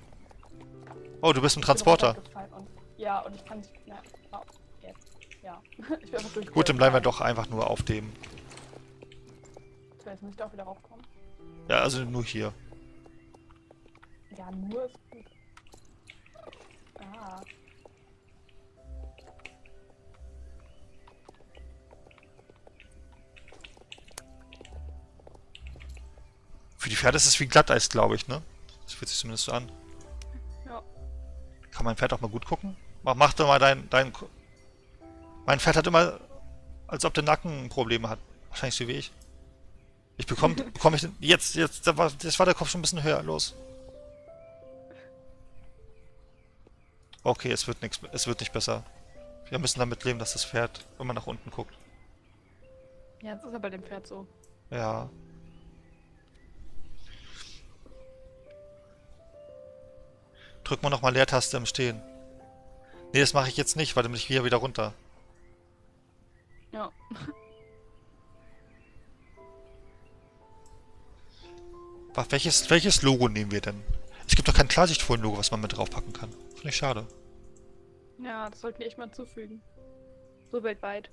Oh, du bist ein Ich bin Transporter. runtergefallen und, ja, und ich kann nicht. Na, oh, jetzt. Ja. Ich bin einfach durch. Gut, dann bleiben wir doch einfach nur auf dem. So, jetzt muss ich da auch wieder raufkommen. Ja, also nur hier. Ja, nur ist gut. Ah. Für die Pferde ist es wie Glatteis, glaube ich, ne? Das fühlt sich zumindest so an. Ja. Kann mein Pferd auch mal gut gucken? Mach doch mal dein... Mein Pferd hat immer, als ob der Nacken Probleme hat. Wahrscheinlich so wie ich. Bekomme ich den... Jetzt, das war der Kopf schon ein bisschen höher. Los. Okay, es wird nicht besser. Wir müssen damit leben, dass das Pferd immer nach unten guckt. Ja, jetzt ist er bei dem Pferd so. Ja. Drück mal nochmal Leertaste im Stehen. Nee, das mache ich jetzt nicht, weil dann bin ich wieder runter. Ja. Welches Logo nehmen wir denn? Es gibt doch kein Klarsichtfolie-Logo, was man mit draufpacken kann. Finde ich schade. Ja, das sollten wir echt mal zufügen. So weltweit.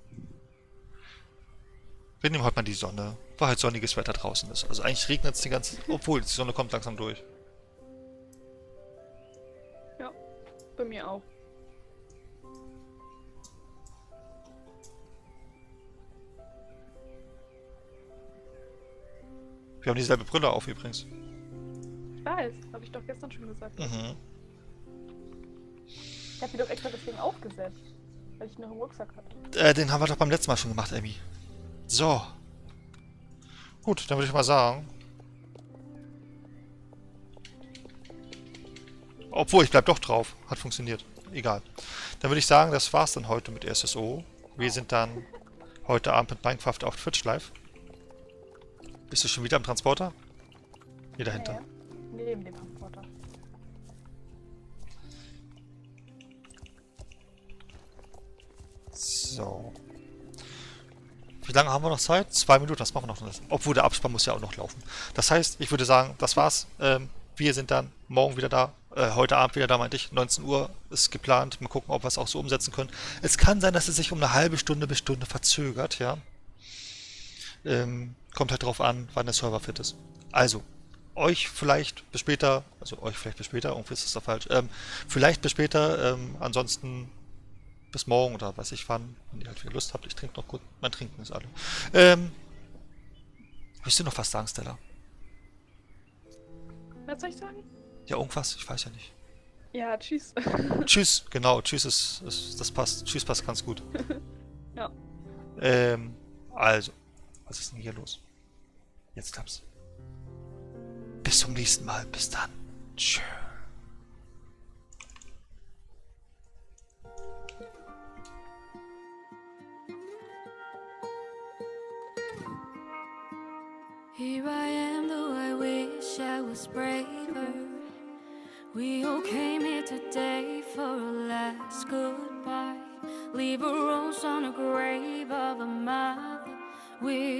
Wir nehmen heute mal die Sonne, weil halt sonniges Wetter draußen ist. Also eigentlich regnet es die ganze... Obwohl, die Sonne kommt langsam durch. Ja, bei mir auch. Wir haben dieselbe Brille auf übrigens. Ich weiß, habe ich doch gestern schon gesagt. Mhm. Ich habe die doch extra deswegen aufgesetzt, weil ich noch im Rucksack hatte. Den haben wir doch beim letzten Mal schon gemacht, Emmy. So. Gut, dann würde ich mal sagen... Obwohl, ich bleib doch drauf. Hat funktioniert. Egal. Dann würde ich sagen, das war's dann heute mit SSO. Wir sind dann heute Abend mit Minecraft auf Twitch live. Bist du schon wieder am Transporter? Hier dahinter. Ja, neben dem Transporter. So. Wie lange haben wir noch Zeit? 2 Minuten, das machen wir noch. Obwohl, der Abspann muss ja auch noch laufen. Das heißt, ich würde sagen, das war's. Wir sind dann morgen wieder da. Heute Abend wieder da, meinte ich. 19 Uhr ist geplant. Mal gucken, ob wir es auch so umsetzen können. Es kann sein, dass es sich um eine halbe Stunde bis Stunde verzögert, ja. Kommt halt drauf an, wann der Server fit ist. Also, euch vielleicht bis später. Also, euch vielleicht bis später. Irgendwie ist das da falsch. Vielleicht bis später. Ansonsten bis morgen oder weiß ich wann, wenn ihr halt wieder Lust habt. Ich trinke noch kurz. Mein Trinken ist alle. Willst du noch was sagen, Stella? Was soll ich sagen? Ja, irgendwas? Ich weiß ja nicht. Ja, tschüss. Tschüss, genau. Tschüss das passt. Tschüss passt ganz gut. Ja. Also, was ist denn hier los? Jetzt klappt's. Bis zum nächsten Mal. Bis dann. Tschüss. Here I am, though I wish I was braver. We all came here today for a last goodbye. Leave a rose on a grave of a mother. We